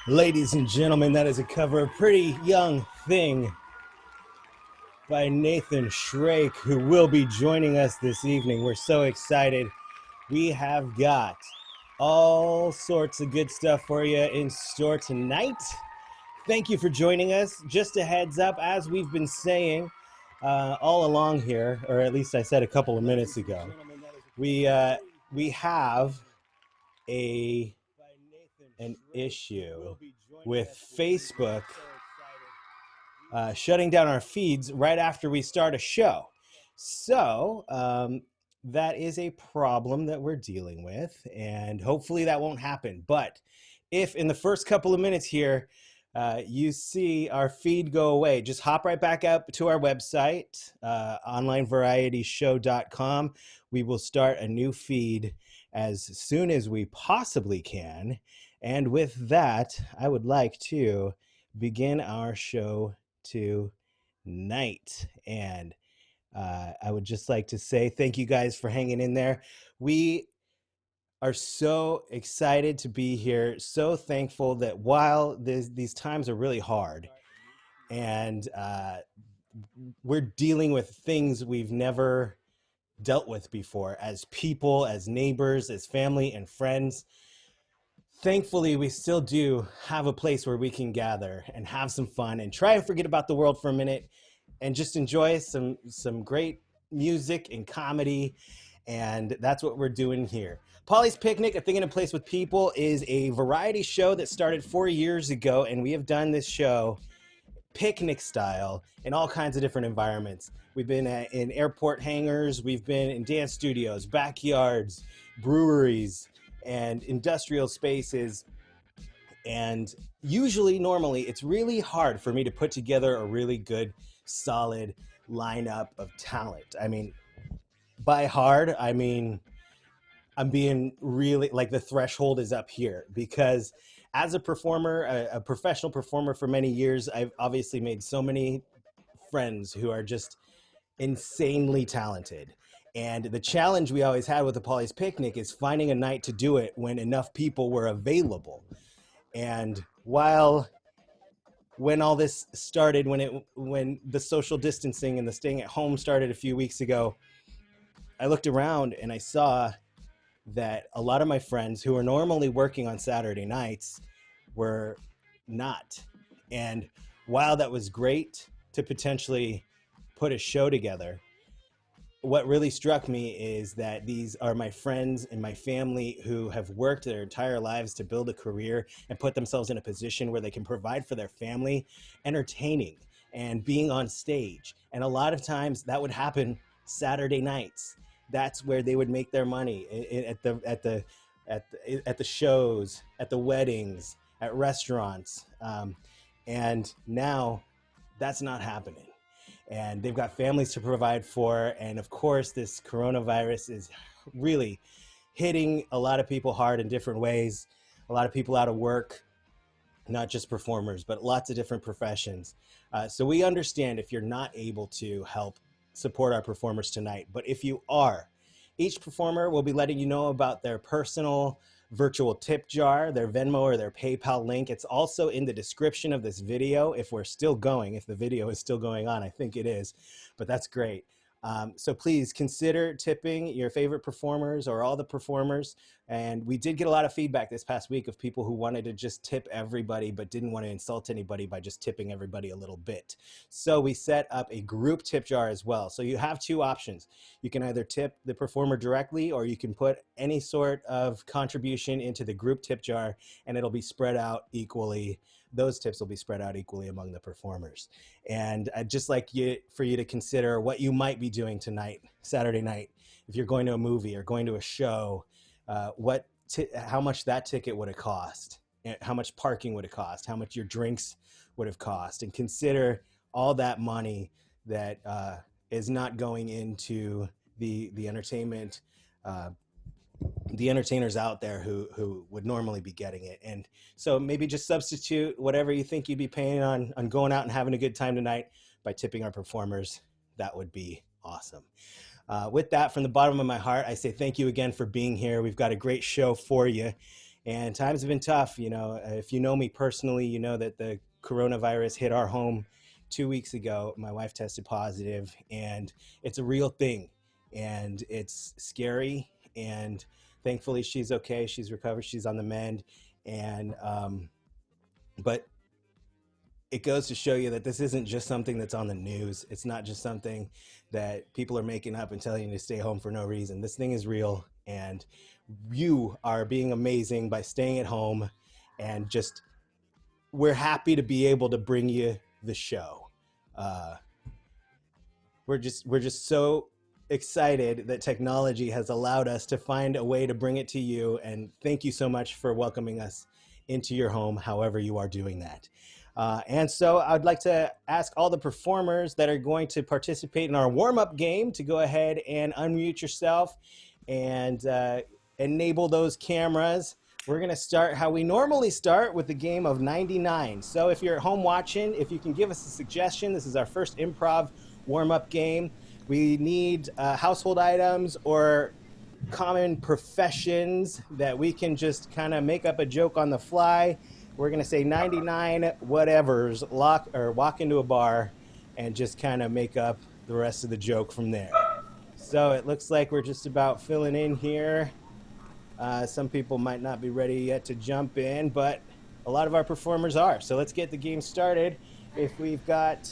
Ladies and gentlemen, that is a cover of Pretty Young Thing by Nathan Shrake, who will be joining us this evening. We're so excited. We have got all sorts of good stuff for you in store tonight. Thank you for joining us. Just a heads up, as we've been saying all along here, or at least I said a couple of minutes ago, we have an issue with Facebook shutting down our feeds right after we start a show. So that is a problem that we're dealing with, and hopefully that won't happen. But if in the first couple of minutes here, you see our feed go away, just hop right back up to our website, onlinevarietyshow.com. We will start a new feed as soon as we possibly can. And with that, I would like to begin our show tonight. And I would just like to say thank you guys for hanging in there. We are so excited to be here, so thankful that while these times are really hard and we're dealing with things we've never dealt with before as people, as neighbors, as family and friends, thankfully we still do have a place where we can gather and have some fun and try and forget about the world for a minute and just enjoy some great music and comedy. And that's what we're doing here. Paulie's Picnic, A Thing in a Place with People, is a variety show that started 4 years ago, and we have done this show picnic style in all kinds of different environments. We've been in airport hangars, we've been in dance studios, backyards, breweries, and industrial spaces. And usually, normally, it's really hard for me to put together a really good, solid lineup of talent. I mean, by hard, I mean, I'm being really, like, the threshold is up here because as a performer, a professional performer for many years, I've obviously made so many friends who are just insanely talented. And the challenge we always had with the Paulie's Picnic is finding a night to do it when enough people were available. And when all this started, when the social distancing and the staying at home started a few weeks ago, I looked around and I saw that a lot of my friends who are normally working on Saturday nights were not. And while that was great to potentially put a show together, what really struck me is that these are my friends and my family who have worked their entire lives to build a career and put themselves in a position where they can provide for their family, entertaining and being on stage. And a lot of times that would happen Saturday nights. That's where they would make their money, at the shows, at the weddings, at restaurants. And now that's not happening. And they've got families to provide for. And of course, this coronavirus is really hitting a lot of people hard in different ways. A lot of people out of work, not just performers, but lots of different professions. So we understand if you're not able to help support our performers tonight. But if you are, each performer will be letting you know about their personal virtual tip jar, their Venmo or their PayPal link. It's also in the description of this video if we're still going, if the video is still going on. I think it is, but that's great. So please consider tipping your favorite performers or all the performers. And we did get a lot of feedback this past week of people who wanted to just tip everybody but didn't want to insult anybody by just tipping everybody a little bit. So we set up a group tip jar as well. So you have two options. You can either tip the performer directly or you can put any sort of contribution into the group tip jar and it'll be spread out equally. Those tips will be spread out equally among the performers. And I'd just like for you to consider what you might be doing tonight, Saturday night, if you're going to a movie or going to a show, how much that ticket would have cost, how much parking would have cost, how much your drinks would have cost, and consider all that money that is not going into the entertainment, the entertainers out there who would normally be getting it. And so maybe just substitute whatever you think you'd be paying on going out and having a good time tonight by tipping our performers. That would be awesome. With that, from the bottom of my heart, I say thank you again for being here. We've got a great show for you. And times have been tough. You know, if you know me personally, you know that the coronavirus hit our home 2 weeks ago. My wife tested positive, and it's a real thing, and it's scary. And thankfully, she's okay. She's recovered. She's on the mend. And but it goes to show you that this isn't just something that's on the news. It's not just something that people are making up and telling you to stay home for no reason. This thing is real, and you are being amazing by staying at home, and just we're happy to be able to bring you the show. We're just so excited that technology has allowed us to find a way to bring it to you, and thank you so much for welcoming us into your home, however you are doing that. And so I'd like to ask all the performers that are going to participate in our warm-up game to go ahead and unmute yourself and enable those cameras. We're going to start how we normally start with the game of 99. So if you're at home watching, if you can give us a suggestion, this is our first improv warm-up game. We need household items or common professions that we can just kind of make up a joke on the fly. We're going to say 99 whatevers, walk into a bar, and just kind of make up the rest of the joke from there. So it looks like we're just about filling in here. Some people might not be ready yet to jump in, but a lot of our performers are. So let's get the game started. If we've got,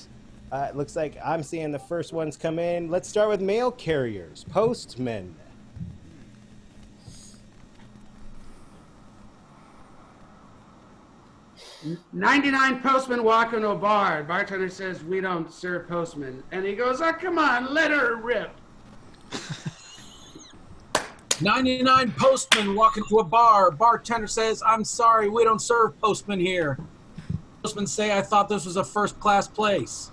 it looks like I'm seeing the first ones come in. Let's start with mail carriers, postmen. 99 postmen walk into a bar. Bartender says, "We don't serve postmen." And he goes, "Oh, come on, let her rip." 99 postmen walk into a bar. Bartender says, "I'm sorry, we don't serve postmen here." Postmen say, "I thought this was a first-class place."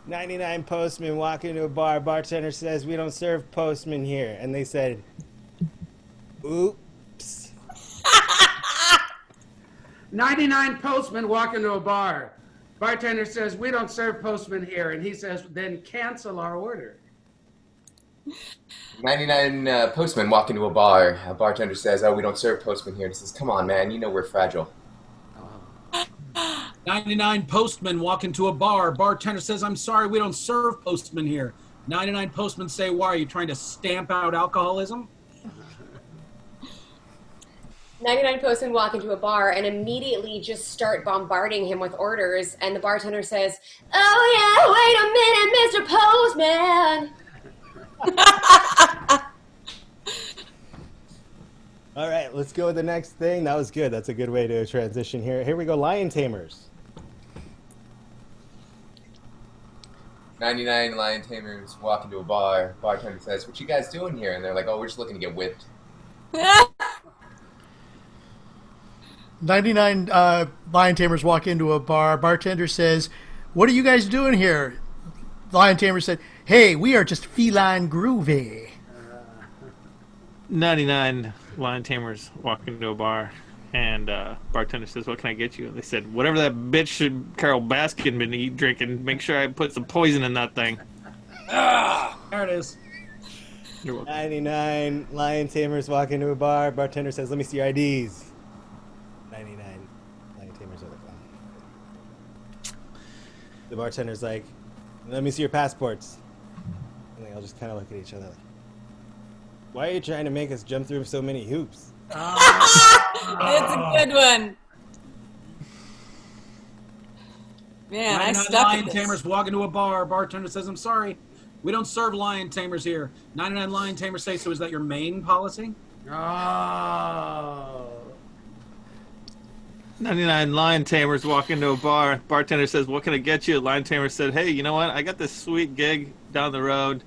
99 postmen walk into a bar. Bartender says, "We don't serve postmen here." And they said, "Oops." 99 postmen walk into a bar. Bartender says, "We don't serve postmen here." And he says, "Then cancel our order." 99 postmen walk into a bar. A bartender says, "Oh, we don't serve postmen here." He says, "Come on, man, you know we're fragile." 99 postmen walk into a bar. Bartender says, "I'm sorry, we don't serve postmen here." 99 postmen say, "Why, are you trying to stamp out alcoholism?" 99 postmen walk into a bar and immediately just start bombarding him with orders. And the bartender says, "Oh, yeah, wait a minute, Mr. Postman." All right, let's go with the next thing. That was good. That's a good way to transition here. Here we go, lion tamers. 99 lion tamers walk into a bar. Bartender says, "What you guys doing here?" And they're like, "Oh, we're just looking to get whipped." 99 lion tamers walk into a bar. Bartender says, "What are you guys doing here?" Lion tamer said, "Hey, we are just feline groovy." 99 lion tamers walk into a bar, and bartender says, "What can I get you?" And they said, "Whatever that bitch Carol Baskin been drinking, make sure I put some poison in that thing." There it is. You're welcome. 99 lion tamers walk into a bar. Bartender says, "Let me see your IDs." 99 lion tamers are like, oh. The bartender's like, "Let me see your passports." And they all just kind of look at each other like, "Why are you trying to make us jump through so many hoops?" It's a good one. Man, I 99 stuck lion with this. tamers walk into a bar. Bartender says, "I'm sorry, we don't serve lion tamers here." 99 lion tamers say, "So is that your main policy?" Oh. 99 lion tamers walk into a bar. Bartender says, "What can I get you?" Lion tamer said, "Hey, you know what? I got this sweet gig down the road.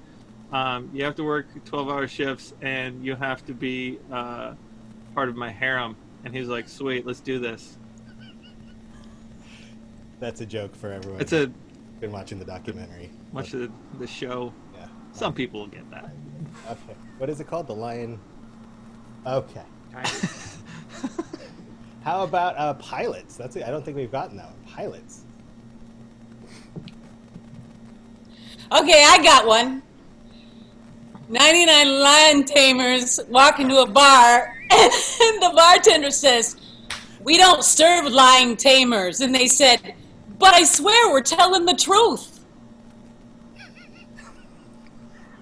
You have to work 12-hour shifts, and you have to be part of my harem." And he's like, "Sweet, let's do this." That's a joke for everyone. It's a been watching the documentary. much of the show. Yeah. Some people will get that. Okay. What is it called? The lion. Okay. How about pilots? That's it. I don't think we've gotten that one. Pilots. Okay, I got one. 99 lion tamers walk into a bar, and the bartender says, "We don't serve lying tamers." And they said, "But I swear we're telling the truth."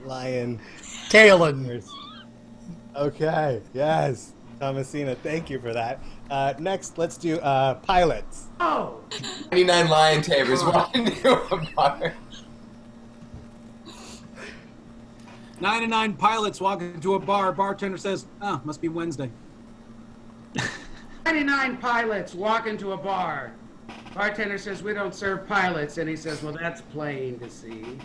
Lion. Kalen. Okay, yes. Tomasina, thank you for that. Next, let's do pilots. Oh, 99 lion tamers walk into a bar. 99 pilots walk into a bar. Bartender says, must be Wednesday. 99 pilots walk into a bar. Bartender says, "We don't serve pilots." And he says, "Well, that's plain to see."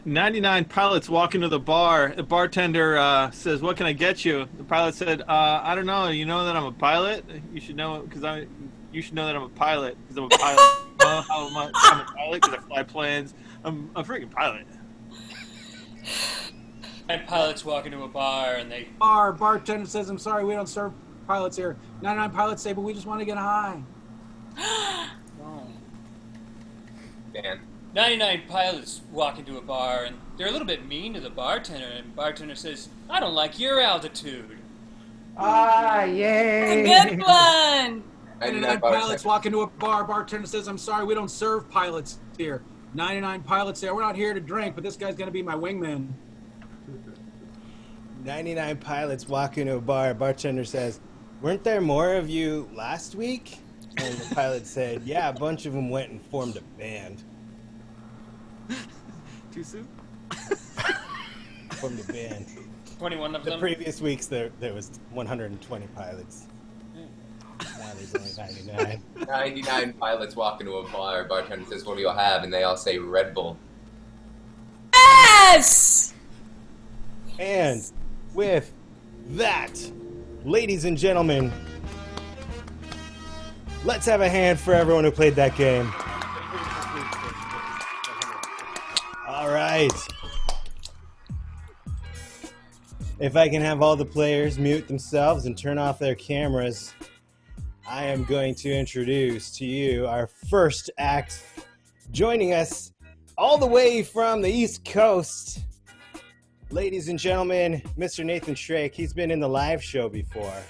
99 pilots walk into the bar. The bartender says, "What can I get you?" The pilot said, "I don't know. You know that I'm a pilot? You should know you should know that I'm a pilot because I'm a pilot. You know how much I'm a pilot because I fly planes. I'm a freaking pilot." And pilots walk into a bar and they... Bartender says, "I'm sorry, we don't serve pilots here." 99 pilots say, "But we just want to get high." Man. 99 pilots walk into a bar and they're a little bit mean to the bartender, and bartender says, "I don't like your altitude." Ah, yay. Good one. 99 pilots walk into a bar. Bartender says, "I'm sorry, we don't serve pilots here." 99 pilots say, "We're not here to drink, but this guy's going to be my wingman." 99 pilots walk into a bar. Bartender says, "Weren't there more of you last week?" And the pilot said, "Yeah, a bunch of them went and formed a band." Too soon? Formed a band. 21 of The them. previous weeks, there was 120 pilots. Now there's only 99. 99 pilots walk into a bar. Bartender says, "What do you have?" And they all say Red Bull. Yes! And with that, ladies and gentlemen, let's have a hand for everyone who played that game. All right. If I can have all the players mute themselves and turn off their cameras, I am going to introduce to you our first act. Joining us all the way from the East Coast, ladies and gentlemen, Mr. Nathan Shrake. He's been in the live show before,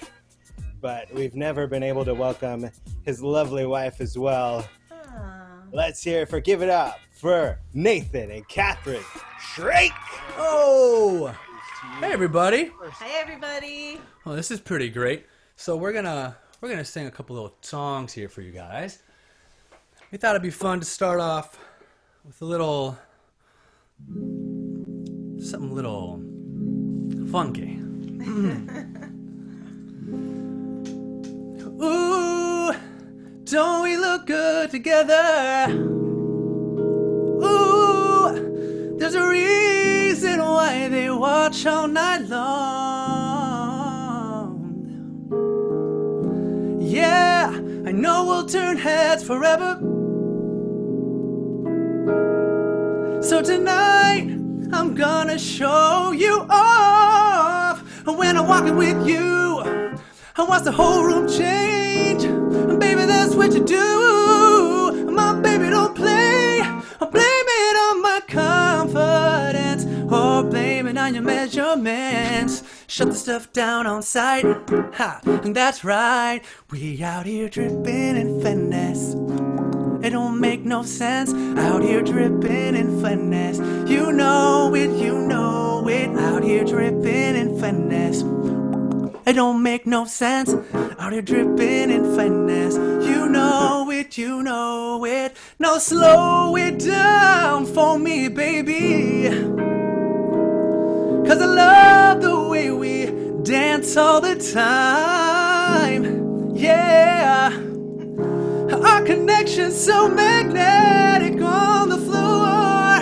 but we've never been able to welcome his lovely wife as well. Let's hear it give it up for Nathan and Catherine Shrake. Oh! Hey everybody. Hi everybody. Well, this is pretty great. So we're gonna sing a couple little songs here for you guys. We thought it'd be fun to start off with a little something little funky. Ooh, don't we look good together? Ooh, there's a reason why they watch all night long. Yeah, I know we'll turn heads forever. So tonight, I'm gonna show you off. When I'm walking with you, I watch the whole room change. Baby, that's what you do. My baby, don't play. Blame it on my confidence, or blame it on your measurements. Shut the stuff down on sight. Ha, and that's right. We out here dripping in finesse. It don't make no sense. Out here dripping in finesse. You know it, you know it. Out here dripping in finesse. It don't make no sense. Out here dripping in finesse. You know it, you know it. No, slow it down for me, baby. 'Cause I love the way we dance all the time. Yeah. Our connection's so magnetic on the floor.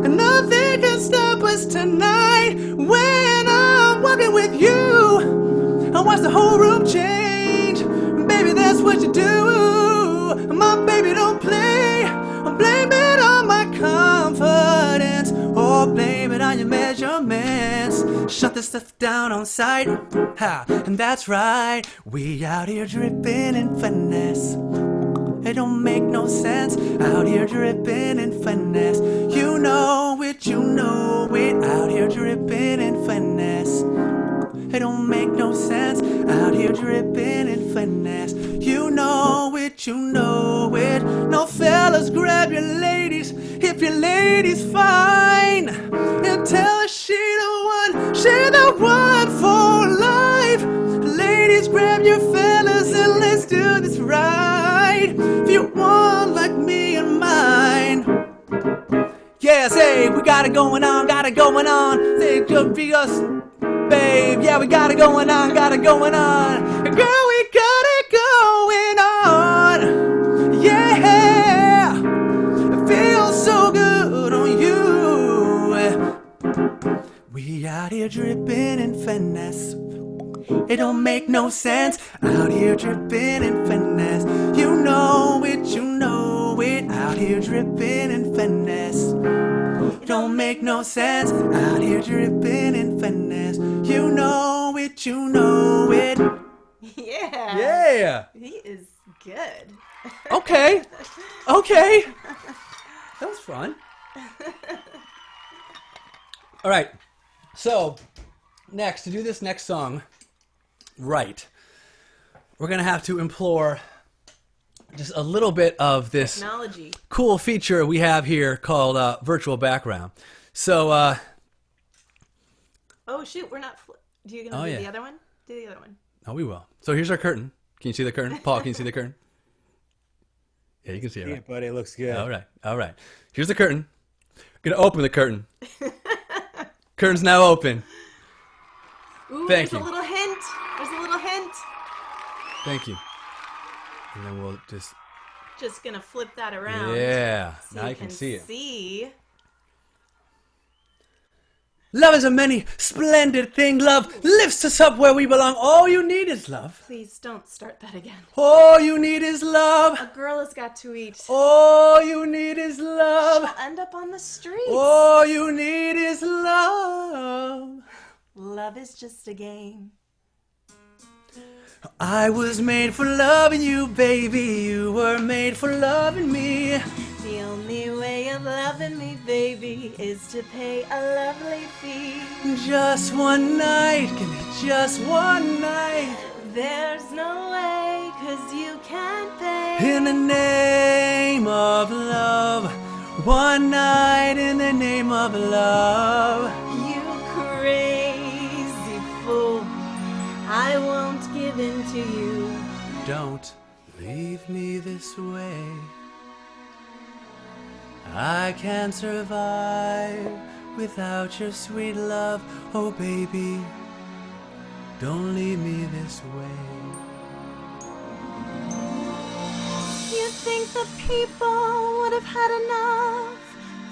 And nothing can stop us tonight. When I'm walking with you, I watch the whole room change. Baby, that's what you do. My baby, don't play. Blame it on my confidence, or blame it on your measurements. Shut this stuff down on sight. Ha, and that's right. We out here dripping in finesse. It don't make no sense. Out here dripping in finesse. You know it, it, you know it. Out here dripping in finesse. It don't make no sense. Out here dripping in finesse. You know it, you know it. No fellas, grab your ladies if your lady's fine. And tell her she the one for life. Ladies, grab your fellas and let's do this right. If you want like me and mine. Yeah, say, we got it going on, got it going on. Say, it could be us, babe. Yeah, we got it going on, got it going on. Girl, we got it going on. Yeah, it feels so good on you. We out here dripping in finesse. It don't make no sense. Out here dripping in finesse. You know it, you know it. Out here dripping in finesse. It don't make no sense. Out here dripping in finesse. You know it, you know it. Yeah. Yeah. He is good. Okay. Okay. That was fun. All right. So, next, to do this next song right, we're going to have to implore just a little bit of this Technology. Cool feature we have here called virtual background. So, Oh, shoot, we're not... Do you gonna Oh, do yeah. the other one? Do the other one. oh, we will. So here's our curtain. Can you see the curtain? Paul, can you see the curtain? Yeah, you can see it, Yeah, right? buddy, it looks good. All right, all right. Here's the curtain. I'm going to open the curtain. Curtain's now open. Ooh, Thank there's you. a little hint. There's a little hint. Thank you. And then we'll just... Just gonna flip that around. Yeah, so now you can see it. See. Love is a many splendid thing. Love lifts us up where we belong. All you need is love. Please don't start that again. All you need is love. A girl has got to eat. All you need is love. She'll end up on the streets. All you need is love. Love is just a game. I was made for loving you, baby. You were made for loving me. The only way of loving me, baby, is to pay a lovely fee. Just one night, give me just one night. There's no way, 'cause you can't pay. In the name of love. One night in the name of love. You crazy fool, I won't give in to you. Don't leave me this way. I can't survive without your sweet love. Oh baby, don't leave me this way. You think the people would have had enough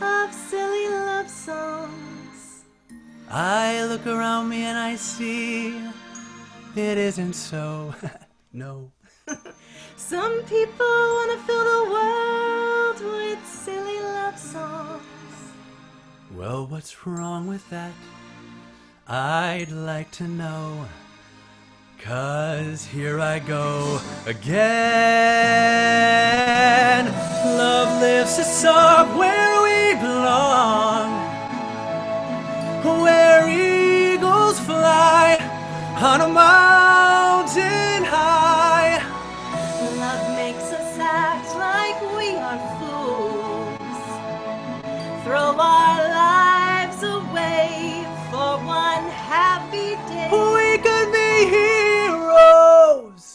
of silly love songs? I look around me and I see it isn't so. No. Some people want to fill the world with silly love songs. Well, what's wrong with that? I'd like to know. 'Cause here I go again. Love lifts us up where we belong, where eagles fly on a mountain high. Love makes us act like we are fools. Throw our lives away for one happy day. We could be heroes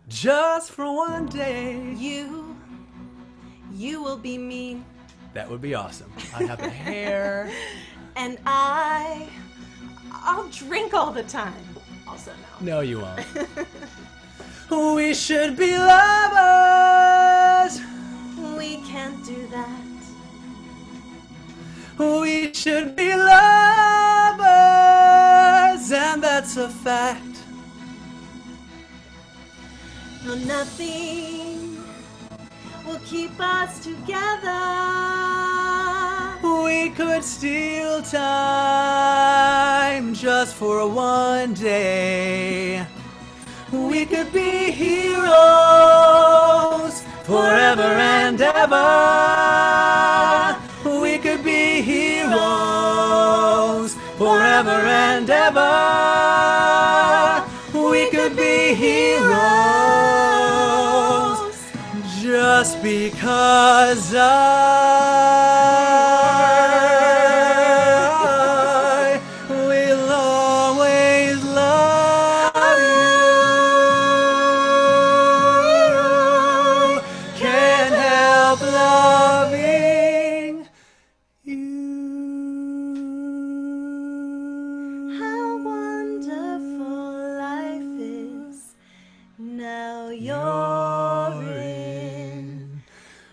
just for one day. You will be mean. That would be awesome. I'd have the hair. And I'll drink all the time. Also no. No, you won't. We should be lovers. We can't do that. We should be lovers, and that's a fact. No, nothing will keep us together. We could steal time just for one day. We could be heroes forever and ever. We could could be heroes forever and ever. We could be heroes just because I will always love you. Can't help loving How wonderful life is. Now you're in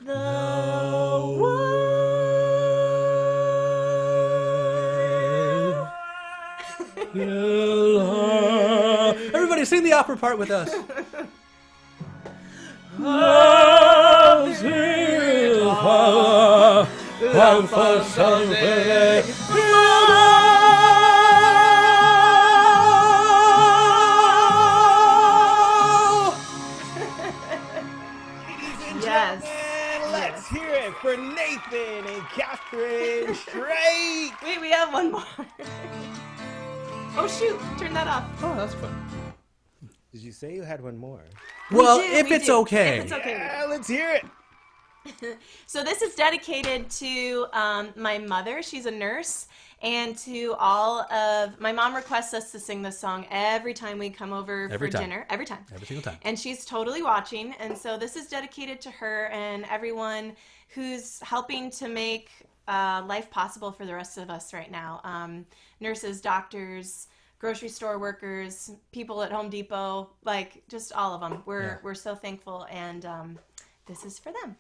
the world. Everybody sing the opera part with us. Yes. Let's hear it for Nathan and Catherine Shrake. Wait, we have one more. Oh shoot, turn that off. Oh, that's fun. Did you say you had one more? Well, We do, if we it's do. okay. If it's okay. Yeah, let's hear it. So this is dedicated to my mother. She's a nurse. And to all of my mom requests us to sing this song every time we come over Every for time. dinner. Every time. Every single time. And she's totally watching. And so this is dedicated to her and everyone who's helping to make life possible for the rest of us right now. Nurses, doctors, grocery store workers, people at Home Depot, like just all of them. We're so thankful, and this is for them.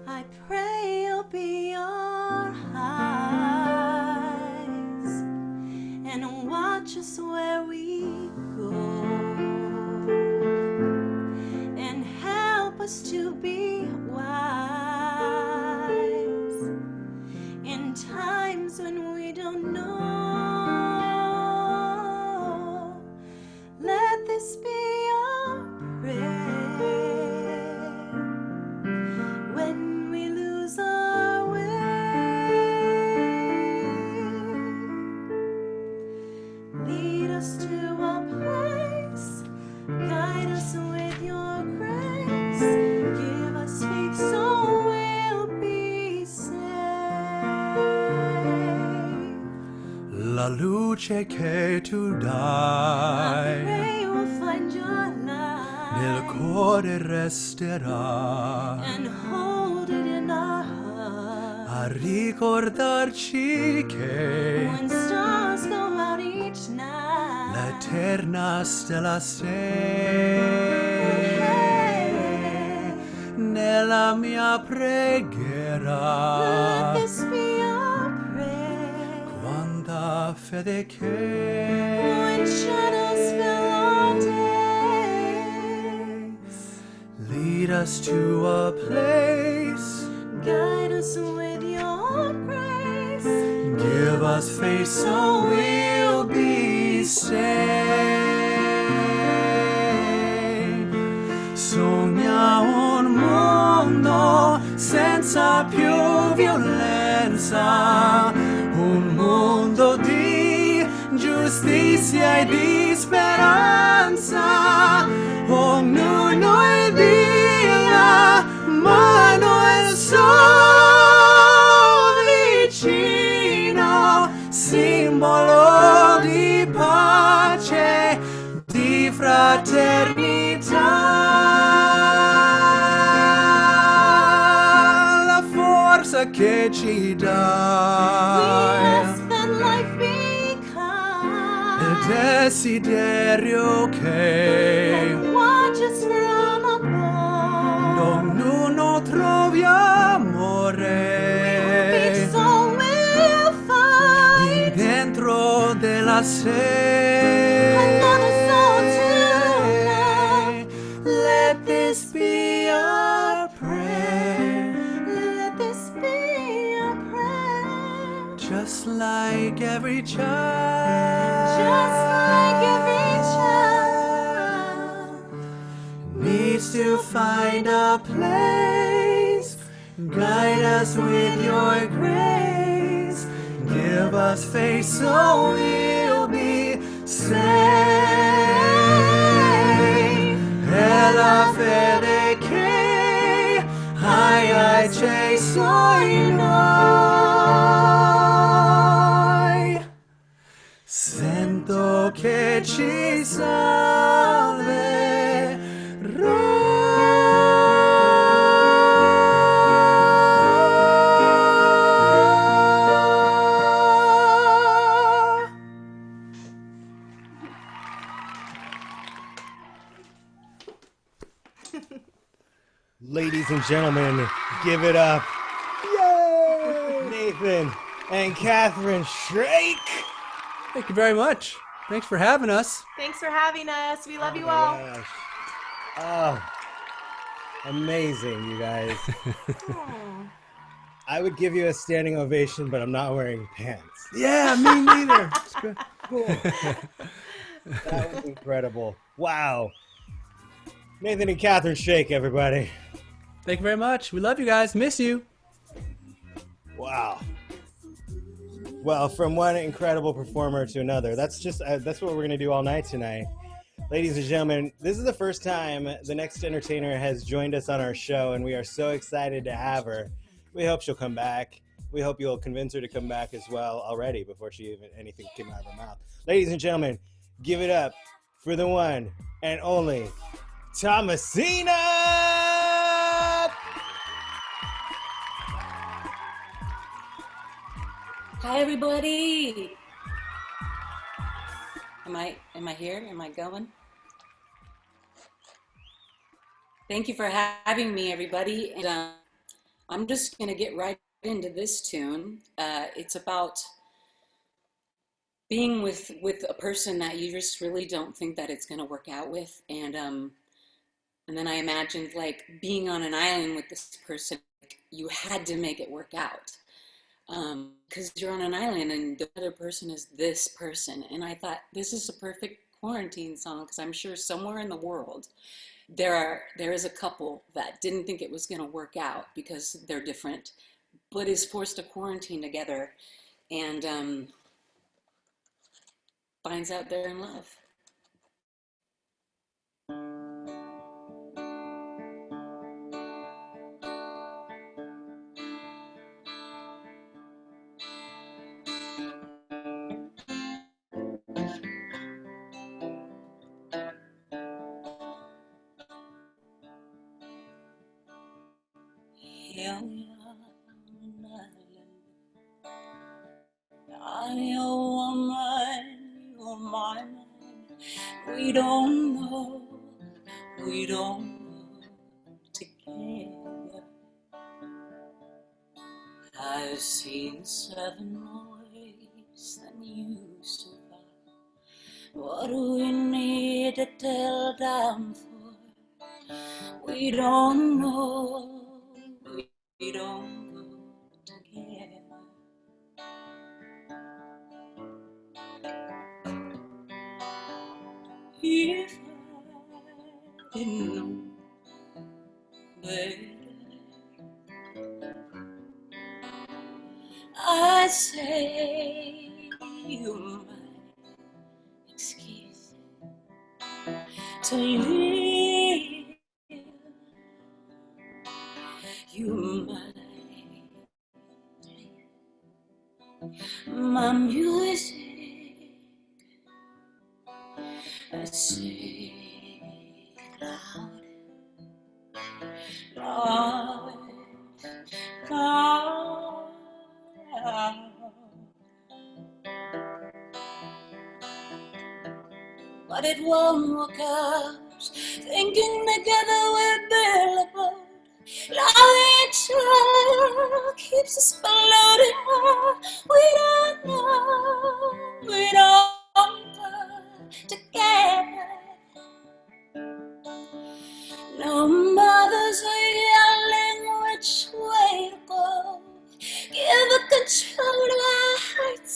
I pray you'll be our eyes and watch us where we go, and help us to be wise in times when we don't know. Let this be our prayer when we lose our way. Lead us to a place, guide us with your grace, give us faith so we'll be saved. La luce che tu I dai pray we'll find your nel light cuore resterà and hold it in our heart. a ricordarci che When stars go out each night, l'eterna stella sei nella mia preghiera. let this be our prayer. Quanta fede che When shadows fill our days, lead us to a place, guide us with your grace. give us faith so we'll be saved. Sogna un mondo senza più violenza, un mondo di giustizia e di speranza. Ognuno è via, ma noi sono vicino, simbolo di pace, di fraternità. La forza che ci We dai, ask that life be kind, il desiderio che and watch us from above. ognuno trovi amore Peace so we'll find dentro della another soul sé. to love. Let this be our like every child. Just like every child. Needs to find a place. Guide us with your grace. Give us faith so we'll be saved. Ella fede che hai chase noi. Sento che ci salverà. Ladies and gentlemen, give it up. Yay! Nathan and Catherine Shrake. Thank you very much. Thanks for having us. Thanks for having us. We love you all. Gosh. Oh, amazing, you guys. I would give you a standing ovation, but I'm not wearing pants. Yeah, me neither. It's good. Cool. That was incredible. Wow. Nathan and Catherine Shrake, everybody. Thank you very much. We love you guys. Miss you. Wow. Well, from one incredible performer to another, that's what we're going to do all night tonight. Ladies and gentlemen, this is the first time the next entertainer has joined us on our show, and we are so excited to have her. We hope she'll come back. We hope you'll convince her to come back as well already before anything came out of her mouth. Ladies and gentlemen, give it up for the one and only Tomasina! Hi, everybody. Am I here? Am I going? Thank you for having me, everybody. And I'm just going to get right into this tune. It's about being with a person that you just really don't think that it's going to work out with. And then I imagined like being on an island with this person. You had to make it work out. Because you're on an island and the other person is this person. And I thought this is a perfect quarantine song because I'm sure somewhere in the world there is a couple that didn't think it was going to work out because they're different, but is forced to quarantine together and finds out they're in love. Here we are on an island. I'm your woman, you're my man. We don't know together. I've seen 7 ways than you survive. What do we need to tell down for? We don't know. We don't go together. If I didn't know better, I'd say you might excuse to leave. You might my music, I say loud, loud, loud. But it won't work out. Thinking together we're barely apart. Love each other keeps us floating on. We don't go together. No mothers are yelling which way to go. Give the control to our hearts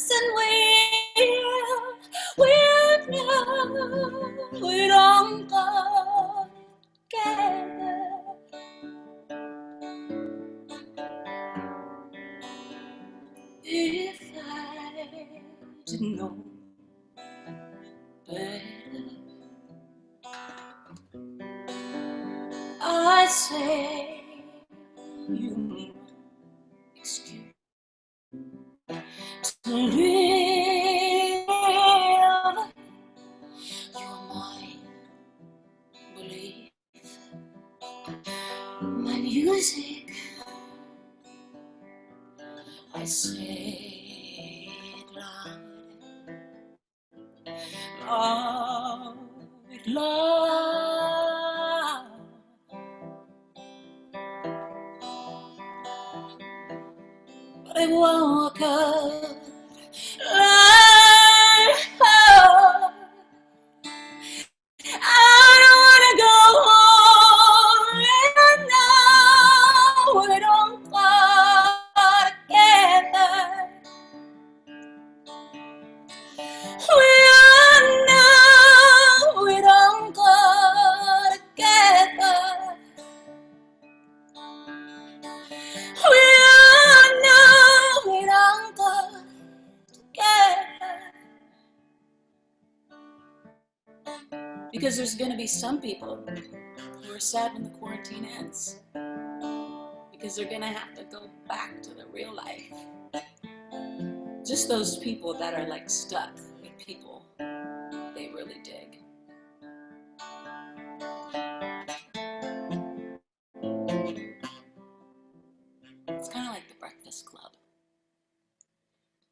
if I didn't know better. I say you excuse to live. You're my belief, my music. I say it loud, loud. But I walk out loud. I don't wanna go home and now we don't go together. We don't go together. We don't go together. Because there's gonna be some people who are sad when the quarantine ends. Because they're gonna have to go back to the real life. Just those people that are like stuck with people they really dig. It's kind of like the Breakfast Club.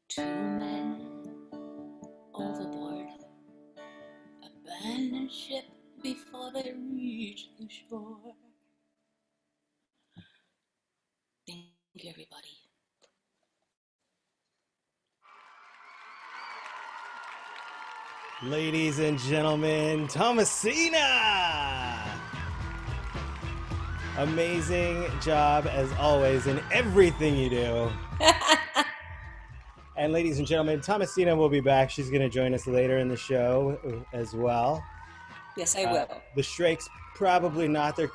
Two men overboard, abandon ship before they reach the shore. Thank you, everybody. Ladies and gentlemen, Tomasina! Amazing job as always in everything you do. And ladies and gentlemen, Tomasina will be back. She's going to join us later in the show as well. Yes, I will. The Shrakes probably not. They're,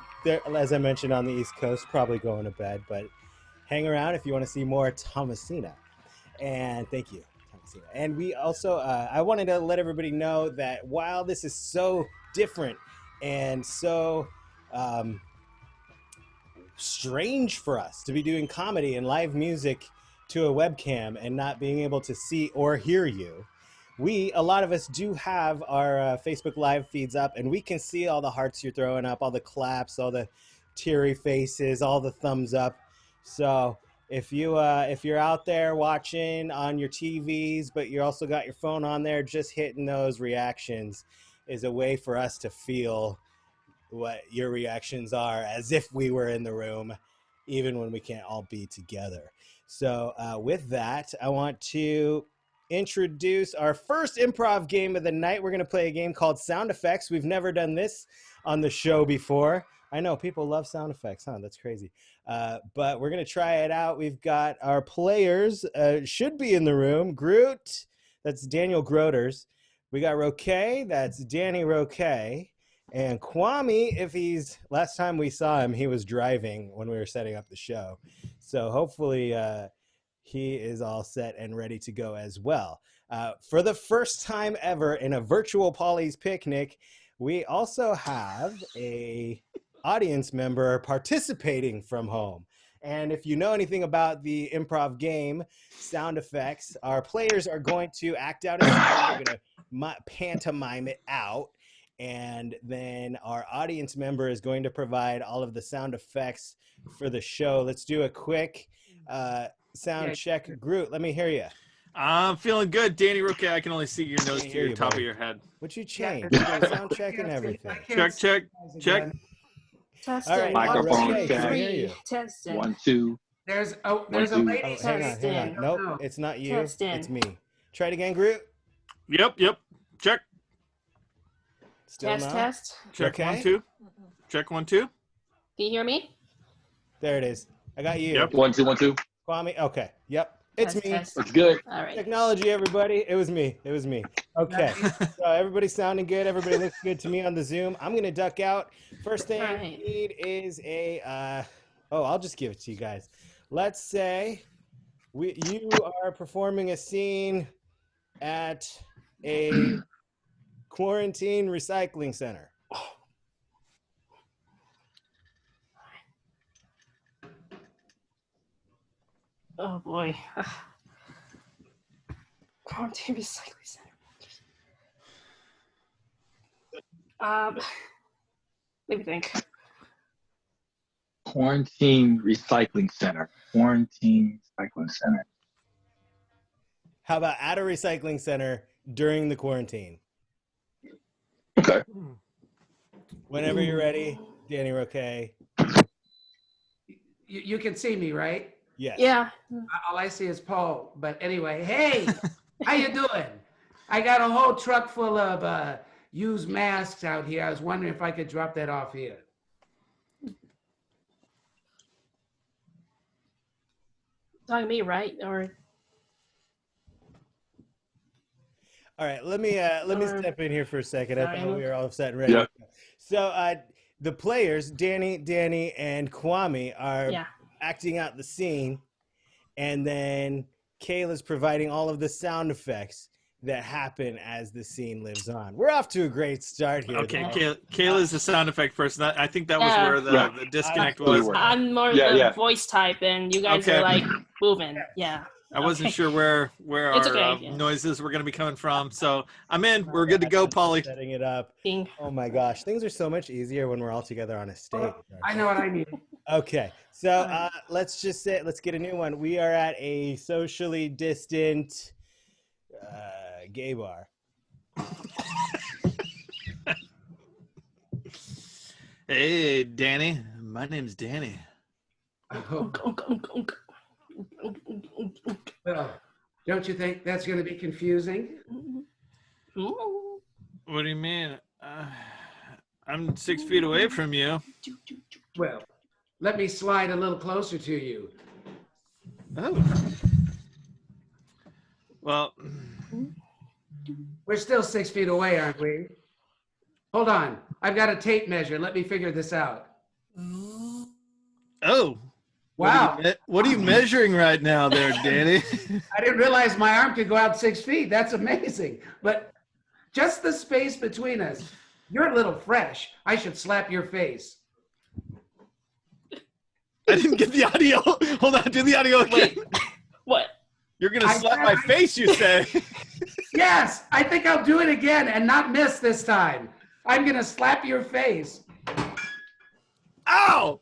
as I mentioned, on the East Coast, probably going to bed. But hang around if you want to see more Tomasina. And thank you. And we also, I wanted to let everybody know that while this is so different and so strange for us to be doing comedy and live music to a webcam and not being able to see or hear you, a lot of us do have our Facebook Live feeds up, and we can see all the hearts you're throwing up, all the claps, all the teary faces, all the thumbs up. So if you're out there watching on your TVs, but you also got your phone on there, just hitting those reactions is a way for us to feel what your reactions are as if we were in the room, even when we can't all be together. So with that, I want to introduce our first improv game of the night. We're going to play a game called Sound Effects. We've never done this on the show before. I know people love sound effects, huh? That's crazy. But we're going to try it out. We've got our players, should be in the room. Groot, that's Daniel Groders. We got Roque, that's Dani Roque. And Quami, last time we saw him, he was driving when we were setting up the show. So hopefully he is all set and ready to go as well. For the first time ever in a virtual Paulie's Picnic, we also have a audience member participating from home. And if you know anything about the improv game, Sound Effects, our players are going to act out a scene. We're going to pantomime it out. And then our audience member is going to provide all of the sound effects for the show. Let's do a quick sound check. Groot, let me hear you. I'm feeling good. Dani Roque, I can only see your nose to your top of your head. What you changed? Sound check and everything. Check. Testing. All right, Microphone Roque, check. can I hear you? Testing. 1, 2. There's a lady. Oh, hang on. Nope, it's not you. It's me. Try it again, Groot. Yep. Check. Still Test. Check okay. 1, 2. Check 1, 2. Can you hear me? There it is. I got you. Yep. 1, 2, 1, 2. Kwame. Okay. Yep. It's me. That's good. All right. Technology, everybody. It was me. Okay. So everybody's sounding good. Everybody looks good to me on the Zoom. I'm going to duck out. First thing I need is I'll just give it to you guys. Let's say You are performing a scene at a quarantine recycling center. Oh boy. Quarantine recycling center. Let me think. Quarantine recycling center. Quarantine recycling center. How about at a recycling center during the quarantine? Okay. Whenever you're ready, Dani Roque. You can see me, right? Yes. Yeah. All I see is Paul. But anyway, hey, how you doing? I got a whole truck full of used masks out here. I was wondering if I could drop that off here. Talking to me, right? Or All right, let me step in here for a second. I Sorry. thought we were all set and ready. Yep. So the players, Dani, and Quami, are acting out the scene, and then Kayla's providing all of the sound effects that happen as the scene lives on. We're off to a great start here. Okay, Kayla's the sound effect person. I think that was where the disconnect was. I'm more the voice type, and you guys are like moving. Yeah. I wasn't sure where It's our okay, noises were going to be coming from. So I'm in. We're good to go, Paulie. Setting it up. Oh my gosh, things are so much easier when we're all together on a stage. I know what I need. Okay, so let's get a new one. We are at a socially distant gay bar. Hey, Dani. My name's Dani. Well, don't you think that's going to be confusing? What do you mean? I'm 6 feet away from you. Well, let me slide a little closer to you. Oh. Well, we're still 6 feet away, aren't we? Hold on. I've got a tape measure. Let me figure this out. Oh. Wow. What are you measuring right now there, Dani? I didn't realize my arm could go out 6 feet. That's amazing. But just the space between us. You're a little fresh. I should slap your face. I didn't get the audio. Hold on, do the audio again. Wait, what? You're going to slap my face, you say? Yes, I think I'll do it again and not miss this time. I'm going to slap your face. Ow!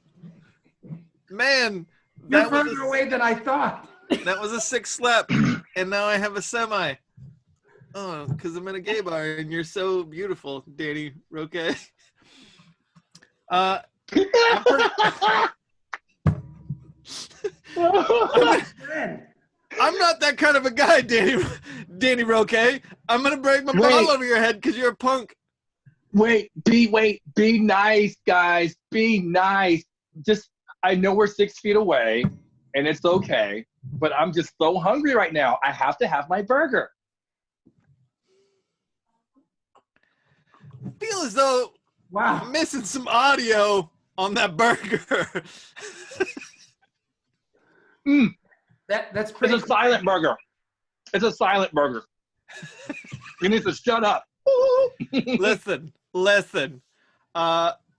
Man, you're further away than I thought. That was a 6 slap, and now I have a semi. Oh, because I'm in a gay bar, and you're so beautiful, Dani Roque. I'm not that kind of a guy, Dani Roque. I'm gonna break my ball over your head because you're a punk. Be nice, guys. Be nice. I know we're 6 feet away, and it's okay, but I'm just so hungry right now. I have to have my burger. I feel as though I'm missing some audio on that burger. That's pretty. It's a silent burger. It's a silent burger. You need to shut up. Listen.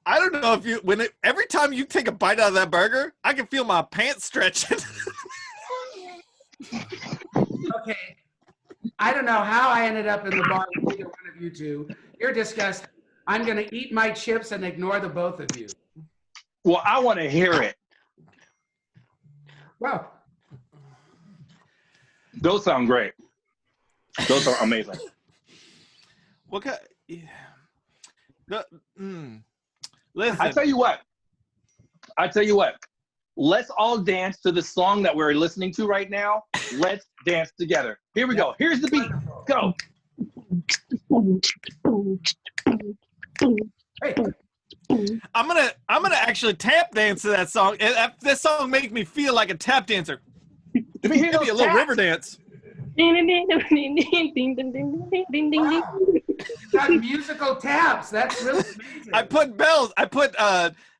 I don't know if every time you take a bite out of that burger, I can feel my pants stretching. Okay. I don't know how I ended up in the bar with either one of you two. You're disgusting. I'm going to eat my chips and ignore the both of you. Well, I want to hear it. Well, those sound great. Those are amazing. What kind? Listen. I tell you what. Let's all dance to the song that we're listening to right now. Let's dance together. Here we go. Here's the beat. Go. Hey. I'm gonna actually tap dance to that song. That song makes me feel like a tap dancer. Let me hear Maybe a little river dance. Got musical taps. That's really amazing. I put bells. I put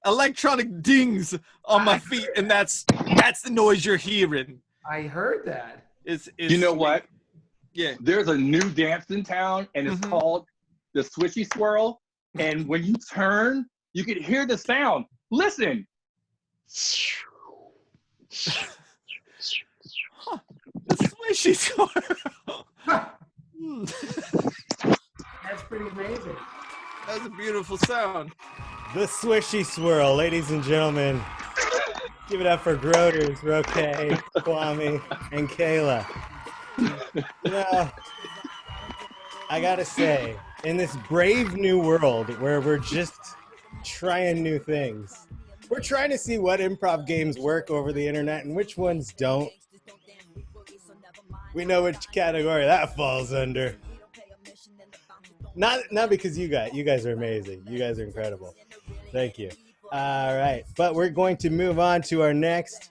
electronic dings on my feet, and that's the noise you're hearing. I heard that. It's you know sweet. what? Yeah. There's a new dance in town, and it's called the Swishy Swirl. And when you turn, you can hear the sound. Listen. The Swishy Swirl. That's pretty amazing. That's a beautiful sound. The Swishy Swirl, ladies and gentlemen. Give it up for Groders, Roque, Quami, and Kayla. You know, I gotta say, in this brave new world where we're just trying new things, we're trying to see what improv games work over the internet and which ones don't. We know which category that falls under. Not because you guys are amazing. You guys are incredible. Thank you. All right, but we're going to move on to our next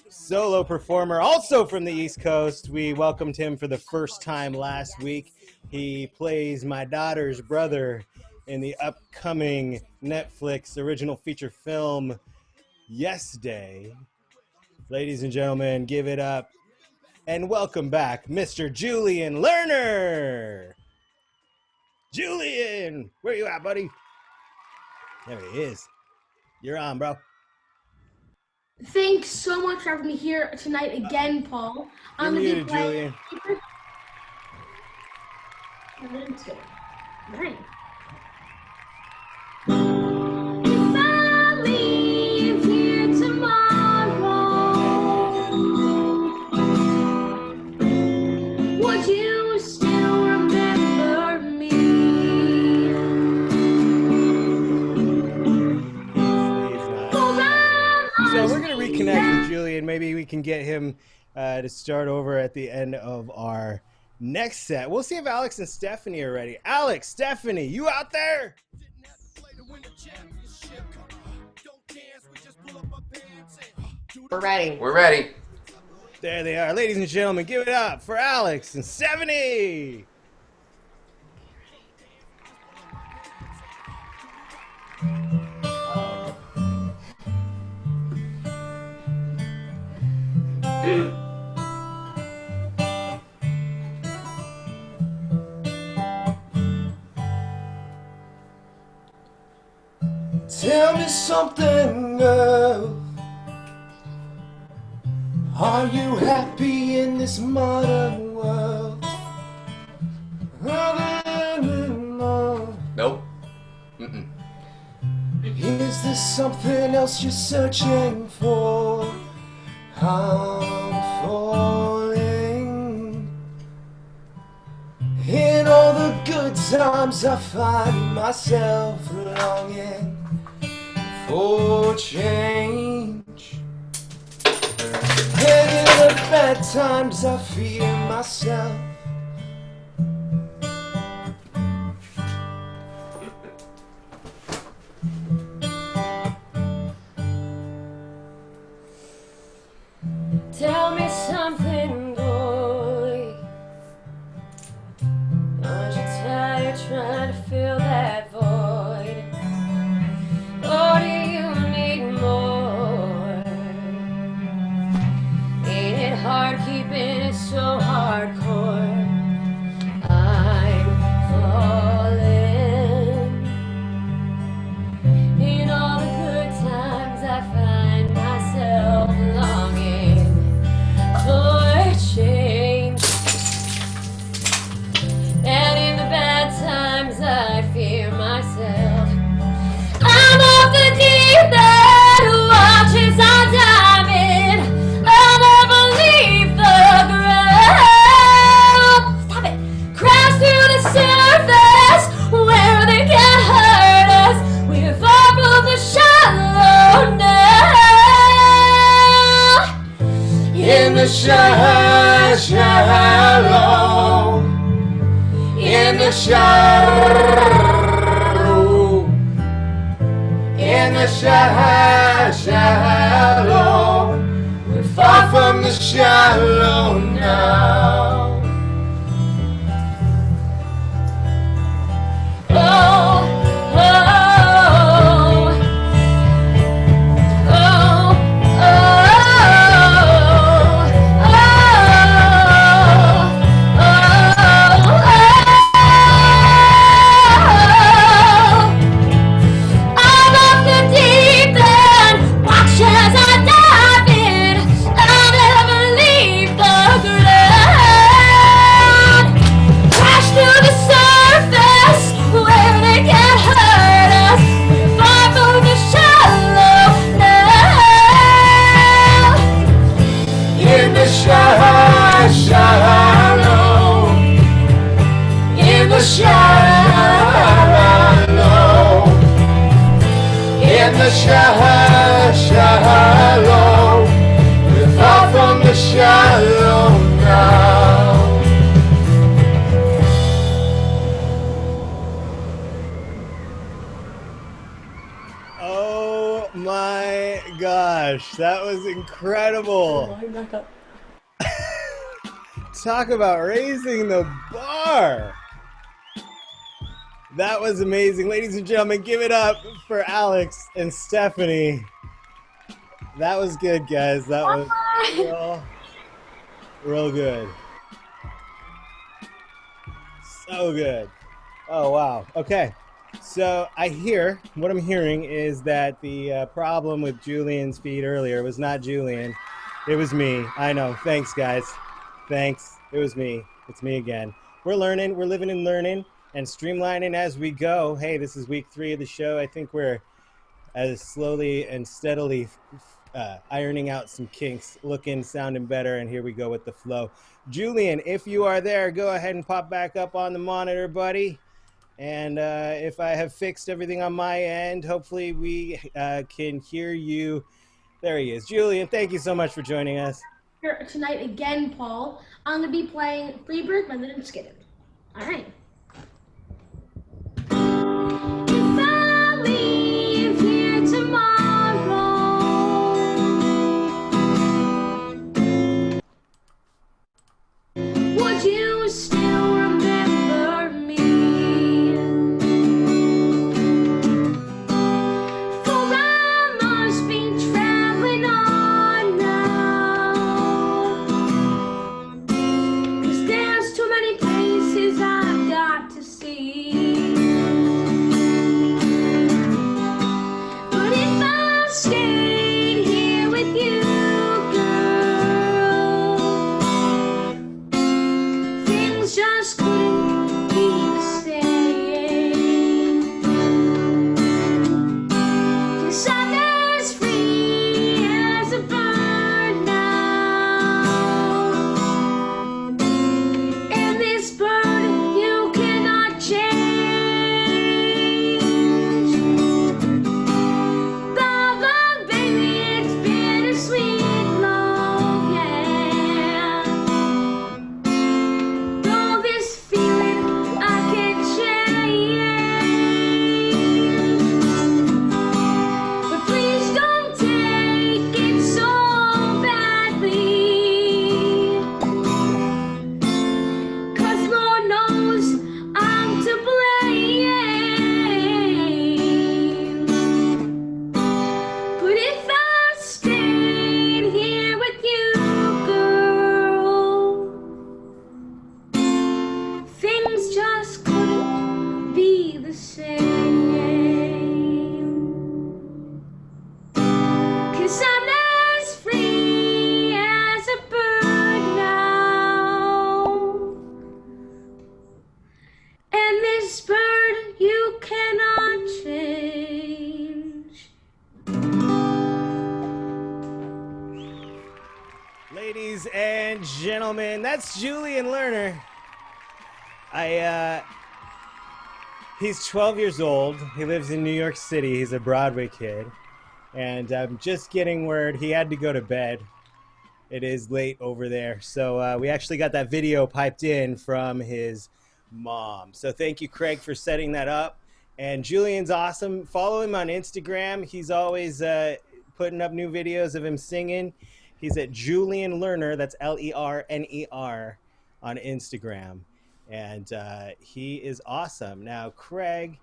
solo performer, also from the East Coast. We welcomed him for the first time last week. He plays my daughter's brother in the upcoming Netflix original feature film, Yes Day. Ladies and gentlemen, give it up and welcome back Mr. Julian Lerner. Julian, where you at, buddy? There he is. You're on, bro. Thanks so much for having me here tonight again, Paul. You're muted, Julian. Right. If I leave here tomorrow, would you still remember me? So we're going to reconnect with Julian. Maybe we can get him to start over at the end of our next set. We'll see if Alex and Stephanie are ready. Alex, Stephanie, you out there? We're ready. We're ready. There they are. Ladies and gentlemen, give it up for Alex and Stephanie. Tell me something, girl. Are you happy in this modern world? Nope. Mm-mm. Is there something else you're searching for? I'm falling. In all the good times I find myself longing for change. And in the bad times I fear myself. Tell me something, boy. Aren't you tired trying to fill that void? Or do you need more? Ain't it hard keeping it so hardcore? I'm falling. In all the good times I find myself longing for change. And in the bad times I fear myself. I'm off the deep end, watches on diamond. I'll never leave the ground. Stop it! Crash through the surface where they can't hurt us. We're far from the shallow now. In the shallow. In the shallow. In the shallow. We're far from the shallow now. Oh, oh, oh, oh, oh, oh. the shallow. We're far from the shallow now. Oh my gosh, that was incredible. Talk about raising the bar. That was amazing. Ladies and gentlemen, give it up for Alex and Stephanie. That was good, guys. That was real good. So good. Oh, wow. Okay. So what I'm hearing is that the problem with Julian's feed earlier was not Julian. It was me. I know. Thanks, guys. Thanks. It was me. It's me again. We're learning. We're living and learning and streamlining as we go. Hey, this is week 3 of the show. I think we're as slowly and steadily ironing out some kinks, looking, sounding better, and here we go with the flow. Julian, if you are there, go ahead and pop back up on the monitor, buddy. And if I have fixed everything on my end, hopefully we can hear you. There he is. Julian, thank you so much for joining us. Here tonight again, Paul. I'm going to be playing Freebird by Little Skittle. All right. If I leave here tomorrow, would you still remember me? For I must be traveling on now, 'cause there's too many places I've got to see. But if I stayed here with you, girl, things just couldn't be the same. 'Cause I'm as free as a bird now, and this bird you cannot change. Baba, baby, it's been a sweet, long, yeah. Though this feeling I can't change, but please don't take it so badly, 'cause Lord knows I'm to blame. But if I stayed here with you, girl, things just couldn't be the same. 'Cause I'm as free as a bird now, and this bird you cannot change. Ladies and gentlemen, that's Julian Lerner. He's 12 years old. He lives in New York City. He's a Broadway kid. And I'm just getting word he had to go to bed. It is late over there. So we actually got that video piped in from his mom. So thank you, Craig, for setting that up. And Julian's awesome. Follow him on Instagram. He's always putting up new videos of him singing. He's at Julian Lerner. That's Lerner on Instagram. And he is awesome. Now, Craig,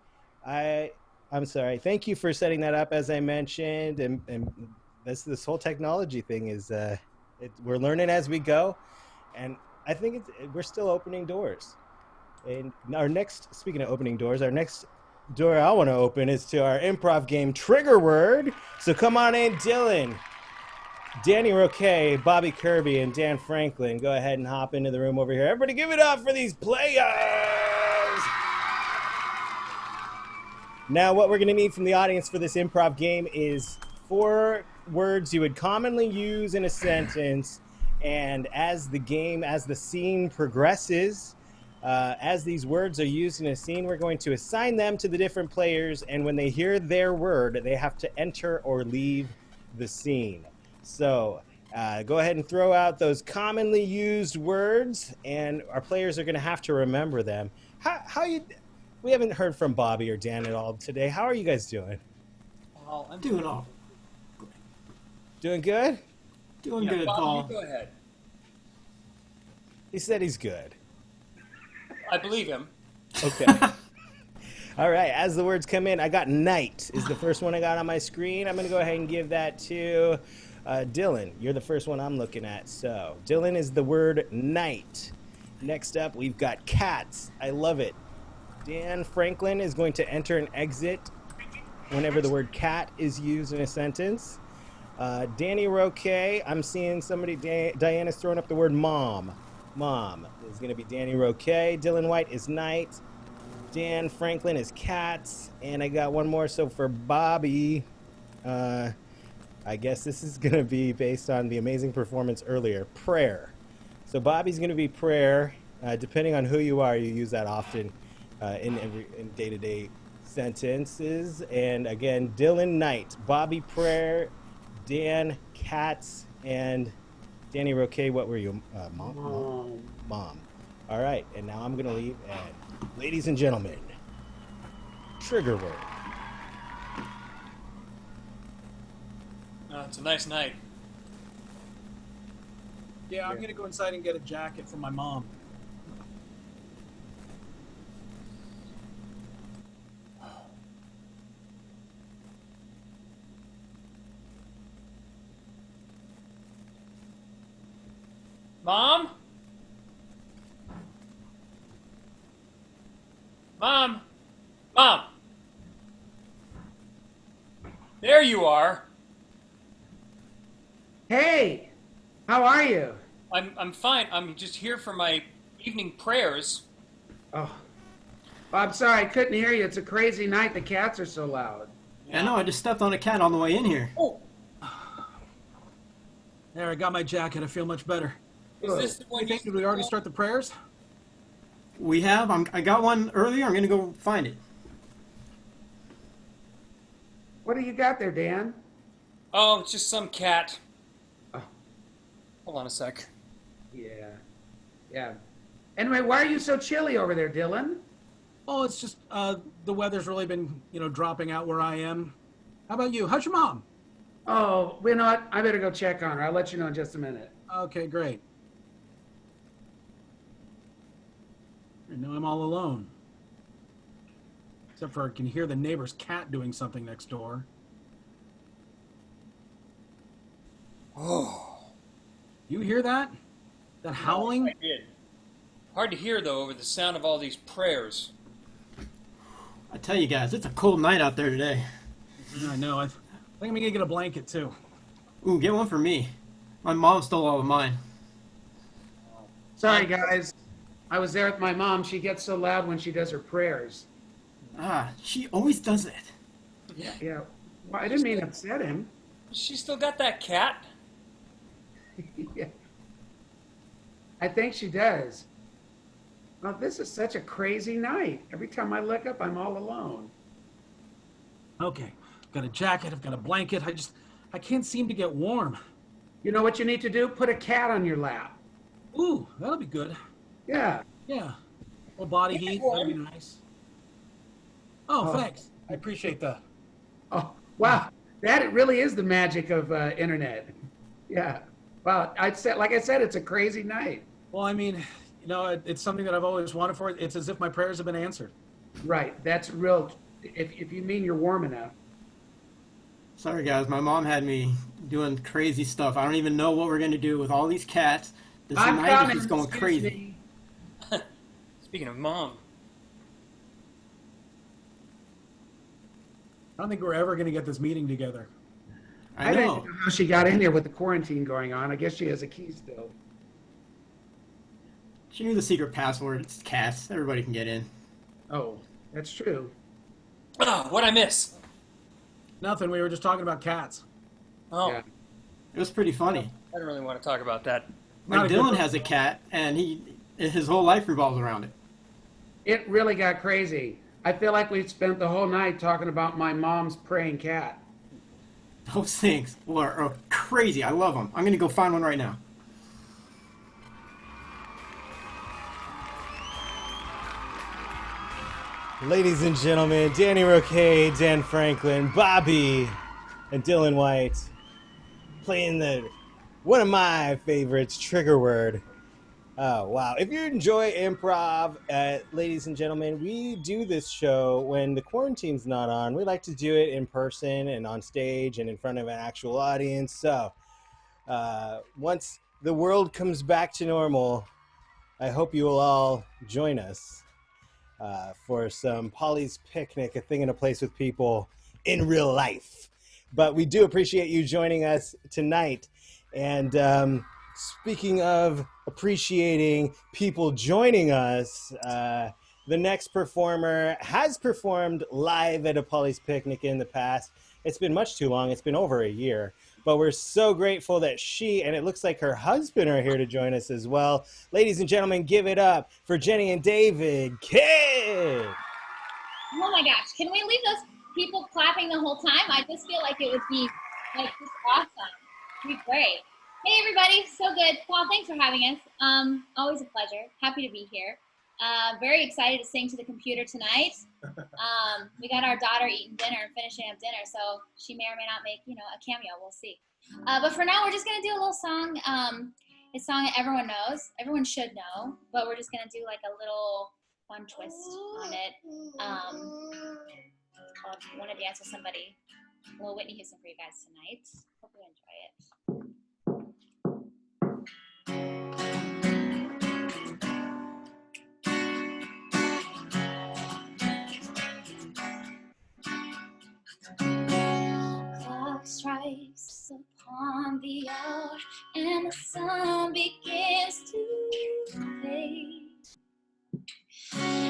I'm sorry. Thank you for setting that up, as I mentioned. And this whole technology thing is we're learning as we go. And I think we're still opening doors. And speaking of opening doors, our next door I want to open is to our improv game Trigger Word. So come on in, Dylan, Dani, Roque, Bobby Kirby, and Dan Franklin. Go ahead and hop into the room over here. Everybody give it up for these players. Now, what we're going to need from the audience for this improv game is 4 words you would commonly use in a sentence. And as the scene progresses, As these words are used in a scene, we're going to assign them to the different players, and when they hear their word, they have to enter or leave the scene. So go ahead and throw out those commonly used words, and our players are going to have to remember them. We haven't heard from Bobby or Dan at all today. How are you guys doing? I'm doing all. Doing good? Doing good, Paul. Go ahead. He said he's good. I believe him. Okay. All right. As the words come in, I got night is the first one I got on my screen. I'm going to go ahead and give that to Dylan. You're the first one I'm looking at. So Dylan is the word night. Next up, we've got cats. I love it. Dan Franklin is going to enter and exit whenever the word cat is used in a sentence. Dani Roque, I'm seeing somebody, Diana's throwing up the word mom. Mom is going to be Dani Roque. Dylan White is night. Dan Franklin is cats. And I got one more. So for Bobby, I guess this is going to be based on the amazing performance earlier. Prayer. So Bobby's going to be prayer. Depending on who you are, you use that often in day-to-day sentences. And again, Dylan Knight, Bobby prayer, Dan cats, and Dani Roque, what were you? Mom. All right, and now I'm going to leave. And ladies and gentlemen, trigger word. It's a nice night. Yeah, I'm going to go inside and get a jacket from my mom. Mom? Mom? Mom? There you are. Hey, how are you? I'm fine. I'm just here for my evening prayers. Oh, I'm sorry, I couldn't hear you. It's a crazy night. The cats are so loud. Yeah, no, I just stepped on a cat on the way in here. Oh. There, I got my jacket. I feel much better. Is this the one you Did we already start the prayers? We have. I got one earlier. I'm going to go find it. What do you got there, Dan? Oh, it's just some cat. Oh. Hold on a sec. Yeah. Anyway, why are you so chilly over there, Dylan? Oh, it's just the weather's really been, dropping out where I am. How about you? How's your mom? Oh, you know what? I better go check on her. I'll let you know in just a minute. Okay, great. And now I'm all alone. Except for I can hear the neighbor's cat doing something next door. Oh. You hear that? That howling? I did. Hard to hear, though, over the sound of all these prayers. I tell you guys, it's a cold night out there today. I know. I think I'm going to get a blanket, too. Ooh, get one for me. My mom stole all of mine. Sorry, guys. I was there with my mom. She gets so loud when she does her prayers. She always does it. Yeah. Well, I didn't mean to upset him. She still got that cat? Yeah. I think she does. Well, this is such a crazy night. Every time I look up, I'm all alone. Okay. I've got a jacket. I've got a blanket. I can't seem to get warm. You know what you need to do? Put a cat on your lap. Ooh, that'll be good. Yeah. Yeah. Well, body heat. That'd be nice. Oh, thanks. I appreciate that. Oh, wow. That really is the magic of internet. Yeah. Well, like I said, it's a crazy night. Well, I mean, it's something that I've always wanted for. It's as if my prayers have been answered. Right. That's real. If you mean you're warm enough. Sorry, guys. My mom had me doing crazy stuff. I don't even know what we're going to do with all these cats. This night is just going crazy. Speaking of mom. I don't think we're ever going to get this meeting together. I know. don't know how she got in here with the quarantine going on. I guess she has a key still. She knew the secret password. It's cats. Everybody can get in. Oh, that's true. Oh, what'd I miss? Nothing. We were just talking about cats. Oh. Yeah. It was pretty funny. I don't really want to talk about that. Dylan has a cat, and his whole life revolves around it. It really got crazy. I feel like we spent the whole night talking about my mom's praying cat. Those things are crazy. I love them. I'm going to go find one right now. Ladies and gentlemen, Dani Roque, Dan Franklin, Bobby, and Dylan White playing one of my favorites, Trigger Word. Oh, wow. If you enjoy improv, ladies and gentlemen, we do this show when the quarantine's not on. We like to do it in person and on stage and in front of an actual audience. So once the world comes back to normal, I hope you will all join us for some Paulie's Picnic, a thing in a place with people in real life. But we do appreciate you joining us tonight. And speaking of appreciating people joining us, the next performer has performed live at a Paulie's Picnic in the past. It's been much too long. It's been over a year. But we're so grateful that she, and it looks like her husband, are here to join us as well. Ladies and gentlemen, give it up for Jenny and David Kidd. Oh my gosh, can we leave those people clapping the whole time? I just feel like it would be like just awesome. It'd be great. Hey everybody, so good. Paul, thanks for having us. Always a pleasure. Happy to be here. Very excited to sing to the computer tonight. We got our daughter eating dinner and finishing up dinner, so she may or may not make, a cameo. We'll see. But for now, we're just gonna do a little song. It's a song that everyone knows, everyone should know, but we're just gonna do like a little fun twist on it. It's called "Wanna Dance with Somebody." A little Whitney Houston for you guys tonight. Hope you enjoy it. Clock strikes upon the hour and the sun begins to fade.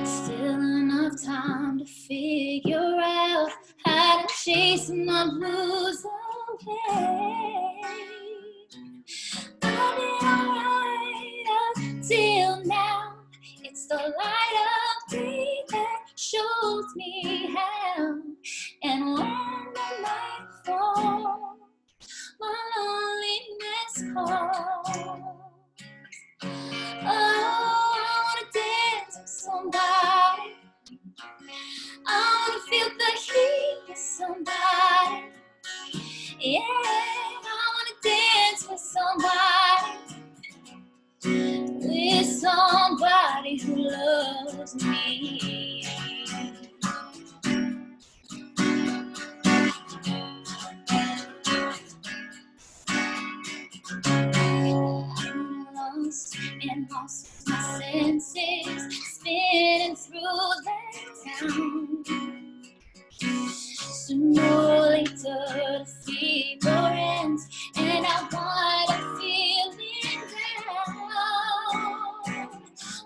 Still enough time to figure out how to chase my blues away. I've been alright until now. It's the light of day that shows me how. And when the night falls, my loneliness calls. Oh, I wanna dance with somebody. I wanna feel the heat with somebody. Yeah, I wanna dance with somebody. With somebody who loves me. And lost my senses, spinning through that town. Sooner or later the fever ends, and I want to feel it down.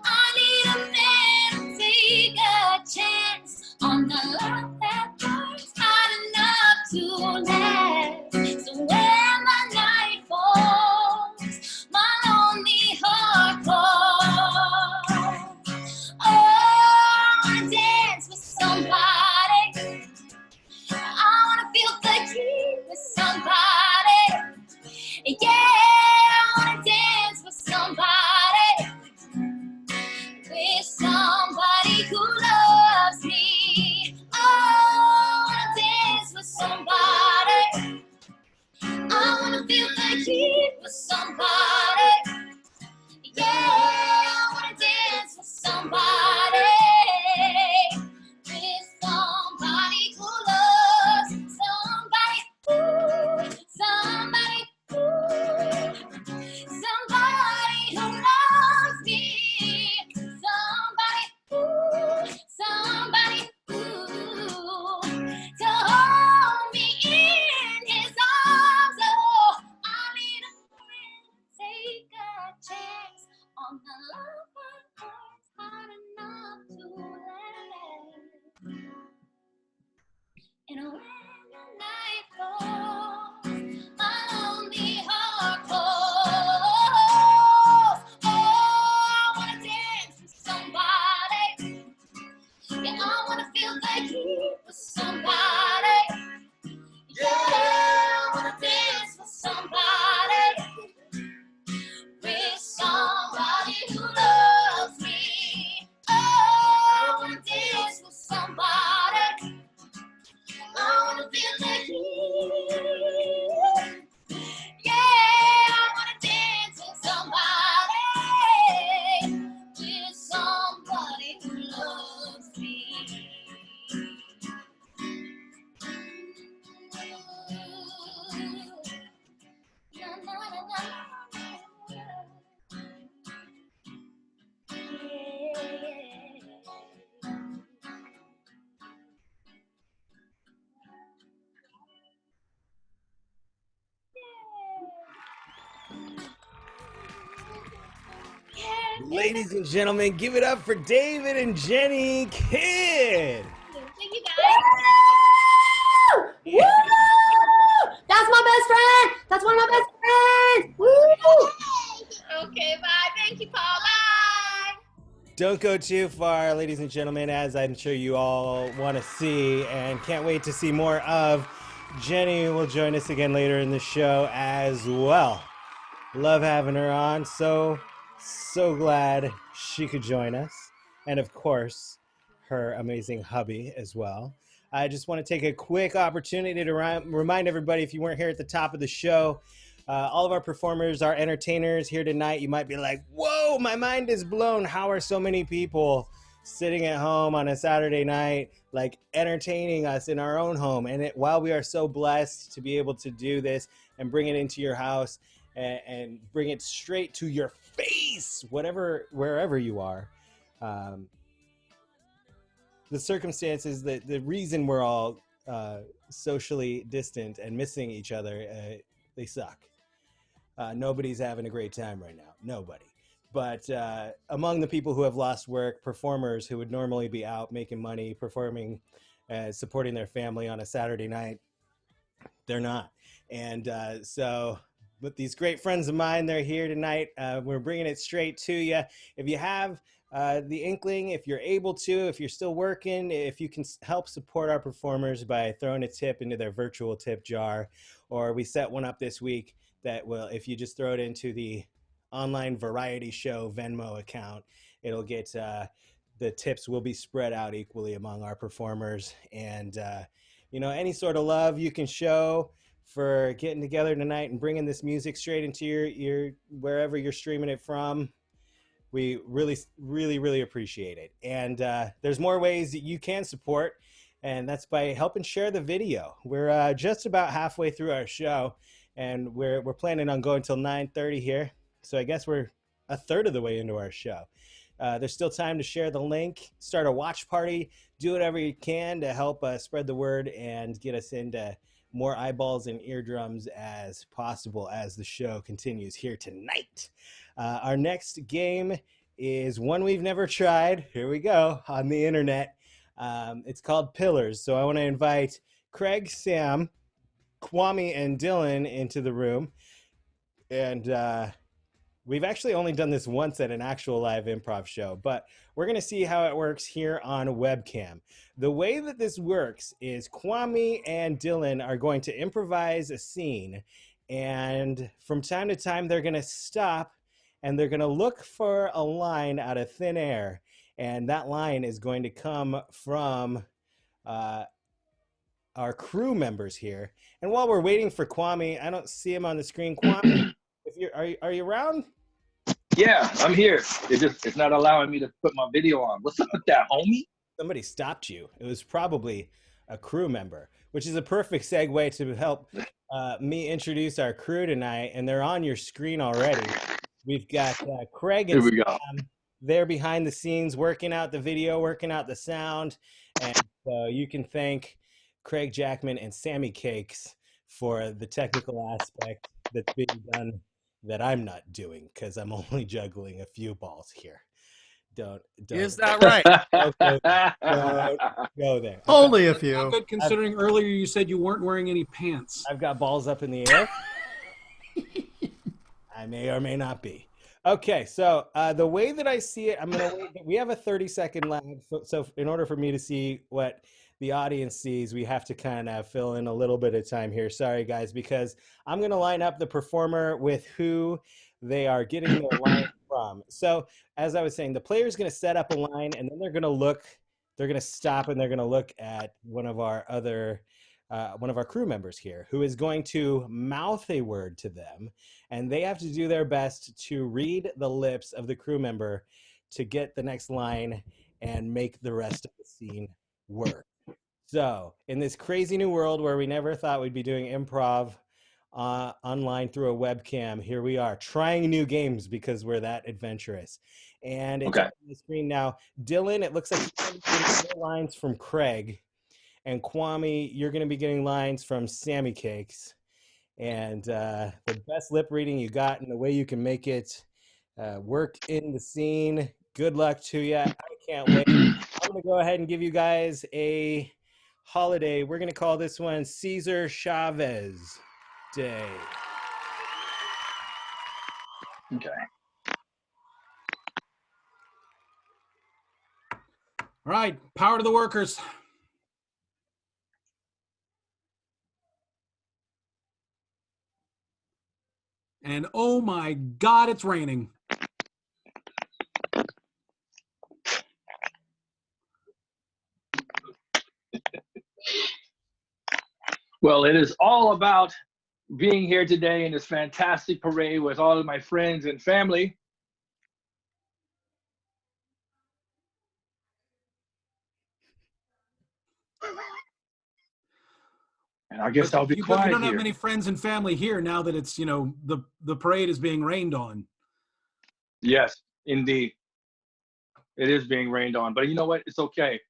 I need a man to take a chance on the love that burns hot enough to last. So when the night falls, my lonely heart calls. Oh, I wanna dance with somebody. like you for somebody. Yeah, I wanna dance with somebody. With somebody who loves me. Oh, I wanna dance with somebody. I wanna feel like you. Yeah, I wanna dance with somebody. With somebody who loves me. Na, na, na, na. Ladies and gentlemen, give it up for David and Jenny Kidd. Thank you guys. Woo! That's my best friend. That's one of my best friends. Woo! Okay, bye. Thank you, Paul. Bye. Don't go too far, ladies and gentlemen, as I'm sure you all want to see and can't wait to see more of. Jenny will join us again later in the show as well. Love having her on. So glad she could join us. And of course, her amazing hubby as well. I just want to take a quick opportunity to remind everybody, if you weren't here at the top of the show, all of our performers are entertainers here tonight. You might be like, whoa, my mind is blown. How are so many people sitting at home on a Saturday night, like entertaining us in our own home? And while we are so blessed to be able to do this and bring it into your house and bring it straight to your face, wherever you are, the circumstances, the reason we're all socially distant and missing each other, they suck. Nobody's having a great time right now. Nobody. But among the people who have lost work, performers who would normally be out making money, performing, supporting their family on a Saturday night, they're not. And so with these great friends of mine, they're here tonight. We're bringing it straight to you. If you have the inkling, if you're able to, if you're still working, if you can help support our performers by throwing a tip into their virtual tip jar, or we set one up this week that will, if you just throw it into the online variety show Venmo account, it'll get, the tips will be spread out equally among our performers. And, any sort of love you can show for getting together tonight and bringing this music straight into your wherever you're streaming it from, we really, really, really appreciate it. And there's more ways that you can support, and that's by helping share the video. We're just about halfway through our show, and we're planning on going till 9:30 here. So I guess we're a third of the way into our show. There's still time to share the link, start a watch party, do whatever you can to help spread the word and get us into more eyeballs and eardrums as possible as the show continues here tonight. Our next game is one we've never tried. Here we go, on the internet. It's called Pillars. So I want to invite Craig, Sam, Quami, and Dylan into the room. And we've actually only done this once at an actual live improv show, but we're going to see how it works here on webcam. The way that this works is Quami and Dylan are going to improvise a scene, and from time to time they're going to stop and they're going to look for a line out of thin air, and that line is going to come from our crew members here. And while we're waiting for Quami, I don't see him on the screen. Quami, are you around? Yeah, I'm here. It's not allowing me to put my video on. What's up with that, homie? Somebody stopped you. It was probably a crew member, which is a perfect segue to help me introduce our crew tonight. And they're on your screen already. We've got Craig and Sam. They're behind the scenes working out the video, working out the sound. And so you can thank Craig Jackman and Sammy Cakes for the technical aspect that's being done that I'm not doing, because I'm only juggling a few balls here. Don't. Is that right? Don't go there. Only a few. Not good, considering earlier you said you weren't wearing any pants. I've got balls up in the air. I may or may not be. Okay, so the way that I see it, I'm gonna wait. We have a 30-second lag, so in order for me to see what the audience sees, we have to kind of fill in a little bit of time here. Sorry, guys, because I'm gonna line up the performer with who they are getting their line from. So as I was saying, the player's gonna set up a line, and then they're gonna stop, and they're gonna look at one of our crew members here, who is going to mouth a word to them, and they have to do their best to read the lips of the crew member to get the next line and make the rest of the scene work. So in this crazy new world where we never thought we'd be doing improv online through a webcam, here we are trying new games because we're that adventurous. And it's on the screen now. Dylan, it looks like you're getting lines from Craig. And Quami, you're going to be getting lines from Sammy Cakes. And the best lip reading you got and the way you can make it work in the scene. Good luck to you. I can't wait. I'm going to go ahead and give you guys a holiday. We're going to call this one Cesar Chavez Day. Okay. All right, power to the workers. And oh my God, it's raining. Well, it is all about being here today in this fantastic parade with all of my friends and family. And I guess I'll be quiet You don't here. have many friends and family here now that it's, the parade is being rained on. Yes, indeed. It is being rained on, but you know what? It's okay.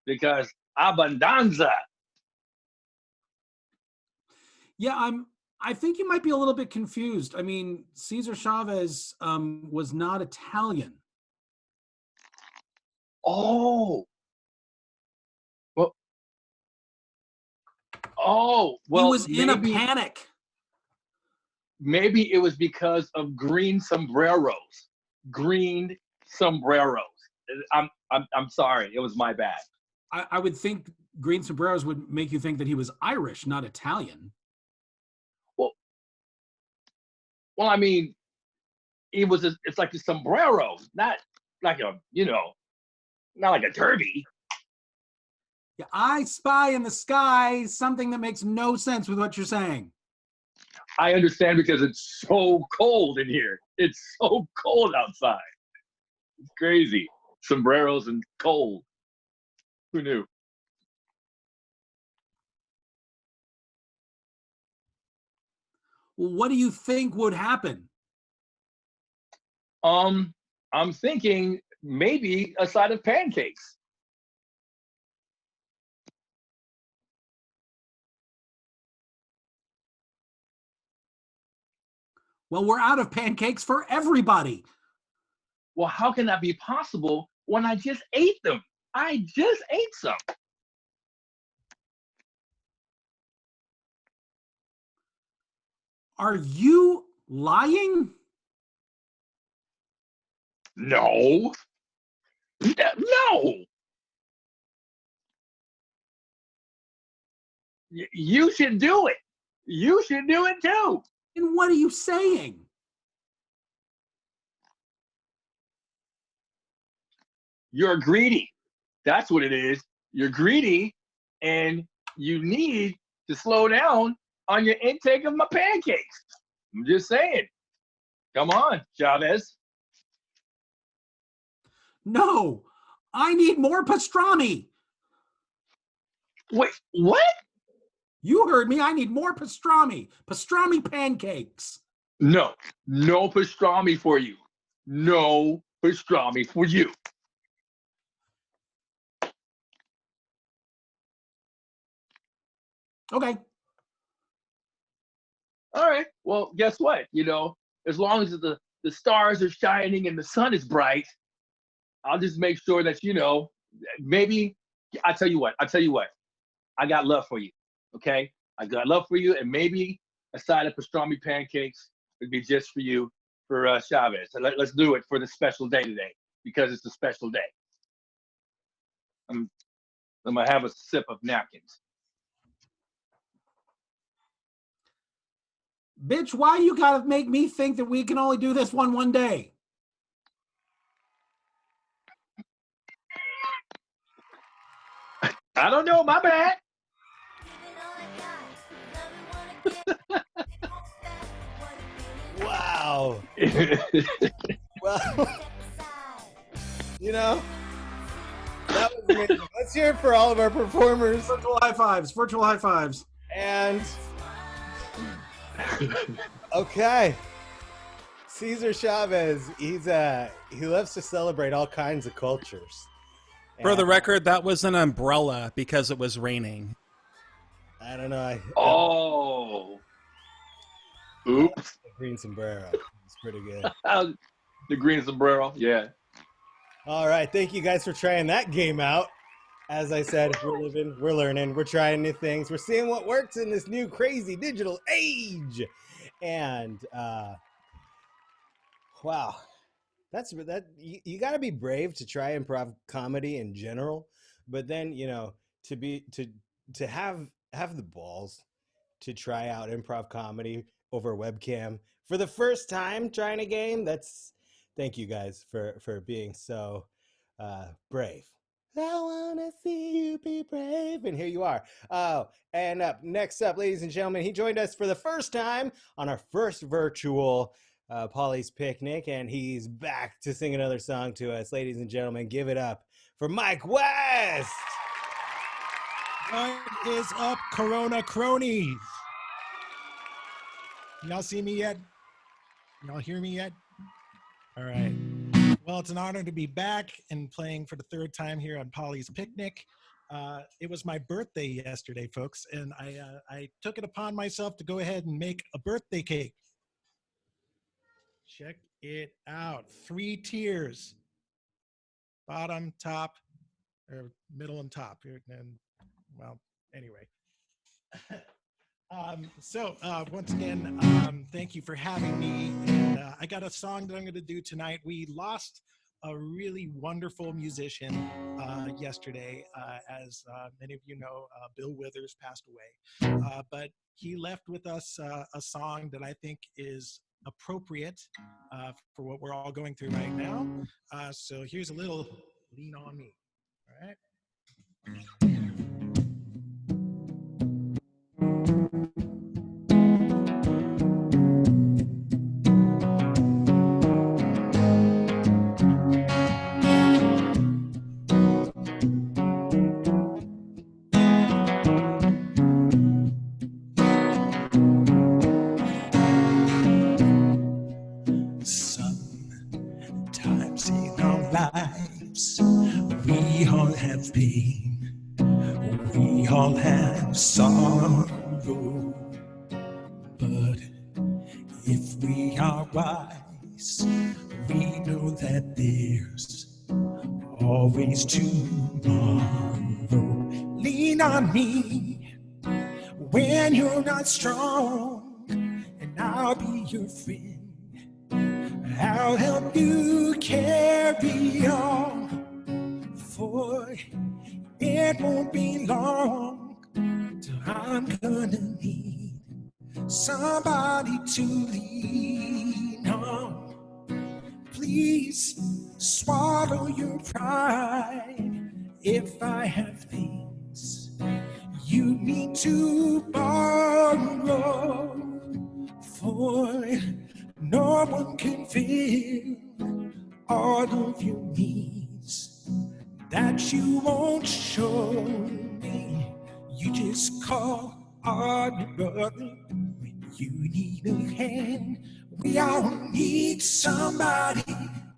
Because abundanza. Yeah, I think you might be a little bit confused. I mean, Cesar Chavez was not Italian. Oh. Well, he was in a panic. Maybe it was because of green sombreros. Green sombreros. I'm sorry. It was my bad. I would think green sombreros would make you think that he was Irish, not Italian. Well, I mean, it's like a sombrero, not like not like a derby. Yeah, I spy in the sky something that makes no sense with what you're saying. I understand because it's so cold in here. It's so cold outside. It's crazy. Sombreros and cold. Who knew? Well, what do you think would happen? I'm thinking maybe a side of pancakes. Well, we're out of pancakes for everybody. Well, how can that be possible when I just ate them? I just ate some. Are you lying? No. No. You should do it. You should do it too. And what are you saying? You're greedy. That's what it is. You're greedy and you need to slow down on your intake of my pancakes. I'm just saying. Come on, Chavez. No, I need more pastrami. Wait, what? You heard me. I need more pastrami. Pastrami pancakes. No pastrami for you. No pastrami for you. Okay. All right. Well, guess what? As long as the stars are shining and the sun is bright, I'll just make sure that, maybe, I'll tell you what. I got love for you, okay? I got love for you, and maybe a side of pastrami pancakes It'd be just for you, for Chavez. So let's do it for the special day today, because it's a special day. I'm gonna have a sip of napkins. Bitch, why you gotta make me think that we can only do this one day? I don't know, my bad. Wow. Well, you know, that was amazing. Let's hear it for all of our performers. Virtual high fives. Virtual high fives. And okay, Cesar Chavez. He loves to celebrate all kinds of cultures. For the record, that was an umbrella because it was raining. I don't know. Oh. Oops. The green sombrero. It's pretty good. The green sombrero, yeah. All right. Thank you guys for trying that game out. As I said, we're living, we're learning, we're trying new things. We're seeing what works in this new crazy digital age. And wow. You got to be brave to try improv comedy in general, but then, you know, to have the balls to try out improv comedy over webcam for the first time trying a game. Thank you guys for being so brave. I want to see you be brave. And here you are. Oh, and next up, ladies and gentlemen, he joined us for the first time on our first virtual Paulie's Picnic, and he's back to sing another song to us. Ladies and gentlemen, give it up for Mike West. What is up, Corona cronies? Y'all see me yet? Y'all hear me yet? All right. Well, it's an honor to be back and playing for the third time here on Paulie's Picnic. It was my birthday yesterday, folks, and I took it upon myself to go ahead and make a birthday cake. Check it out. 3 tiers. Bottom, top, or middle and top. And, well, anyway. Once again, thank you for having me. And I got a song that I'm going to do tonight. We lost a really wonderful musician yesterday. As many of you know, Bill Withers passed away. But he left with us a song that I think is appropriate for what we're all going through right now. So here's a little Lean On Me. All right. Sometimes in our lives, we all have pain, we all have sorrow, but if we are wise, we know that there's always tomorrow. Lean on me when you're not strong, and I'll be your friend. I'll help you carry on, for it won't be long till I'm gonna need somebody to lean on. Please swallow your pride if I have things you need to borrow, for no one can fill all of your needs that you won't show me. You just call on your brother when you need a hand. We all need somebody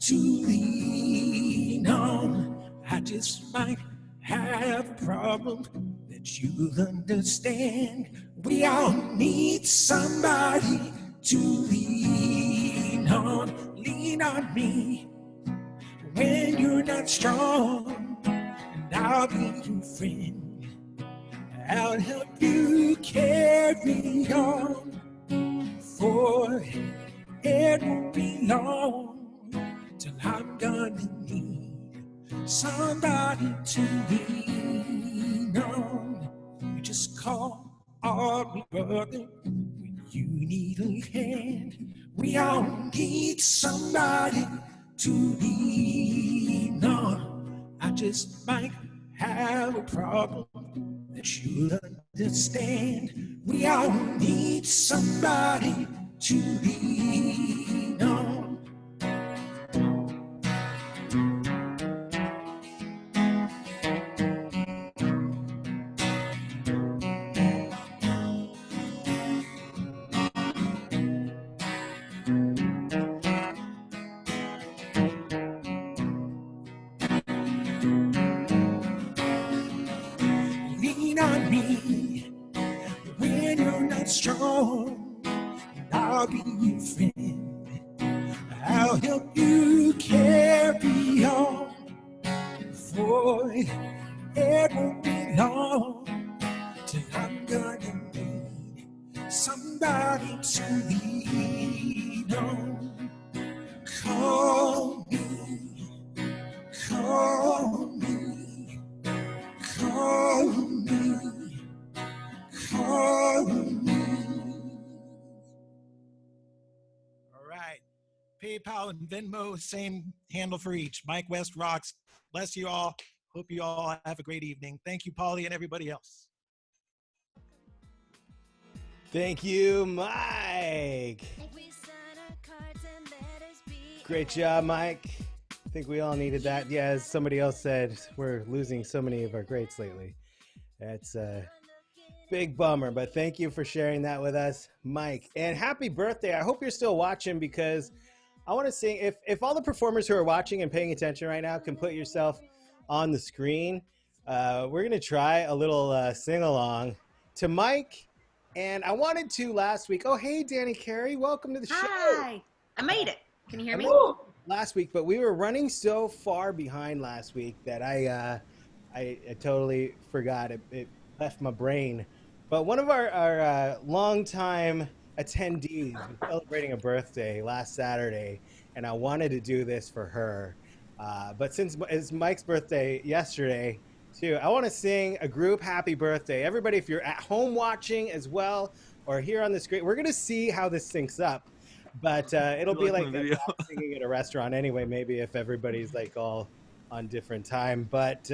to lean on. I just might have a problem that you'll understand. We all need somebody to lean on. Lean on me when you're not strong, and I'll be your friend. I'll help you carry on, for it won't be long till I'm gonna need somebody to lean on. You just call on brother when you need a hand. We all need somebody to lean on. I just might have a problem that you'll understand. We all need somebody to lean on. Lean on me when you're not strong, and I'll be your friend. I'll help you carry on. For it won't be long till I'm gonna need somebody to lean on. Call me, call me, call me, call me. All right. PayPal and Venmo, same handle for each. Mike West rocks. Bless you all. Hope you all have a great evening. Thank you, Paulie, and everybody else. Thank you, Mike. Great job, Mike. I think we all needed that. Yeah, as somebody else said, we're losing so many of our greats lately. That's a big bummer, but thank you for sharing that with us, Mike. And happy birthday. I hope you're still watching, because I want to sing. If all the performers who are watching and paying attention right now can put yourself on the screen, we're going to try a little sing-along to Mike. And I wanted to last week. Oh, hey, Dani, Kerry, welcome to the show. Hi, I made it. Can you hear me? Last week, but we were running so far behind last week that I totally forgot. It left my brain. But one of our longtime attendees was celebrating a birthday last Saturday, and I wanted to do this for her. But since it's Mike's birthday yesterday, too, I want to sing a group happy birthday. Everybody, if you're at home watching as well, or here on the screen, we're going to see how this syncs up. But it'll be like singing at a restaurant anyway, maybe if everybody's like all on different time. But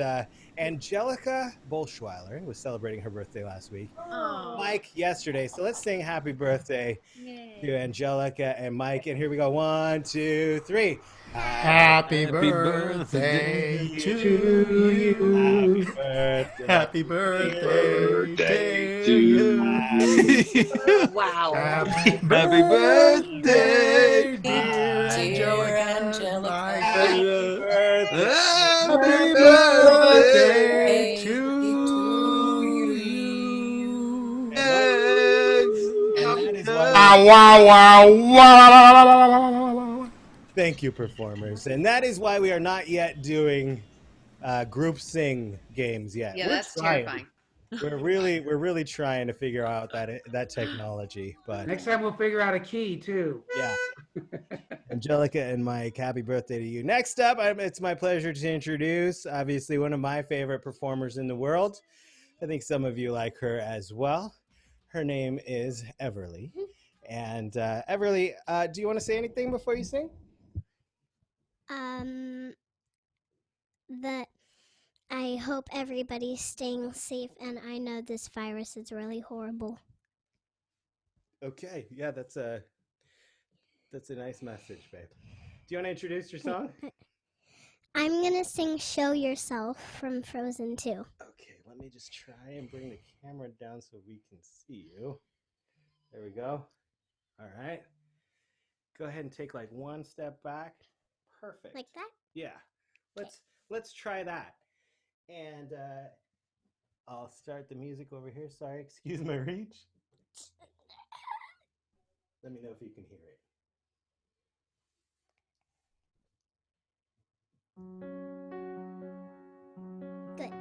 Angelica Bolschweiler was celebrating her birthday last week. Oh. Mike yesterday. So let's sing happy birthday to Angelica and Mike. And here we go. 1, 2, 3. Happy birthday to you. Happy birthday to you. Wow. Happy birthday, dear Angelica. Happy birthday to you. Thank you, performers. And that is why we are not yet doing group sing games yet. Yeah, We're that's trying. terrifying. We're really trying to figure out that technology. But Next time we'll figure out a key too. Yeah. Angelica and Mike, happy birthday to you. Next up, it's my pleasure to introduce, obviously, one of my favorite performers in the world. I think some of you like her as well. Her name is Everly. And Everly, do you want to say anything before you sing? That I hope everybody's staying safe, and I know this virus is really horrible. Okay, yeah, that's a nice message, babe. Do you want to introduce your song? I'm gonna sing "Show Yourself" from Frozen 2. Okay, let me just try and bring the camera down so we can see you. There we go. All right. Go ahead and take like one step back. Perfect. Like that? Yeah. Let's try that. And I'll start the music over here. Sorry, excuse my reach. Let me know if you can hear it. Good.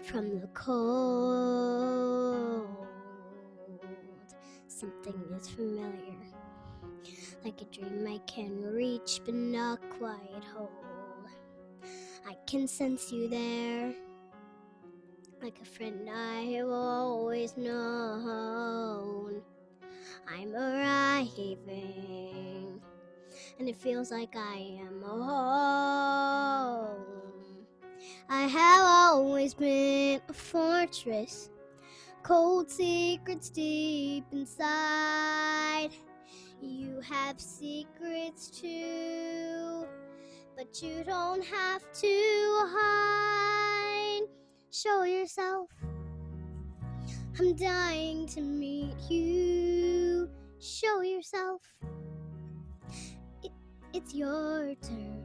from the cold. Something is familiar, like a dream I can reach but not quite hold. I can sense you there, like a friend I have always known. I'm arriving, and it feels like I am home. I have always been a fortress, cold secrets deep inside. You have secrets too, but you don't have to hide. Show yourself, I'm dying to meet you. Show yourself, it's your turn.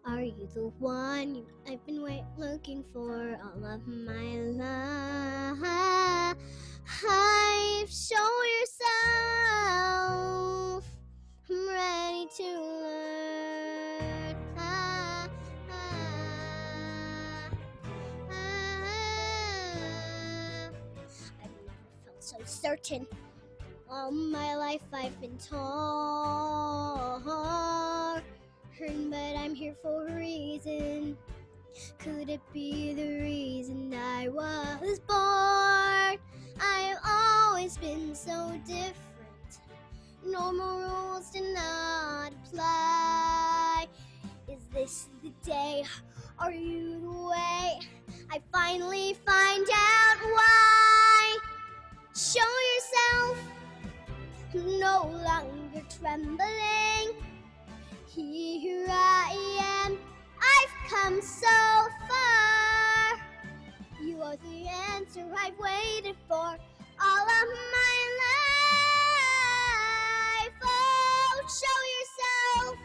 Are you the one I've been looking for all of my life? Show yourself, I'm ready to learn. I've never felt so certain. All my life I've been torn, but I'm here for a reason. Could it be the reason I was born? I've always been so different. Normal rules do not apply. Is this the day? Are you the way? I finally find out why. Show yourself, I'm no longer trembling. Here I am, I've come so far. You are the answer I've waited for all of my life. Oh, show yourself.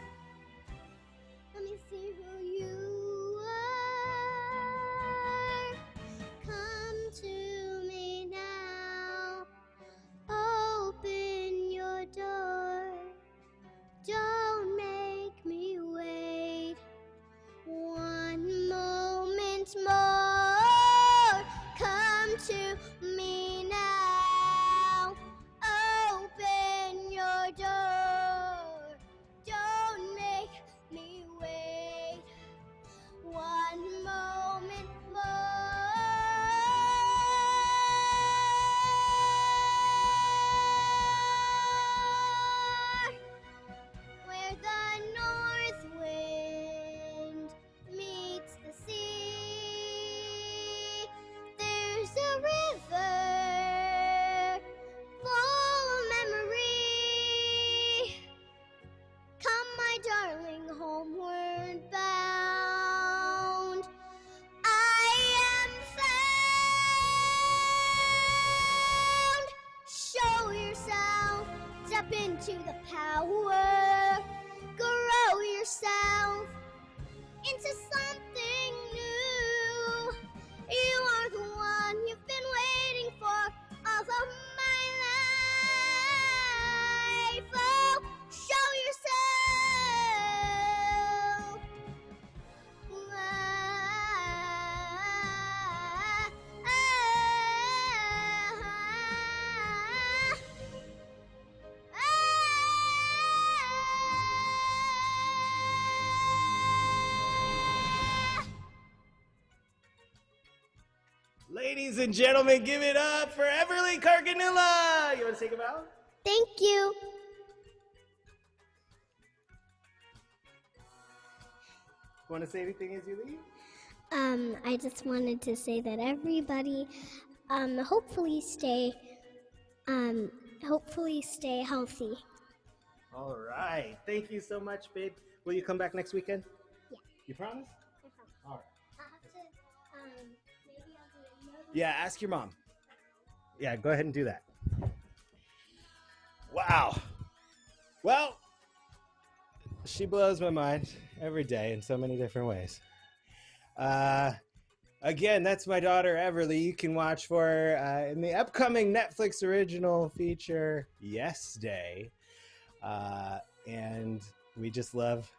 Let me see who you are. Come to me now. Open your door. Don't make me wait one moment more. Come to me now. Open your door. Don't make me wait one moment more. Where the north wind meets the sea, there's a river full of memory. Come, my darling, homeward bound. I am found. Show yourself, step into the power, grow yourself into something new. You are the one you've been waiting for all of my life. Oh, show yourself. Ladies and gentlemen, give it up for Everly Carganilla. You want to take a bow? Thank you. Want to say anything as you leave? I just wanted to say that everybody, hopefully stay healthy. All right. Thank you so much, babe. Will you come back next weekend? Yeah. You promise? I promise. All right. I'll have to, maybe I'll do another. Yeah, ask your mom. Yeah, go ahead and do that. Wow. Well, she blows my mind every day in so many different ways. Again, that's my daughter, Everly. You can watch for her in the upcoming Netflix original feature, Yes Day. And we just love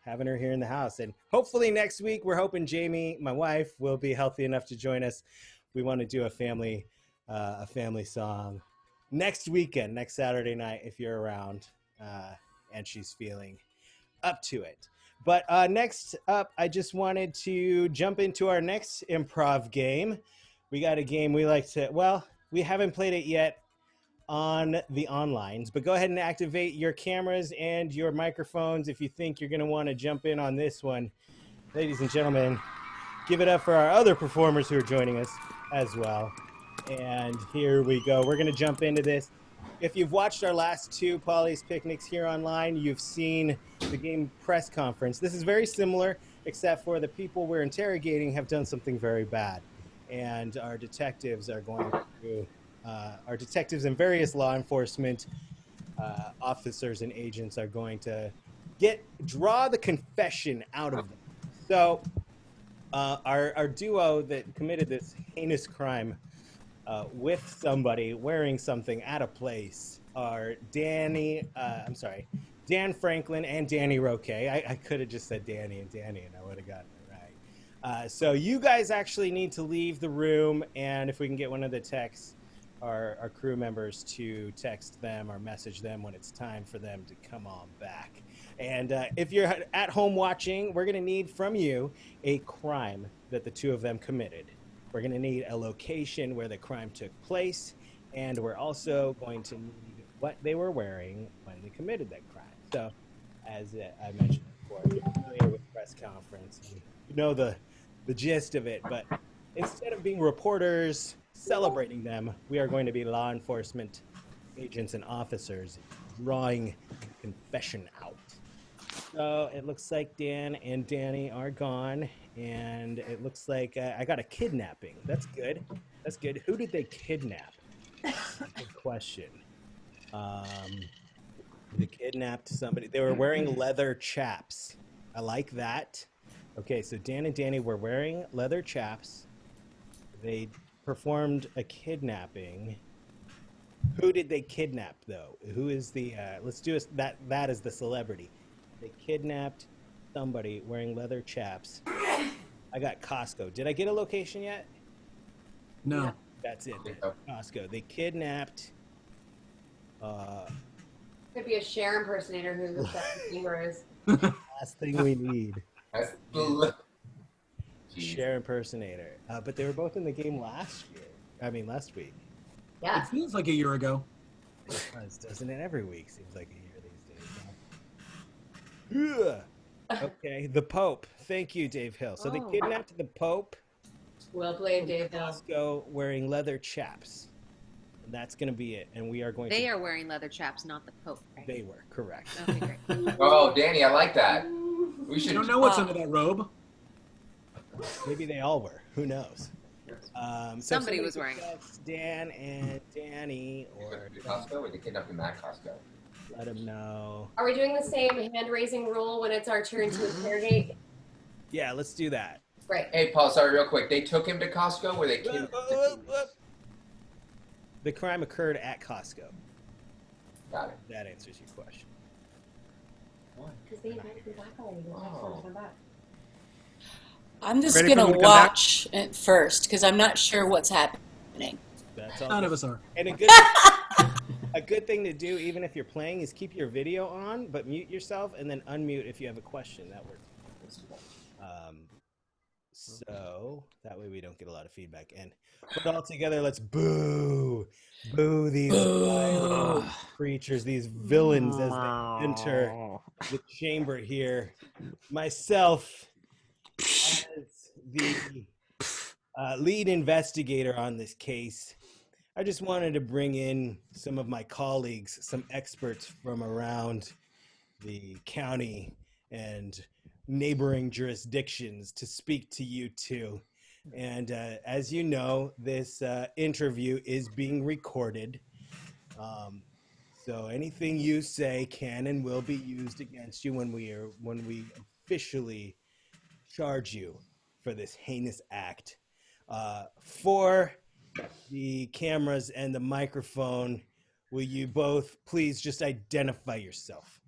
having her here in the house. And hopefully next week, we're hoping Jamie, my wife, will be healthy enough to join us. We want to do a family song next weekend, next Saturday night, if you're around and she's feeling up to it. But next up, I just wanted to jump into our next improv game. We got a game we like to, well, we haven't played it yet on the onlines, but go ahead and activate your cameras and your microphones if you think you're going to want to jump in on this one. Ladies and gentlemen, give it up for our other performers who are joining us as well. And here we go. We're going to jump into this. If you've watched our last two Paulie's Picnics here online, you've seen the game press conference. This is very similar, except for the people we're interrogating have done something very bad. And our detectives are going to, our detectives and various law enforcement officers and agents are going to draw the confession out of them. So our duo that committed this heinous crime with somebody wearing something at a place are Dan Franklin and Dani Roque. I could have just said Dani and I would have gotten it right. So you guys actually need to leave the room, and if we can get one of the texts, our crew members to text them or message them when it's time for them to come on back. And if you're at home watching, we're going to need from you a crime that the two of them committed. We're going to need a location where the crime took place, and we're also going to need what they were wearing when they committed that crime. So, as I mentioned before, you're familiar with press conference, you know the gist of it, but instead of being reporters celebrating them, we are going to be law enforcement agents and officers drawing confession out. So it looks like Dan and Dani are gone, and it looks like I got a kidnapping. That's good. That's good. Who did they kidnap? Good question. They kidnapped somebody. They were wearing leather chaps. I like that. Okay, so Dan and Dani were wearing leather chaps. They performed a kidnapping. Who did they kidnap, though? Who is the? Let's do that. That is the celebrity. They kidnapped somebody wearing leather chaps. I got Costco. Did I get a location yet? No. That's it. Costco. They kidnapped. Could be a Cher impersonator who's a fingers. Last thing we need. Cher impersonator. But they were both in the game last week. Yeah. It feels like a year ago. It does, doesn't it? Every week seems like a year these days. Okay, the Pope. Thank you, Dave Hill. So they kidnapped the Pope. Well played, Dave Hill. Costco wearing leather chaps. And that's going to be it. And we are going They are wearing leather chaps, not the Pope, right? They were, correct. Okay, great. Oh, Dani, I like that. We should. You don't know what's under that robe. Maybe they all were. Who knows? So somebody was wearing it. Dan and Dani, or Costco, or they kidnapped him at Costco. Let him know. Are we doing the same hand-raising rule when it's our turn to interrogate? Yeah, let's do that. Right. Hey, Paul, sorry, real quick. They took him to Costco, or they kidnapped him? The crime occurred at Costco. Got it. That answers your question. Because they invited me back already. I'm back. I'm just Ready going for them to to come back? watch it first because I'm not sure what's happening. That's all. None of us are. And a good thing to do, even if you're playing, is keep your video on, but mute yourself and then unmute if you have a question. That works. So that way we don't get a lot of feedback. And put it all together, let's boo these creatures, these villains as they enter the chamber here. Myself as the lead investigator on this case, I just wanted to bring in some of my colleagues, some experts from around the county and neighboring jurisdictions to speak to you two. And as you know, this interview is being recorded. So anything you say can and will be used against you when we officially charge you for this heinous act. For the cameras and the microphone, will you both please just identify yourself?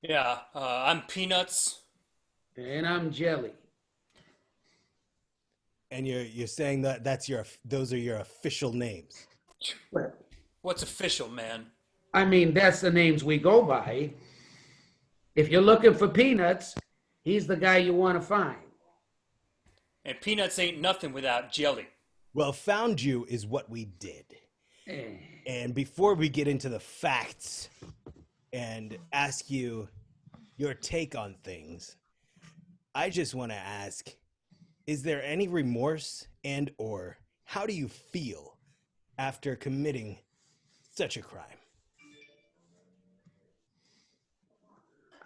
Yeah, I'm Peanuts. And I'm Jelly. And you're saying that those are your official names. What's official, man? I mean, that's the names we go by. If you're looking for Peanuts, he's the guy you want to find. And Peanuts ain't nothing without Jelly. Well, found you is what we did. And before we get into the facts and ask you your take on things, I just want to ask, is there any remorse and or how do you feel after committing such a crime?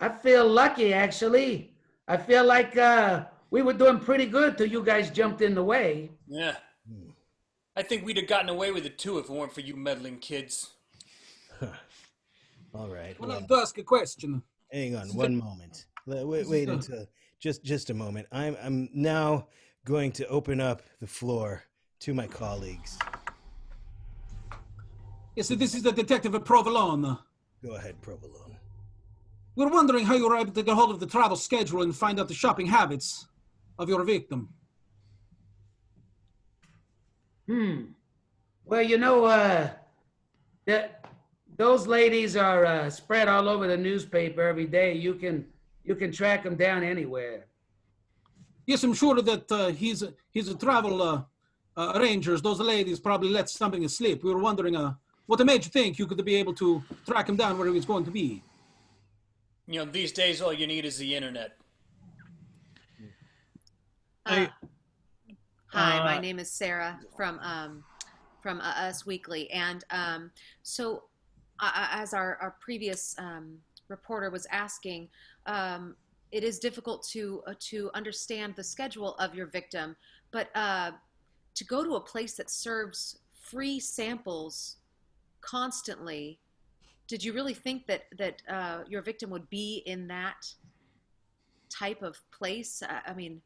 I feel lucky, actually. I feel like we were doing pretty good till you guys jumped in the way. Yeah. I think we'd have gotten away with it too if it weren't for you meddling kids. All right. I'd like to ask a question. Hang on one moment. Wait until just a moment. I'm now going to open up the floor to my colleagues. Yes, so this is the detective at Provolone. Go ahead, Provolone. We're wondering how you were able to get hold of the travel schedule and find out the shopping habits of your victim. Well, you know, those ladies are spread all over the newspaper every day. You can track them down anywhere. Yes, I'm sure that he's a travel arrangers. Those ladies probably let something slip. We were wondering what made you think you could be able to track him down where he was going to be. You know, these days all you need is the internet. Hi, my name is Sarah from Us Weekly, and so as our previous reporter was asking, it is difficult to understand the schedule of your victim, but to go to a place that serves free samples constantly, did you really think that your victim would be in that type of place? I mean,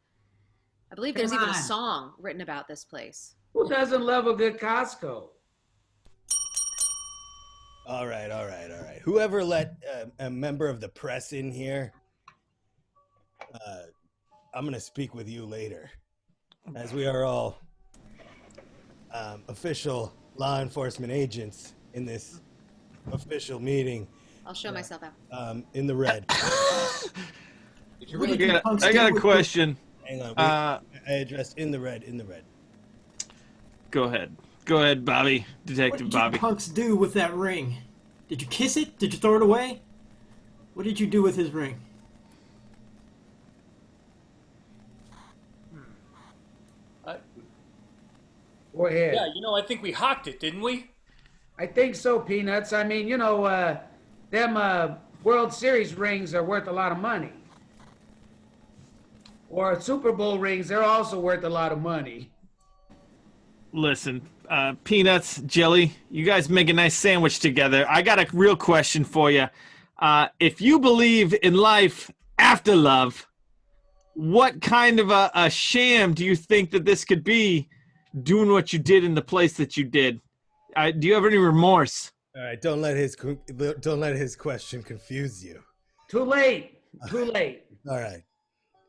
I believe there's even a song written about this place. Who doesn't love a good Costco? All right. Whoever let a member of the press in here, I'm going to speak with you later, as we are all official law enforcement agents in this official meeting. I'll show myself out. In the red. I got a question. Hang on. I addressed in the red. Go ahead, Bobby. Detective Bobby. What did you punks do with that ring? Did you kiss it? Did you throw it away? What did you do with his ring? Go ahead. Yeah, you know, I think we hocked it, didn't we? I think so, Peanuts. I mean, you know, them World Series rings are worth a lot of money. Or Super Bowl rings, they're also worth a lot of money. Listen, Peanuts, Jelly, you guys make a nice sandwich together. I got a real question for you. If you believe in life after love, what kind of a sham do you think that this could be, doing what you did in the place that you did? Do you have any remorse? All right, don't let his question confuse you. Too late. All right.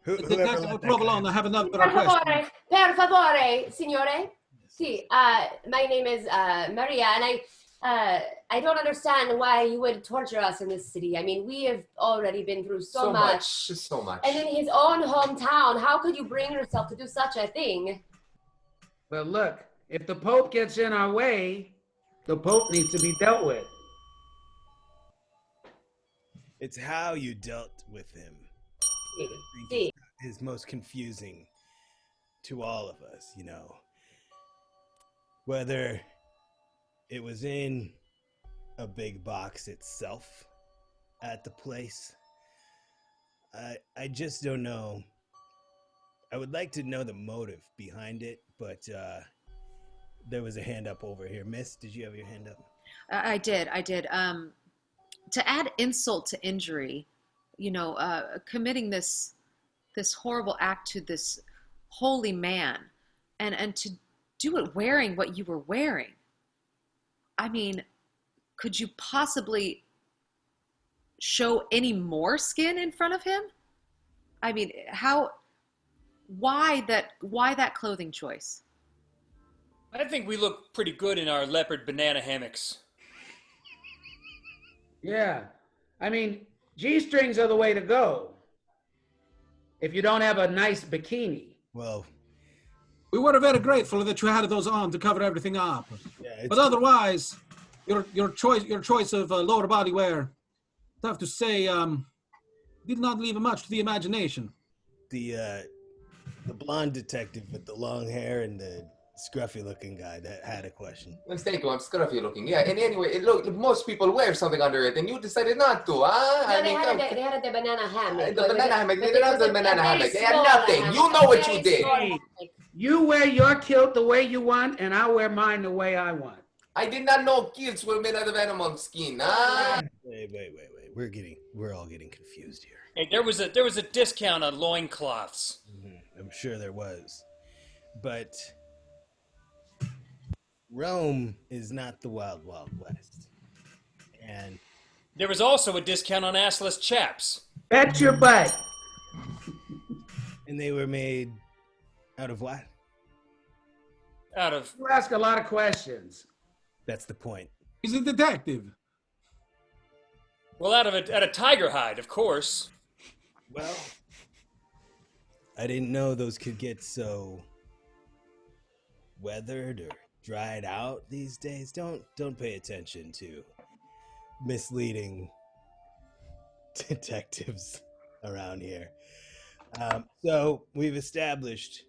Provolone, I have another Per question. favore, signore. Sì, my name is Maria, and I don't understand why you would torture us in this city. I mean, we have already been through so much. Just so much. And in his own hometown, how could you bring yourself to do such a thing? But look, if the Pope gets in our way, the Pope needs to be dealt with. It's how you dealt with him. See. Is most confusing to all of us, you know. Whether it was in a big box itself at the place, I just don't know. I would like to know the motive behind it, but there was a hand up over here. Miss, did you have your hand up? I did. To add insult to injury, you know, committing this horrible act to this holy man, and to do it wearing what you were wearing. I mean, could you possibly show any more skin in front of him? I mean, why that clothing choice? I think we look pretty good in our leopard banana hammocks. Yeah. I mean, G-strings are the way to go. If you don't have a nice bikini. Well, we were very grateful that you had those on to cover everything up. Yeah, but otherwise, your choice of lower body wear, I have to say, did not leave much to the imagination. The blonde detective with the long hair and the scruffy-looking guy that had a question. Let's take one, scruffy-looking. Yeah, and anyway, look, most people wear something under it, and you decided not to, huh? No, they had the banana hammock. The banana hammock. They didn't have the banana hammock. They had nothing. You know what you did. You wear your kilt the way you want, and I'll wear mine the way I want. I did not know kilts were made out of animal skin, huh? Wait. We're all getting confused here. Hey, there was a discount on loincloths. I'm sure there was. But Rome is not the Wild Wild West. And there was also a discount on assless chaps. Bet your butt. And they were made out of what? You ask a lot of questions. That's the point. He's a detective. Well, out of a tiger hide, of course. Well, I didn't know those could get so weathered or dried out these days. Don't pay attention to misleading detectives around here. So we've established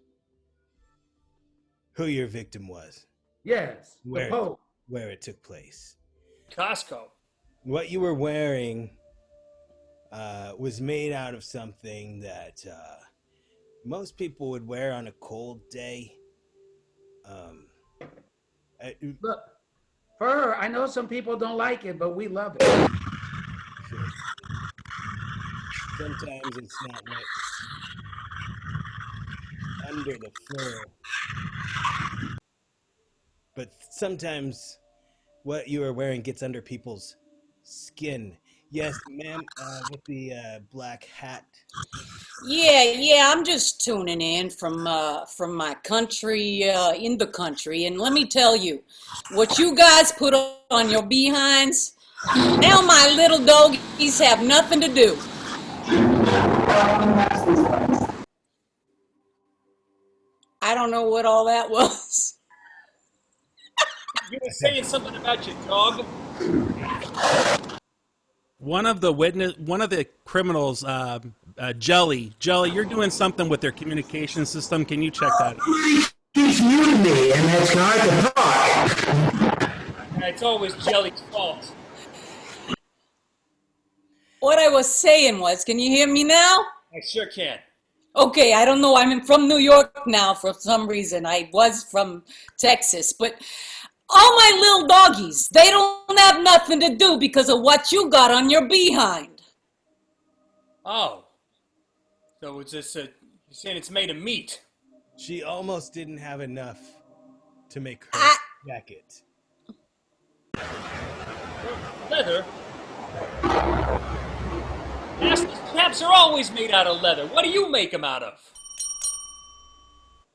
who your victim was. Yes, the Pope. Where it took place. Costco. What you were wearing was made out of something that most people would wear on a cold day. Look, fur, I know some people don't like it, but we love it. Sometimes it's not what's under the fur. But sometimes what you are wearing gets under people's skin. Yes, ma'am, with the black hat. Yeah, I'm just tuning in from my country, in the country, and let me tell you, what you guys put on your behinds, now my little doggies have nothing to do. I don't know what all that was. You were saying something about your dog? One of the criminals, Jelly, you're doing something with their communication system. Can you check that out? He's new to me, and that's not the talk. And it's always Jelly's fault. What I was saying was, can you hear me now? I sure can. Okay, I don't know. I'm from New York now for some reason. I was from Texas, but all my little doggies, they don't have nothing to do because of what you got on your behind. Oh. So it's just you're saying it's made of meat. She almost didn't have enough to make her jacket. Leather? Assless chaps are always made out of leather. What do you make them out of?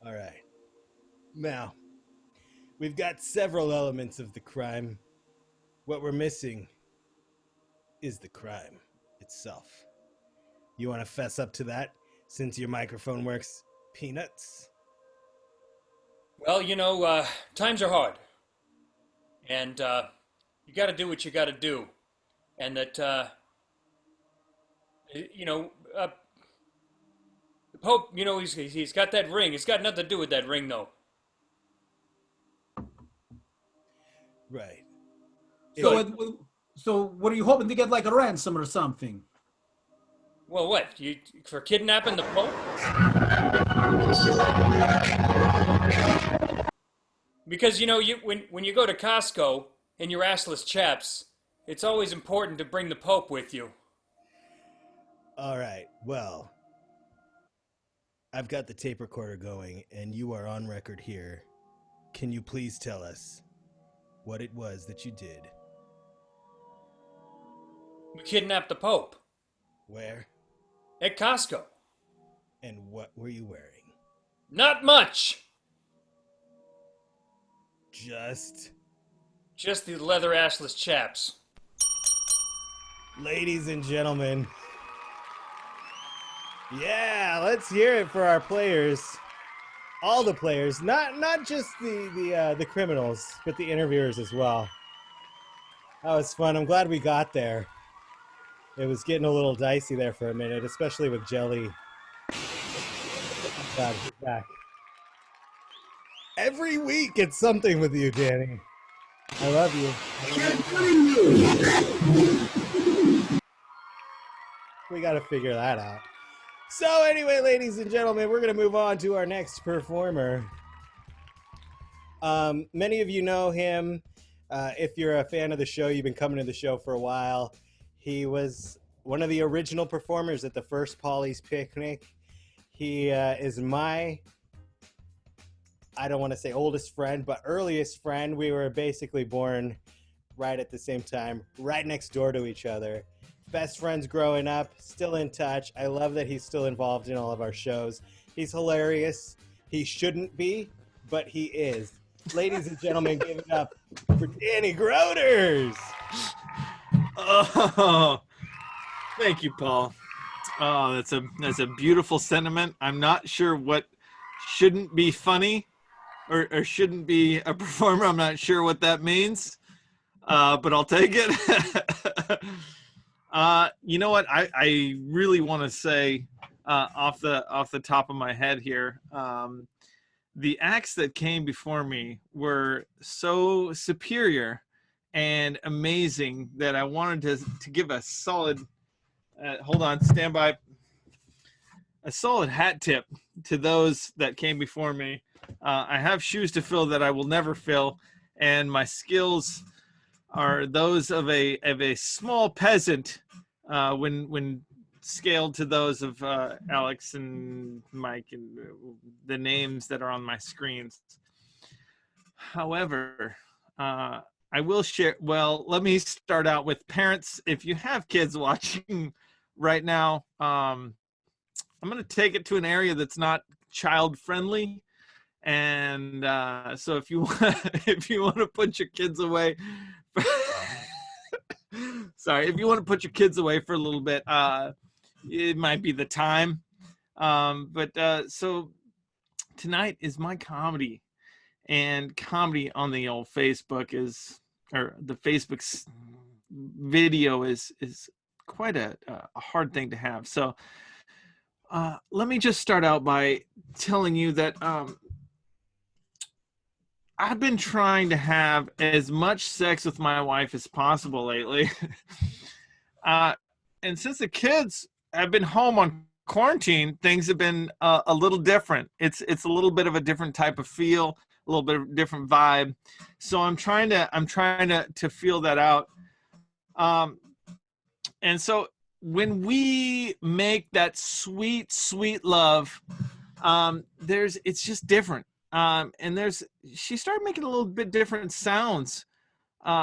All right. Now, we've got several elements of the crime. What we're missing is the crime itself. You want to fess up to that since your microphone works, Peanuts? Well, you know, times are hard. And you got to do what you got to do. And that, the Pope, you know, he's got that ring. It's got nothing to do with that ring, though. Right. So what are you hoping to get, like a ransom or something? Well, what? For kidnapping the Pope? Because, you know, when you go to Costco and you're assless chaps, it's always important to bring the Pope with you. All right. Well, I've got the tape recorder going, and you are on record here. Can you please tell us what it was that you did? We kidnapped the Pope. Where? At Costco. And what were you wearing? Not much. Just the leather assless chaps. Ladies and gentlemen. Yeah, let's hear it for our players. All the players, not just the criminals, but the interviewers as well. That was fun. I'm glad we got there. It was getting a little dicey there for a minute, especially with Jelly. God, he's back. Every week it's something with you, Dani. I love you. We got to figure that out. So anyway, ladies and gentlemen, we're going to move on to our next performer. Many of you know him. If you're a fan of the show, you've been coming to the show for a while. He was one of the original performers at the first Paulie's Picnic. He is my, I don't want to say oldest friend, but earliest friend. We were basically born right at the same time, right next door to each other. Best friends growing up, still in touch. I love that he's still involved in all of our shows. He's hilarious. He shouldn't be, but he is. Ladies and gentlemen, give it up for Dani Groders. Oh, thank you, Paul. Oh, that's a beautiful sentiment. I'm not sure what shouldn't be funny or shouldn't be a performer. I'm not sure what that means, but I'll take it. You know what? I really want to say off the top of my head here, the acts that came before me were so superior and amazing that I wanted to give a solid, hold on, stand by, a solid hat tip to those that came before me. I have shoes to fill that I will never fill, and my skills are those of a small peasant when scaled to those of Alex and Mike and the names that are on my screens. However, I will share, well, let me start out with parents. If you have kids watching right now, I'm going to take it to an area that's not child friendly. And so if you want to put your kids away, sorry, if you want to put your kids away for a little bit, it might be the time. So tonight is my comedy, and comedy on the old Facebook or the Facebook's video is quite a hard thing to have. So let me just start out by telling you that I've been trying to have as much sex with my wife as possible lately. And since the kids have been home on quarantine, things have been a little different. It's a little bit of a different type of feel, a little bit of a different vibe. So I'm trying to feel that out. And so when we make that sweet, sweet love, it's just different. And she started making a little bit different sounds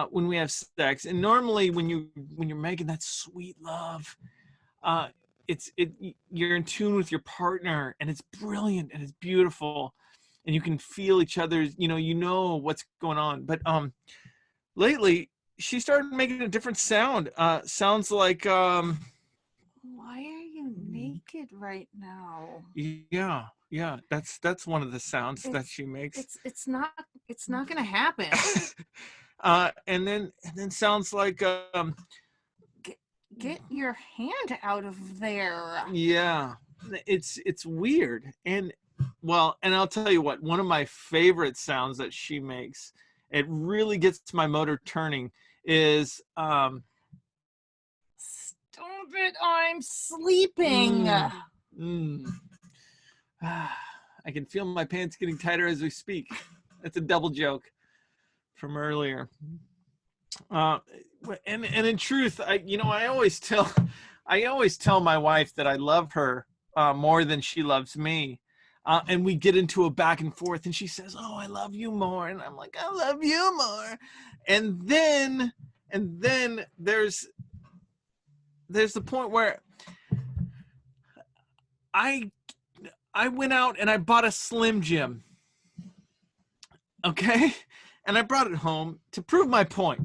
when we have sex. And normally when you're making that sweet love, you're in tune with your partner, and it's brilliant and it's beautiful, and you can feel each other's, you know what's going on. But lately she started making a different sound. Sounds like why are you naked right now? Yeah, that's one of the sounds that she makes. It's not gonna happen. And then sounds like get your hand out of there. Yeah, it's weird. And I'll tell you what, one of my favorite sounds that she makes, it really gets my motor turning, is stop it, I'm sleeping. I can feel my pants getting tighter as we speak. That's a double joke from earlier. And in truth, I always tell my wife that I love her more than she loves me. And we get into a back and forth, and she says, "Oh, I love you more," and I'm like, "I love you more." And then there's there's the point where I went out and I bought a Slim Jim. Okay? And I brought it home to prove my point.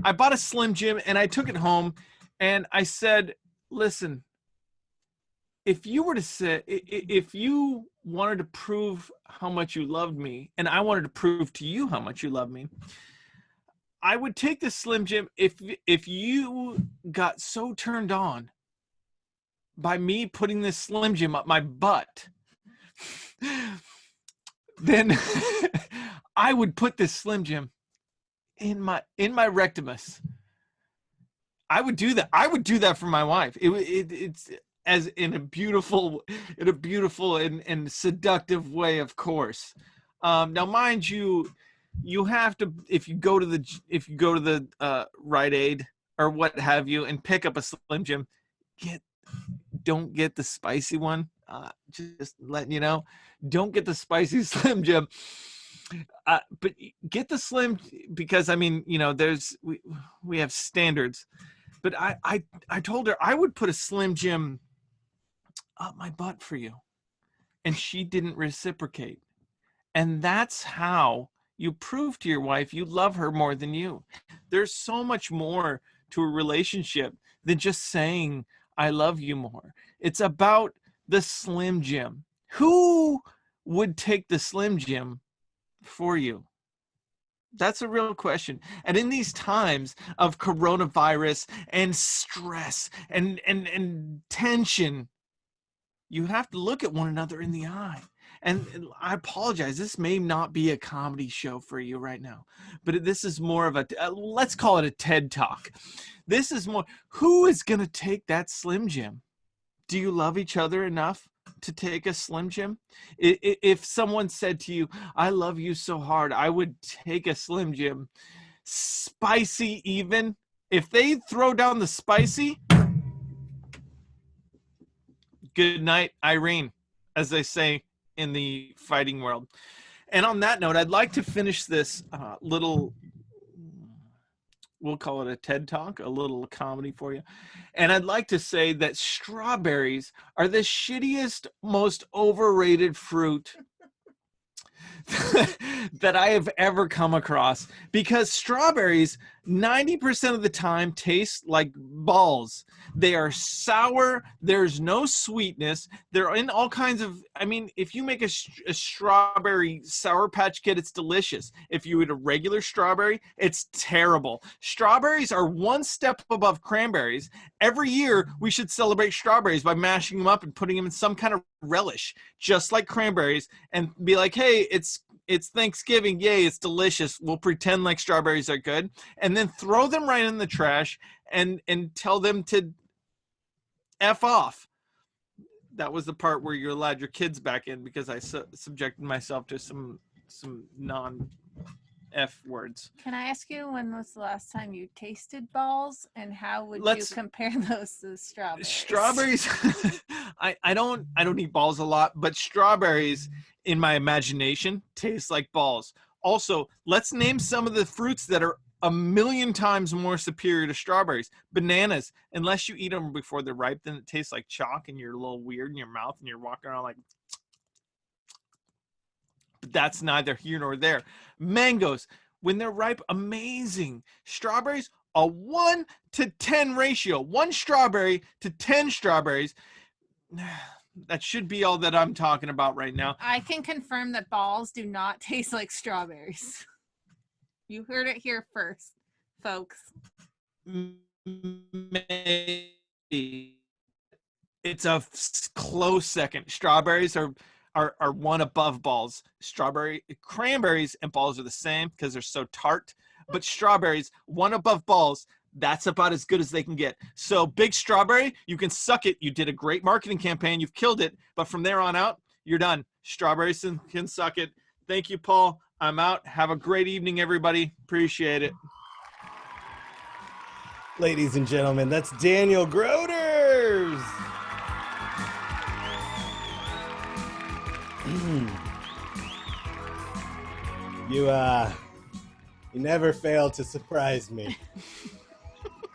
I bought a Slim Jim and I took it home and I said, listen, if you were to say, if you wanted to prove how much you loved me and I wanted to prove to you how much you love me, I would take this Slim Jim if you got so turned on by me putting this Slim Jim up my butt, then I would put this Slim Jim in my rectumus. I would do that. I would do that for my wife. It's as in a beautiful and seductive way, of course. Now, mind you, you have to, if you go to the Rite Aid or what have you and pick up a Slim Jim, don't get the spicy one. Just letting you know, don't get the spicy Slim Jim. But get the Slim, because I mean, you know, we have standards. But I told her I would put a Slim Jim up my butt for you, and she didn't reciprocate. And that's how you prove to your wife you love her more than you. There's so much more to a relationship than just saying I love you more. It's about the Slim Jim. Who would take the Slim Jim for you? That's a real question. And in these times of coronavirus and stress and tension, you have to look at one another in the eye. And I apologize, this may not be a comedy show for you right now, but this is more of a, let's call it a TED Talk. This is more, who is going to take that Slim Jim? Do you love each other enough to take a Slim Jim? If someone said to you, I love you so hard, I would take a Slim Jim, spicy even, if they throw down the spicy, good night, Irene, as they say in the fighting world. And on that note, I'd like to finish this little, we'll call it a TED Talk, a little comedy for you. And I'd like to say that strawberries are the shittiest, most overrated fruit that I have ever come across, because strawberries 90% of the time taste like balls. They are sour. There's no sweetness. They're in all kinds of, I mean, if you make a strawberry Sour Patch Kid, it's delicious. If you eat a regular strawberry, it's terrible. Strawberries are one step above cranberries. Every year we should celebrate strawberries by mashing them up and putting them in some kind of relish, just like cranberries, and be like, hey, it's Thanksgiving, yay, it's delicious. We'll pretend like strawberries are good, and then throw them right in the trash and tell them to F off. That was the part where you allowed your kids back in, because I subjected myself to some non-F words. Can I ask you, when was the last time you tasted balls, and how would you compare those to strawberries? Strawberries, I don't eat balls a lot, but strawberries in my imagination taste like balls. Also, let's name some of the fruits that are a million times more superior to strawberries. Bananas, unless you eat them before they're ripe, then it tastes like chalk and you're a little weird in your mouth and you're walking around like, but that's neither here nor there. Mangoes, when they're ripe, amazing. Strawberries, a 1 to 10 ratio. 1 strawberry to 10 strawberries. That should be all that I'm talking about right now. I can confirm that balls do not taste like strawberries. You heard it here first, folks. Maybe. It's a close second. Strawberries are one above balls. Cranberries and balls are the same because they're so tart. But strawberries, one above balls. That's about as good as they can get. So big strawberry, you can suck it. You did a great marketing campaign. You've killed it. But from there on out, you're done. Strawberries can suck it. Thank you, Paul. I'm out. Have a great evening, everybody. Appreciate it. Ladies and gentlemen, that's Daniel Groders. You never fail to surprise me.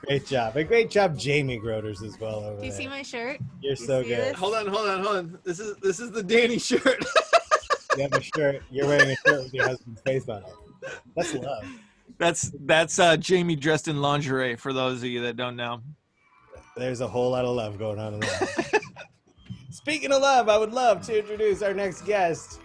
Great job. And great job, Jamie Groders, as well. Over Do you there. see my shirt? You're Do you so see good. this? Hold on. This is the Dani shirt. You have a shirt. You're wearing a shirt with your husband's face on it. That's love. That's Jamie dressed in lingerie. For those of you that don't know, there's a whole lot of love going on in there. Speaking of love, I would love to introduce our next guest.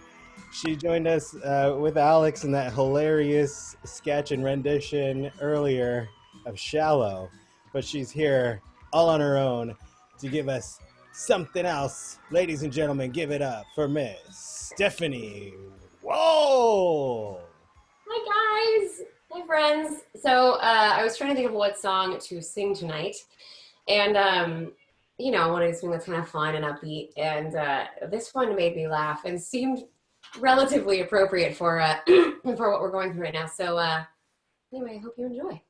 She joined us with Alex in that hilarious sketch and rendition earlier of Shallow, but she's here all on her own to give us something else. Ladies and gentlemen, give it up for Miss Stephanie. Whoa! Hi guys, hi friends. So I was trying to think of what song to sing tonight, and you know, I wanted to sing that's kind of fun and upbeat, and this one made me laugh and seemed relatively appropriate for for what we're going through right now. So anyway, I hope you enjoy.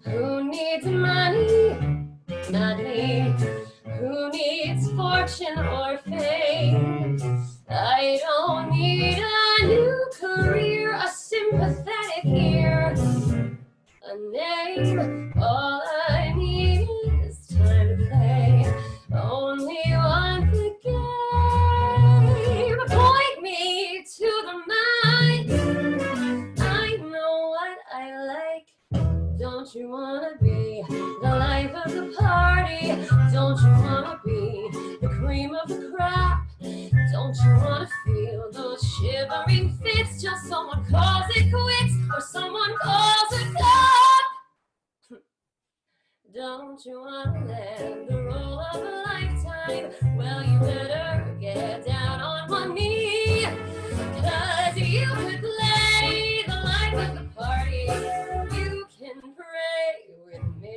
Who needs money? Not me. Who needs fortune or fame? I don't need a new career, a sympathetic ear, a name. All I need is time to play. Only one quick game. Point me to the mind. I know what I like. Don't you wanna be the life of the party? Don't you wanna be the cream of the crop? Don't you wanna feel those shivering fits till someone calls it quits or someone calls it cop? Don't you wanna live the role of a lifetime? Well, you better get down on one knee, 'cause you could play the life of the party. You can pray with me.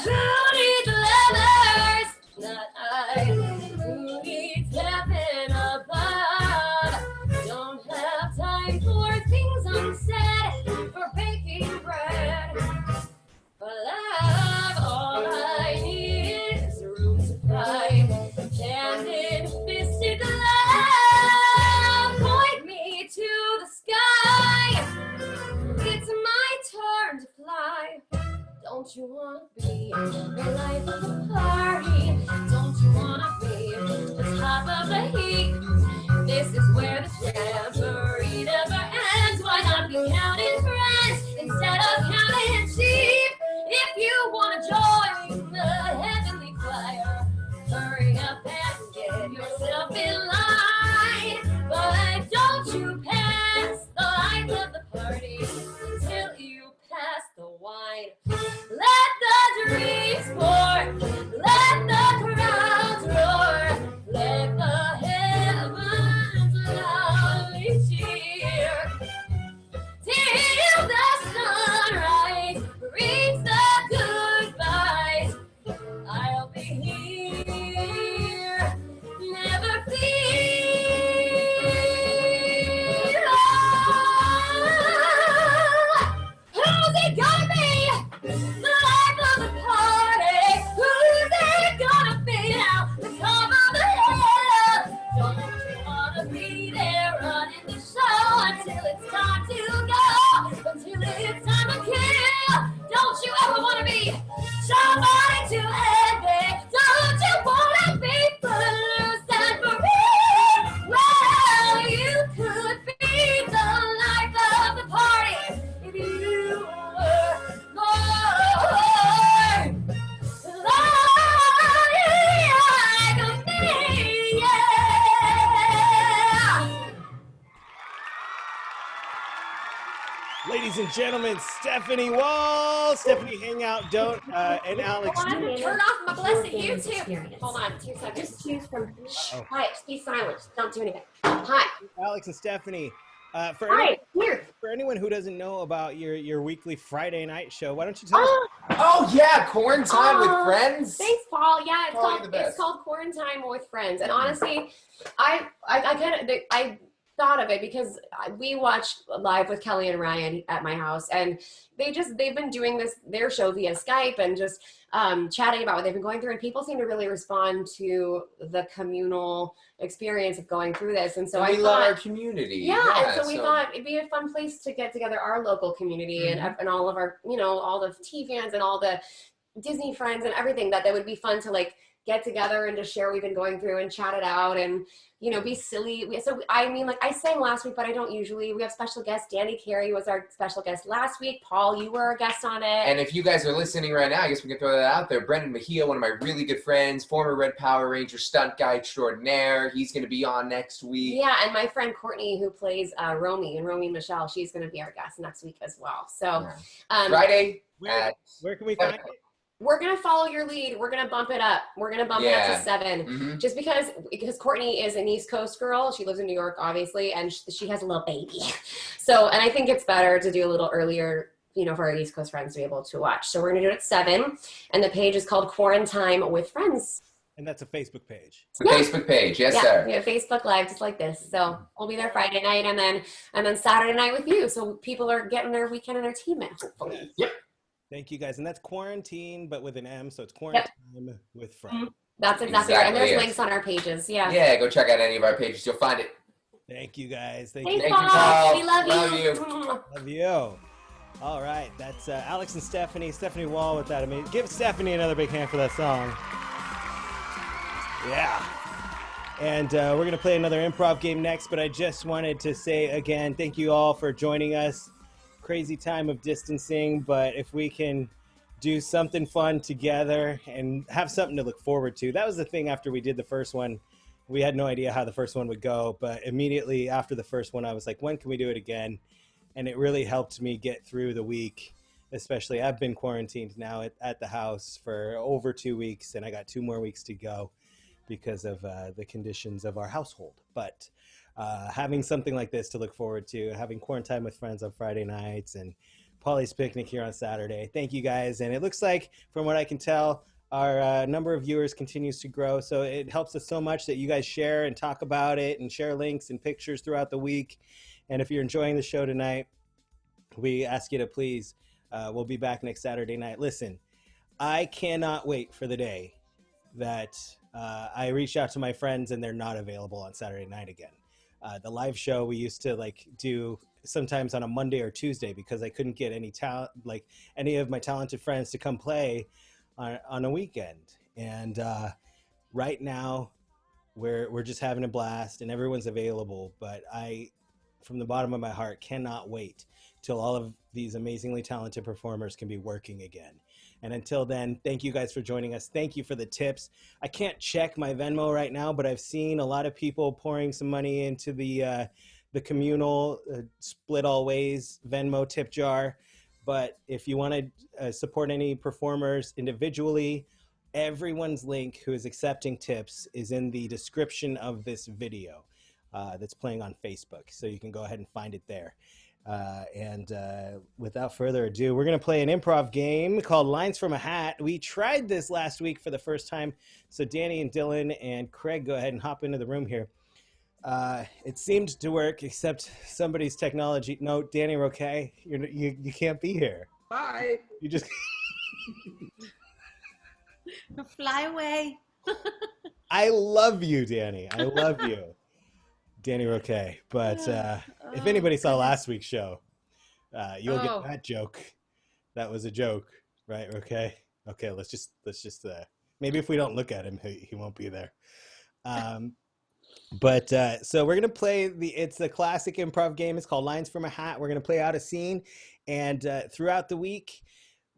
Who needs lovers? Not I. Who needs heaven above? Don't have time for things unsaid, for baking bread, for love. All I need is room to fight, hand in fisted love. Point me to the sky. It's my turn to fly. Don't you wanna be the life of the party? Don't you wanna be the top of the heap? This is where the jamboree never ends. Why not be counting friends instead of counting sheep? If you wanna join the heavenly choir, hurry up and get yourself in line. But don't you pass the life of the party until you pass the wine. Let the dreams pour, let the crowds roar, let the heavens loudly cheer, till the sunrise brings the goodbyes. I'll be here, never fear. Who's it gonna be? The life of the party. Who's it gonna be now? The top of the hill. Don't you wanna be there running the show until it's time to go? Until it's time to kill. Don't you ever wanna be somebody to envy? Don't you wanna be first and free? Well, you could be the life of the party if you were more like me, yeah. Ladies and gentlemen, Stephanie Wall, Stephanie Hangout, don't, and Alex. Turn off my blessed YouTube. Hold on, 2 seconds. Just choose from. Quiet, be silent. Don't do anything. Hi. Alex and Stephanie. For Hi, anyone who doesn't know about your weekly Friday night show, why don't you tell us? Oh yeah, Quarantine with Friends. Thanks, Paul. Yeah, Probably the best. it's called Quarantine with Friends. And honestly, I thought of it because we watch Live with Kelly and Ryan at my house, and they've been doing their show via Skype and just chatting about what they've been going through, and people seem to really respond to the communal experience of going through this. And so we love our community. Yeah, and so we thought it'd be a fun place to get together our local community and all of our, all the T fans and all the Disney friends and everything, that would be fun to like get together and just share what we've been going through and chat it out and, be silly. So, I mean, like I sang last week, but I don't usually. We have special guests. Dani Kerry was our special guest last week. Paul, you were a guest on it. And if you guys are listening right now, I guess we can throw that out there. Brendan Mejia, one of my really good friends, former Red Power Ranger stunt guy extraordinaire. He's going to be on next week. Yeah, and my friend Courtney, who plays Romy and Romy Michelle, she's going to be our guest next week as well. So Friday. Where can we find it? We're going to follow your lead. We're going to bump it up. We're going to bump it up to 7. Just because Courtney is an East Coast girl. She lives in New York, obviously, and she has a little baby. So, and I think it's better to do a little earlier, for our East Coast friends to be able to watch. So we're going to do it at 7. And the page is called Quarantine with Friends. And that's a Facebook page. It's a Facebook page. Yes, sir. Yeah, Facebook Live, just like this. So we'll be there Friday night and then Saturday night with you. So people are getting their weekend entertainment, hopefully. Yep. Thank you, guys. And that's quarantine, but with an M, so it's Quarantine with Friends. That's exactly right. And there's links on our pages. Yeah. Yeah, go check out any of our pages. You'll find it. Thank you, guys. Thanks, Paul. We love you. Love you. All right. That's Alex and Stephanie. Stephanie Wall with that. I mean, give Stephanie another big hand for that song. Yeah. And we're going to play another improv game next, but I just wanted to say again, thank you all for joining us. Crazy time of distancing, but if we can do something fun together and have something to look forward to. That was the thing after we did the first one. We had no idea how the first one would go, but immediately after the first one, I was like, when can we do it again? And it really helped me get through the week, especially I've been quarantined now at the house for over 2 weeks, and I got 2 more weeks to go because of the conditions of our household. But having something like this to look forward to, having Quarantine with Friends on Friday nights and Paulie's Picnic here on Saturday. Thank you, guys. And it looks like, from what I can tell, our number of viewers continues to grow. So it helps us so much that you guys share and talk about it and share links and pictures throughout the week. And if you're enjoying the show tonight, we ask you to please, we'll be back next Saturday night. Listen, I cannot wait for the day that I reach out to my friends and they're not available on Saturday night again. The live show we used to do sometimes on a Monday or Tuesday because I couldn't get any of my talented friends to come play on a weekend. And right now we're just having a blast and everyone's available. But I, from the bottom of my heart, cannot wait till all of these amazingly talented performers can be working again. And until then, thank you guys for joining us. Thank you for the tips. I can't check my Venmo right now, but I've seen a lot of people pouring some money into the communal Split All Ways Venmo tip jar. But if you want to support any performers individually, everyone's link who is accepting tips is in the description of this video that's playing on Facebook. So you can go ahead and find it there. And without further ado, we're going to play an improv game called Lines from a Hat. We tried this last week for the first time. So Dani and Dylan and Craig, go ahead and hop into the room here. It seemed to work, except somebody's technology. No, Dani, Roque, you can't be here. Bye. You just fly away. I love you, Dani. I love you. Dani Roque, but if anybody saw last week's show, you'll get that joke. That was a joke, right? Okay, let's just maybe if we don't look at him, he won't be there. But so we're gonna play it's a classic improv game. It's called Lines from a Hat. We're gonna play out a scene, and throughout the week,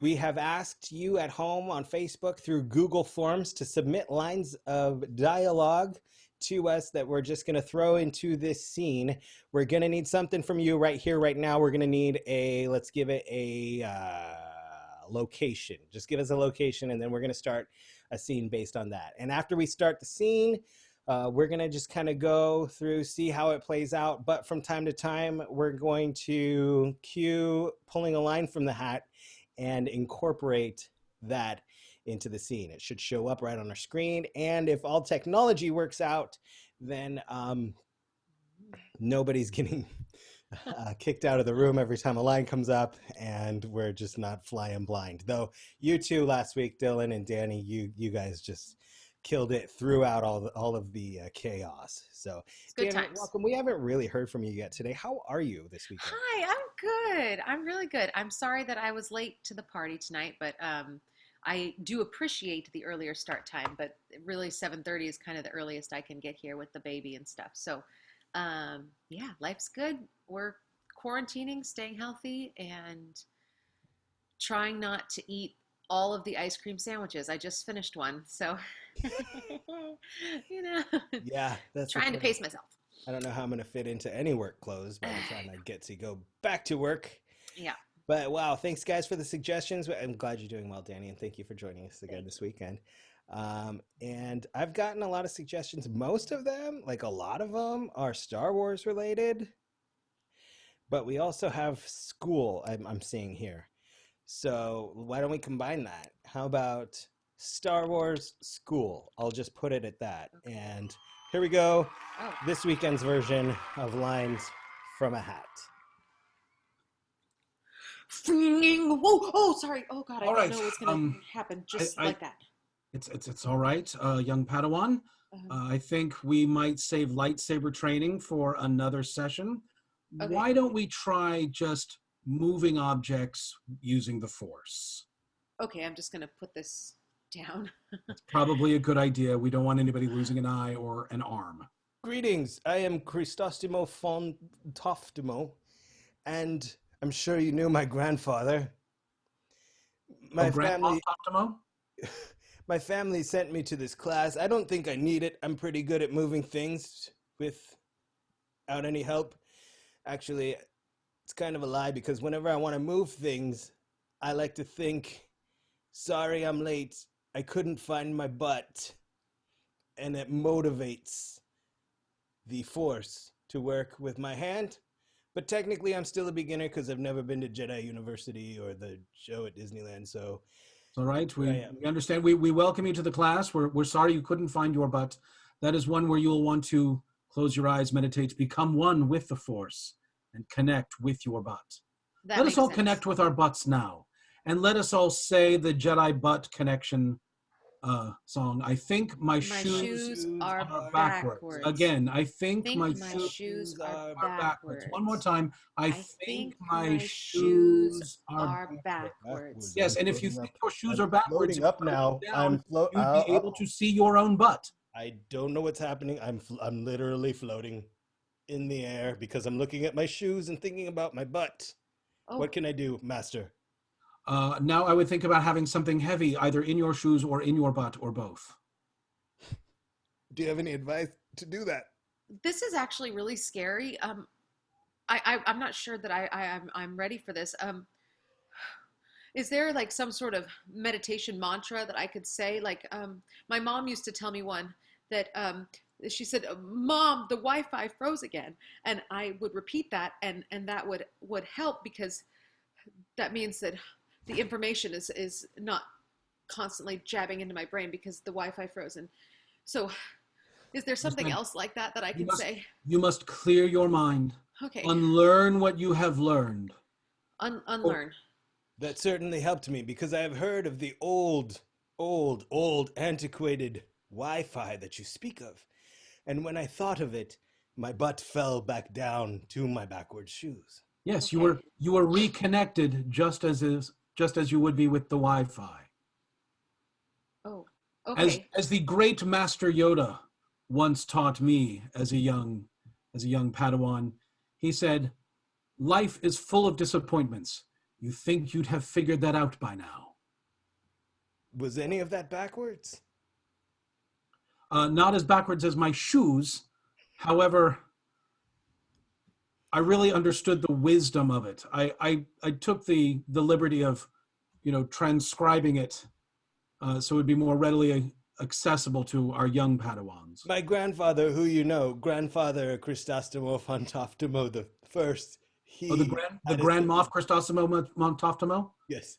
we have asked you at home on Facebook through Google Forms to submit lines of dialogue to us that we're just going to throw into this scene. We're going to need something from you right here, right now. We're going to need let's give it a location. Just give us a location, and then we're going to start a scene based on that. And after we start the scene, we're going to just kind of go through, see how it plays out. But from time to time, we're going to cue pulling a line from the hat and incorporate that into the scene. It should show up right on our screen. And if all technology works out, then nobody's getting kicked out of the room every time a line comes up, and we're just not flying blind. Though you two last week, Dylan and Dani, you guys just killed it throughout all of the chaos. So, good Dani, times. welcome. We haven't really heard from you yet today. How are you this weekend? Hi, I'm good. I'm really good. I'm sorry that I was late to the party tonight, but I do appreciate the earlier start time. But really, 7:30 is kind of the earliest I can get here with the baby and stuff. So, yeah, life's good. We're quarantining, staying healthy, and trying not to eat all of the ice cream sandwiches. I just finished one, so Yeah, that's trying to pace myself. I don't know how I'm going to fit into any work clothes by the time I get to go back to work. Yeah. But wow, thanks guys for the suggestions. I'm glad you're doing well, Dani, and thank you for joining us again this weekend. And I've gotten a lot of suggestions. Most of them, like a lot of them, are Star Wars related. But we also have school, I'm seeing here. So why don't we combine that? How about Star Wars school? I'll just put it at that. And here we go. This weekend's version of Lines from a Hat. Whoa, oh, sorry. Oh, God, I All didn't right, know it was going to happen just like that. It's all right, young Padawan. I think we might save lightsaber training for another session. Okay. Why don't we try just moving objects using the Force? Okay, I'm just going to put this down. Probably a good idea. We don't want anybody losing an eye or an arm. Greetings, I am Chrysostimo Fontoftimo, and I'm sure you knew my grandfather. My family, my family sent me to this class. I don't think I need it. I'm pretty good at moving things without any help. Actually, it's kind of a lie because whenever I want to move things, I like to think, sorry, I'm late. I couldn't find my butt. And it motivates the Force to work with my hand. But technically, I'm still a beginner because I've never been to Jedi University or the show at Disneyland. So It's all right. We understand. We welcome you to the class. We're sorry you couldn't find your butt. That is one where you'll want to close your eyes, meditate, become one with the Force, and connect with your butt. Let us all connect with our butts now. And let us all say the Jedi butt connection song. I think my shoes are backwards. Again, I think my shoes are backwards. One more time. I think my shoes are backwards. Yes, and if you think your shoes are backwards, up now. You'd be able to see your own butt. I don't know what's happening. I'm literally floating in the air because I'm looking at my shoes and thinking about my butt. Oh. What can I do, Master? Now I would think about having something heavy either in your shoes or in your butt or both. Do you have any advice to do that? This is actually really scary. I'm not sure that I'm ready for this. Is there like some sort of meditation mantra that I could say? Like my mom used to tell me one that she said, "Mom, the Wi-Fi froze again," and I would repeat that, and that would help because that means that the information is not constantly jabbing into my brain because the Wi-Fi frozen. So is there something else like that I can say? You must clear your mind. Okay. Unlearn what you have learned. Unlearn. That certainly helped me because I have heard of the old, antiquated Wi-Fi that you speak of. And when I thought of it, my butt fell back down to my backward shoes. Yes, okay. you were reconnected just as you would be with the Wi-Fi. Oh, okay. As the great Master Yoda once taught me as a young Padawan, he said, "Life is full of disappointments. You think you'd have figured that out by now." Was any of that backwards? Not as backwards as my shoes. However, I really understood the wisdom of it. I took the liberty of, transcribing it so it would be more readily accessible to our young Padawans. My grandfather, who you know, Grandfather Chrysostimo Fontoftimo the First. The Grand Moff Chrysostimo Montoftimo? Yes.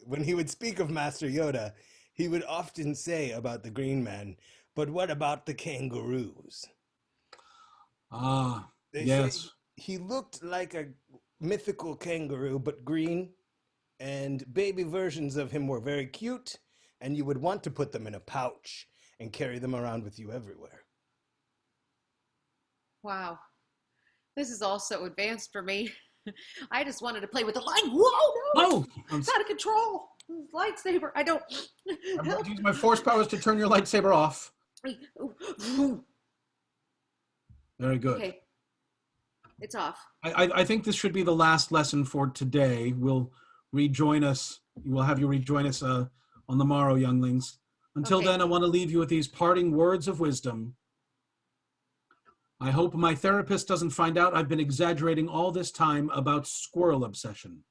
When he would speak of Master Yoda, he would often say about the Green Man, "But what about the kangaroos?" They Yes. say he looked like a mythical kangaroo, but green, and baby versions of him were very cute, and you would want to put them in a pouch and carry them around with you everywhere. Wow. This is all so advanced for me. I just wanted to play with the light. Whoa, no! It's out of control. Lightsaber. I don't. I'm going to use my force powers to turn your lightsaber off. Very good. Okay. It's off. I think this should be the last lesson for today. We'll rejoin us. We'll have you rejoin us on the morrow, younglings. Until Okay. then, I want to leave you with these parting words of wisdom. I hope my therapist doesn't find out I've been exaggerating all this time about squirrel obsession.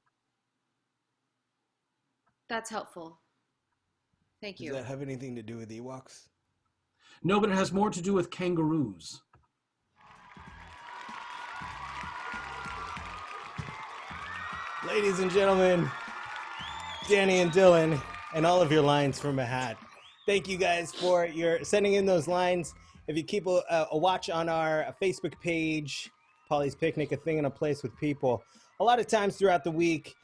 That's helpful. Thank you. Does that have anything to do with Ewoks? No, but it has more to do with kangaroos. Ladies and gentlemen, Dani and Dylan, and all of your lines from a hat. Thank you guys for your sending in those lines. If you keep a watch on our Facebook page, Paulie's Picnic, a thing and a place with people, a lot of times throughout the week,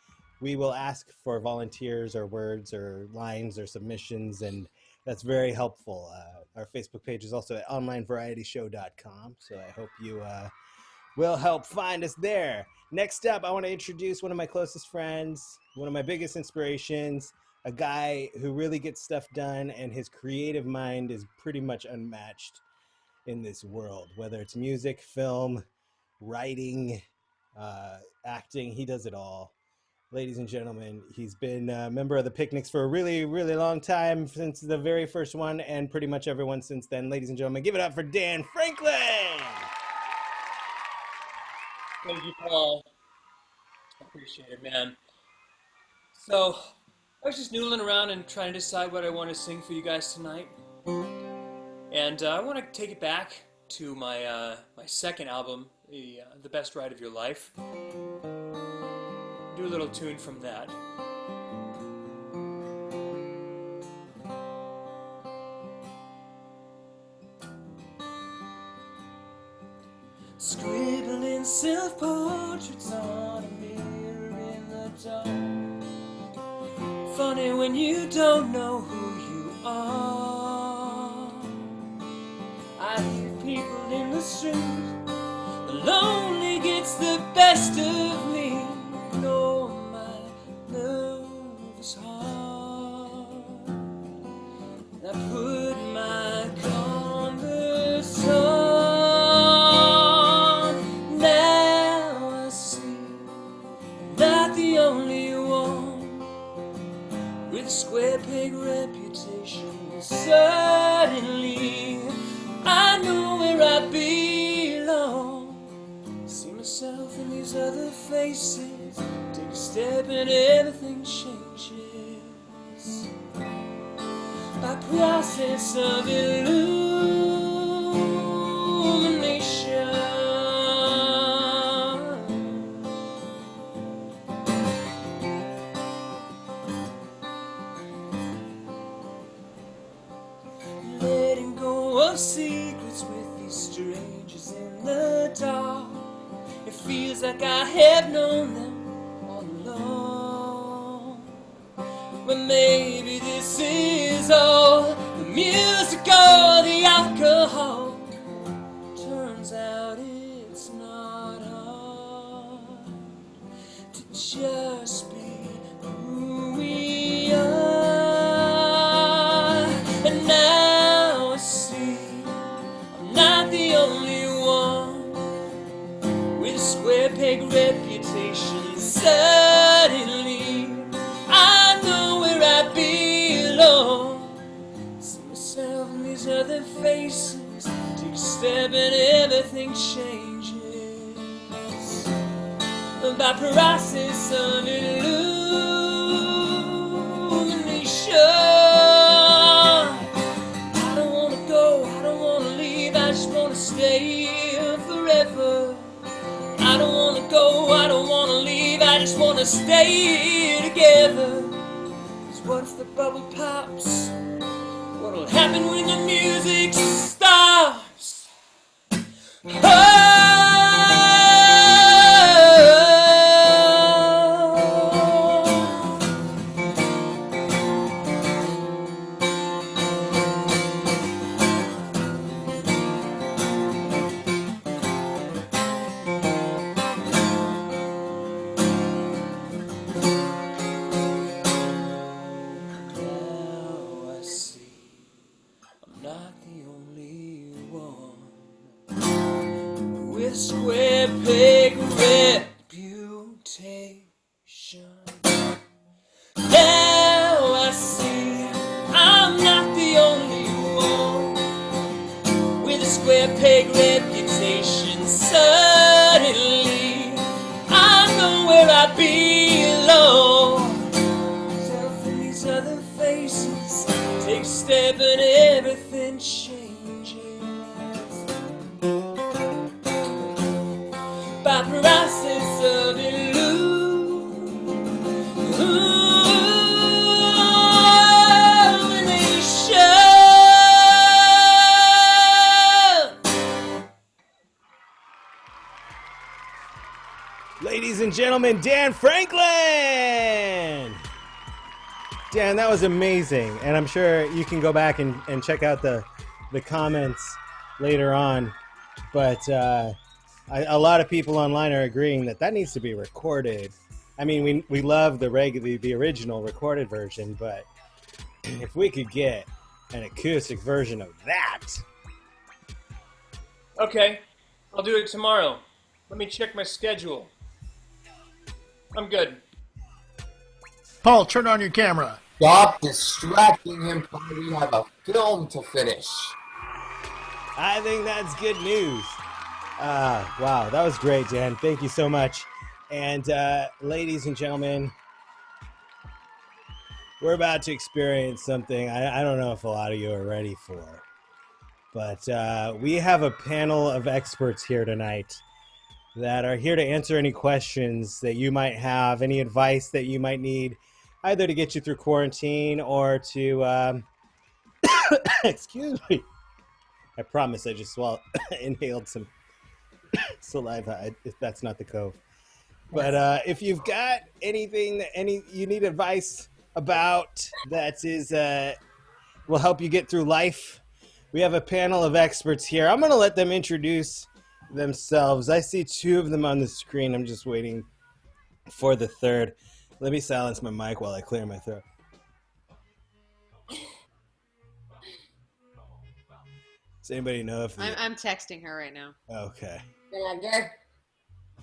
we will ask for volunteers or words or lines or submissions, and that's very helpful. Our Facebook page is also at onlinevarietyshow.com, so I hope you will help find us there. Next up, I want to introduce one of my closest friends, one of my biggest inspirations, a guy who really gets stuff done, and his creative mind is pretty much unmatched in this world. Whether it's music, film, writing, acting, he does it all. Ladies and gentlemen, he's been a member of the Picnics for a really, really long time, since the very first one, and pretty much everyone since then. Ladies and gentlemen, give it up for Dan Franklin! Thank you, Paul. I appreciate it, man. So, I was just noodling around and trying to decide what I want to sing for you guys tonight. And I want to take it back to my my second album, The Best Ride of Your Life. Do a little tune from that. Scribbling self-portraits on a mirror in the dark. Funny when you don't know who you are. I hear people in the street. The lonely gets the best of me. Oh, my nervous heart. I put my Converse on. Now I see I'm not the only one with a square peg reputation. Suddenly I know where I belong. See myself in these other faces. Take a step and everything changes. By process of illumination. Letting go of secrets with these strangers in the dark. It feels like I have known them all along. But maybe this is all the music or the alcohol. Turns out it's not hard to just be who we are. And now I see I'm not the only one with a square peg reputation. Suddenly I know where I belong. See myself in these other faces. Take a step and everything changes. By process of illumination. I don't want to go, I don't want to leave, I just want to stay here forever. I don't want to go, I don't want to leave, I just want to stay here together. 'Cause what if the bubble pops? What'll happen when the music stops? Oh! temptation. Now I see I'm not the only one with a square peg reputation. Suddenly I know where I belong. Tell from these other faces, take a step and everything changes. By process of Ladies and gentlemen, Dan Franklin! Dan, that was amazing. And I'm sure you can go back and check out the comments later on. But a lot of people online are agreeing that needs to be recorded. I mean, we love the original recorded version, but if we could get an acoustic version of that. Okay, I'll do it tomorrow. Let me check my schedule. I'm good. Paul, turn on your camera. Stop distracting him, Paulie. We have a film to finish. I think that's good news. Wow, that was great, Dan. Thank you so much. And ladies and gentlemen, we're about to experience something I don't know if a lot of you are ready for. But we have a panel of experts here tonight that are here to answer any questions that you might have, any advice that you might need, either to get you through quarantine or to, excuse me. I promise I just inhaled some saliva, if that's not the cove. But if you've got anything, you need advice about that will help you get through life, we have a panel of experts here. I'm going to let them introduce themselves. I see two of them on the screen. I'm just waiting for the third. Let me silence my mic while I clear my throat. Does anybody know if I'm texting her right now. Okay.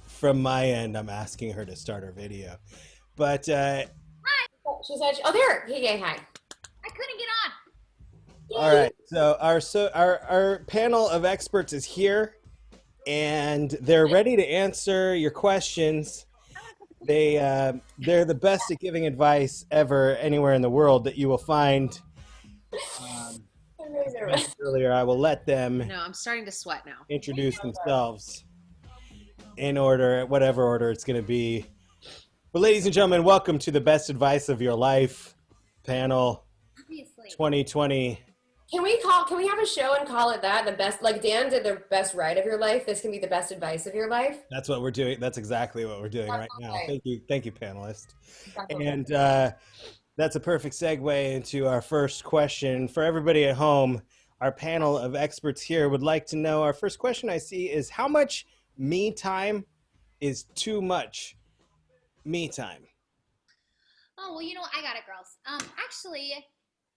From my end, I'm asking her to start her video. But hi. She said, "Oh, there. Hey, hi." I couldn't get on. All right. So our panel of experts is here, and they're ready to answer your questions. They're the best at giving advice ever anywhere in the world that you will find. Earlier, I will let them. No, I'm starting to sweat now. Introduce themselves in order, whatever order it's going to be. But ladies and gentlemen, welcome to the best advice of your life panel. Obviously. 2020. Can we have a show and call it that? The best, like Dan did the best ride of your life. This can be the best advice of your life. That's what we're doing. That's exactly what we're doing right now. Thank you, panelists. And that's a perfect segue into our first question. For everybody at home, our panel of experts here would like to know, our first question I see is, how much me time is too much me time? Oh, well, I got it, girls. Actually,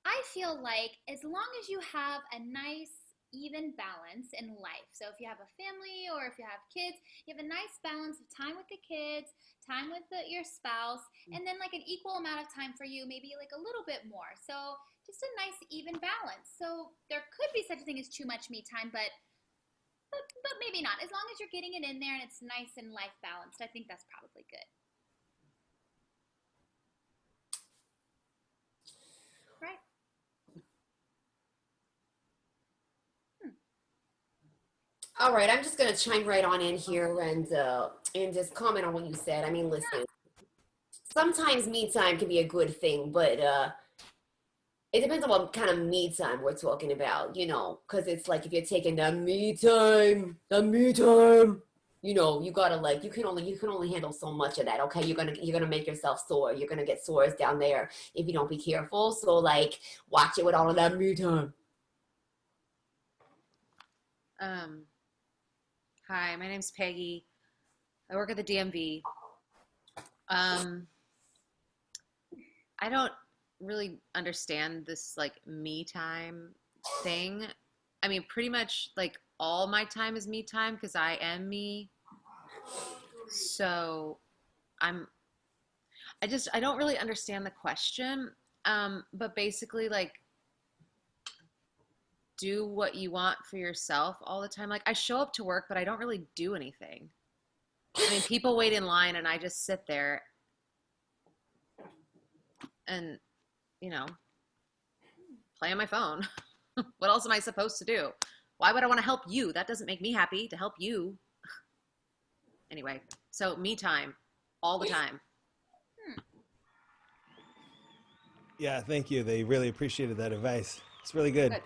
I feel like as long as you have a nice, even balance in life. So if you have a family or if you have kids, you have a nice balance of time with the kids, time with your spouse, and then like an equal amount of time for you, maybe like a little bit more. So just a nice, even balance. So there could be such a thing as too much me time, but maybe not. As long as you're getting it in there and it's nice and life balanced, I think that's probably good. Right. All right, I'm just going to chime right on in here and just comment on what you said. I mean, listen, sometimes me time can be a good thing, but it depends on what kind of me time we're talking about, because it's like if you're taking the me time, you gotta like you can only handle so much of that. Okay, you're gonna make yourself sore. You're gonna get sores down there if you don't be careful. So like, watch it with all of that me time. Hi, my name's Peggy. I work at the DMV. I don't really understand this like me time thing. I mean, pretty much like all my time is me time because I am me. So I don't really understand the question. But basically, like, do what you want for yourself all the time. Like, I show up to work, but I don't really do anything. I mean, people wait in line and I just sit there and, you know, play on my phone. What else am I supposed to do? Why would I want to help you? That doesn't make me happy to help you. Anyway, so me time all the time. Yeah, thank you. They really appreciated that advice. It's really good.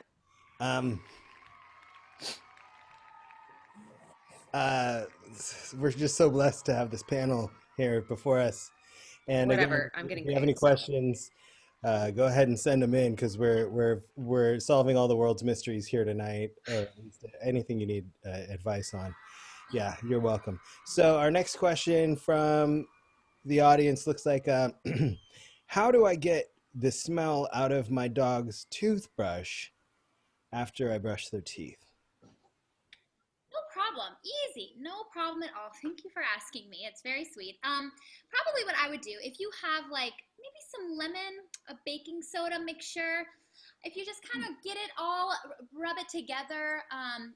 We're just so blessed to have this panel here before us. And Whatever, again, I'm getting if you have any paid, so. questions, go ahead and send them in, because we're solving all the world's mysteries here tonight. Or at least anything you need advice on. Yeah, you're welcome. So our next question from the audience looks like, how do I get the smell out of my dog's toothbrush after I brush their teeth? No problem. Easy. No problem at all. Thank you for asking me. It's very sweet. Probably what I would do, if you have like maybe some lemon, a baking soda mixture, if you just kind of get it all, rub it together,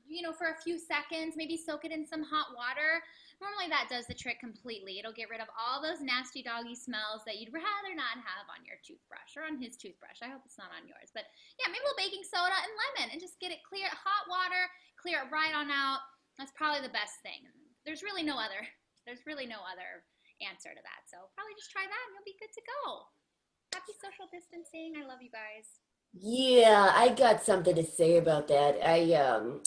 you know, for a few seconds, maybe soak it in some hot water. Normally that does the trick completely. It'll get rid of all those nasty doggy smells that you'd rather not have on your toothbrush or on his toothbrush. I hope it's not on yours. But yeah, maybe a little baking soda and lemon and just get it clear, hot water, clear it right on out. That's probably the best thing. There's really no other answer to that. So probably just try that and you'll be good to go. Happy social distancing. I love you guys. Yeah, I got something to say about that. I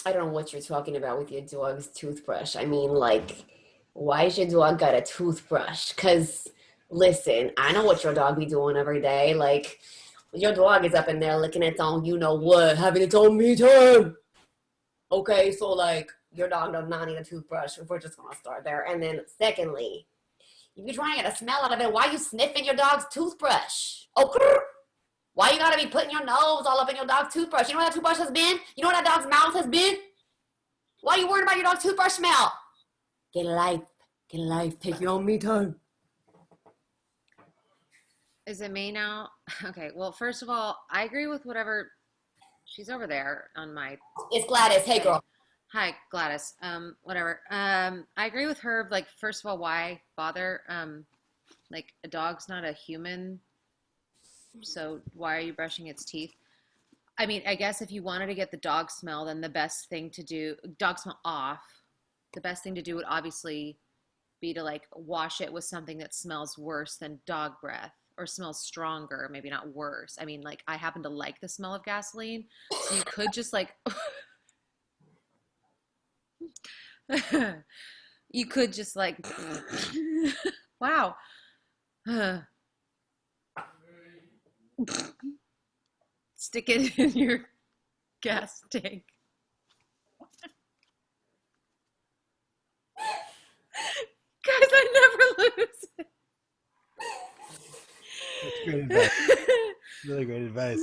don't know what you're talking about with your dog's toothbrush. I mean, like, why is your dog got a toothbrush? Because, listen, I know what your dog be doing every day. Like, your dog is up in there licking its own, you know what, having its own me time. Okay, so, like, your dog does not need a toothbrush. If we're just going to start there. And then, secondly, if you're trying to get a smell out of it, why are you sniffing your dog's toothbrush? Okay. Why you gotta be putting your nose all up in your dog's toothbrush? You know what that toothbrush has been? You know what that dog's mouth has been? Why are you worried about your dog's toothbrush smell? Get a life. Get a life. Take your own me time. Is it me now? Okay, well, first of all, I agree with whatever. She's over there on my... It's Gladys. Hey, girl. Hi, Gladys. Whatever. I agree with her. Like, first of all, why bother? Like, a dog's not a human, so why are you brushing its teeth? I mean, I guess if you wanted to get the dog smell, then the best thing to do, dog smell off, the best thing to do would obviously be to, like, wash it with something that smells worse than dog breath, or smells stronger, maybe not worse. I mean, like, I happen to like the smell of gasoline, so you could just, like, you could just, like, wow. Stick it in your gas tank. Guys, I never lose it. That's great advice. Really great advice.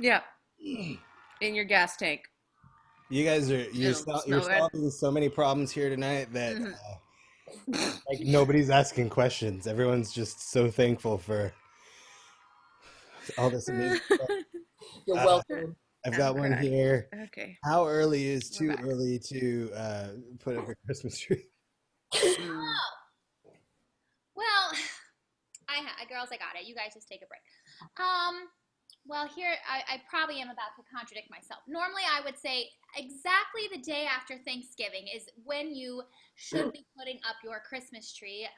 Yeah. In your gas tank. You guys are you're solving so many problems here tonight that like nobody's asking questions. Everyone's just so thankful for all this amazing stuff. You're welcome. I've got one here. Okay. How early is too early to put up a Christmas tree? Well, girls, I got it. You guys just take a break. Well, here, I probably am about to contradict myself. Normally, I would say exactly the day after Thanksgiving is when you should be putting up your Christmas tree.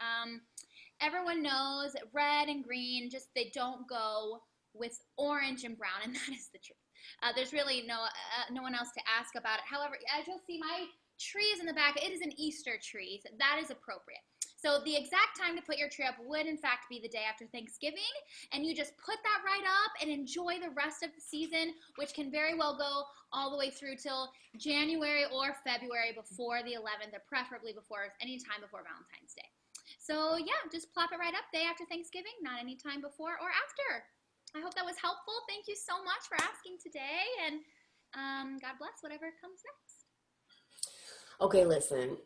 Everyone knows red and green, just they don't go with orange and brown, and that is the truth. There's really no one else to ask about it. However, as you'll see, my tree is in the back. It is an Easter tree, so that is appropriate. So the exact time to put your tree up would, in fact, be the day after Thanksgiving, and you just put that right up and enjoy the rest of the season, which can very well go all the way through till January or February before the 11th, or preferably before any time before Valentine's Day. So yeah, just plop it right up day after Thanksgiving, not any time before or after. I hope that was helpful. Thank you so much for asking today, and God bless whatever comes next. Okay, listen.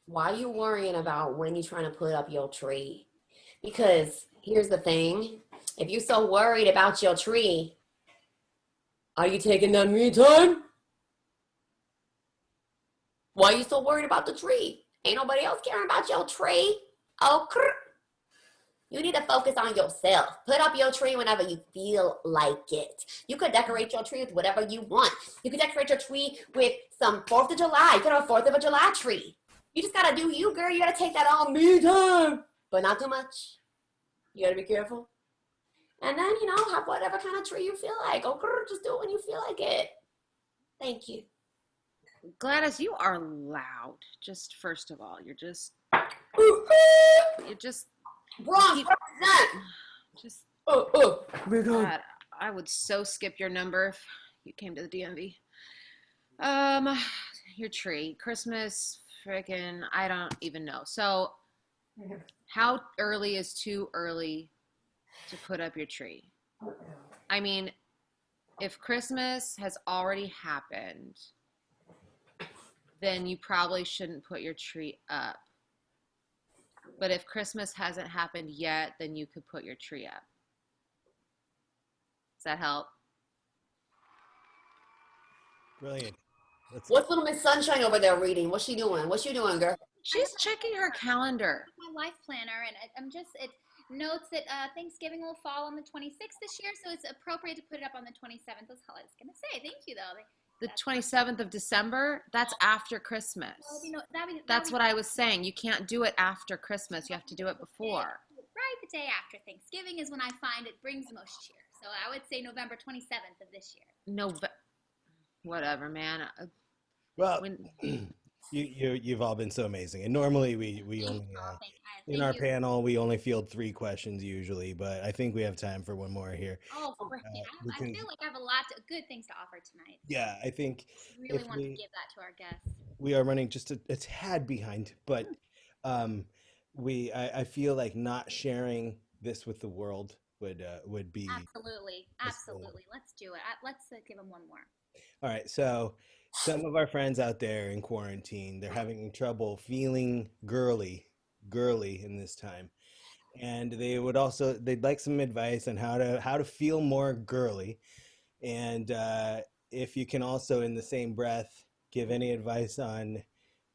why are you worrying about when you're trying to put up your tree? Because here's the thing. If you're so worried about your tree, are you taking that me time? Why are you so worried about the tree? Ain't nobody else caring about your tree. Oh, you need to focus on yourself. Put up your tree whenever you feel like it. You could decorate your tree with whatever you want. You could decorate your tree with some 4th of July. You could have a 4th of July tree. You just gotta do you, girl. You gotta take that on me time, but not too much. You gotta be careful. And then, you know, have whatever kind of tree you feel like. Oh, just do it when you feel like it. Thank you. Gladys, you are loud. Just first of all, you're just wrong. Just God, God, I would so skip your number if you came to the DMV. Your tree, Christmas, freaking, I don't even know. So, how early is too early to put up your tree? I mean, if Christmas has already happened, then you probably shouldn't put your tree up. But if Christmas hasn't happened yet, then you could put your tree up. Does that help? Brilliant. What's little Miss Sunshine over there reading? What's she doing? What you doing, girl? She's checking her calendar. My life planner, and it notes that Thanksgiving will fall on the 26th this year, so it's appropriate to put it up on the 27th. That's all I was going to say. Thank you, though. The 27th of December, that's after Christmas. That's what I was saying. You can't do it after Christmas. You have to do it before. Right, the day after Thanksgiving is when I find it brings the most cheer. So I would say November 27th of this year. Whatever, man. Well, you've all been so amazing. And normally we only in our panel we only field 3 questions usually, but I think we have time for one more here. Oh, great. I feel like I have a lot of good things to offer tonight. Yeah, I think Really want to give that to our guests. We are running just a tad behind, but I feel like not sharing this with the world would be absolutely. Let's do it. Let's give them one more. All right, so some of our friends out there in quarantine, they're having trouble feeling girly in this time, and they'd like some advice on how to feel more girly, and if you can also in the same breath give any advice on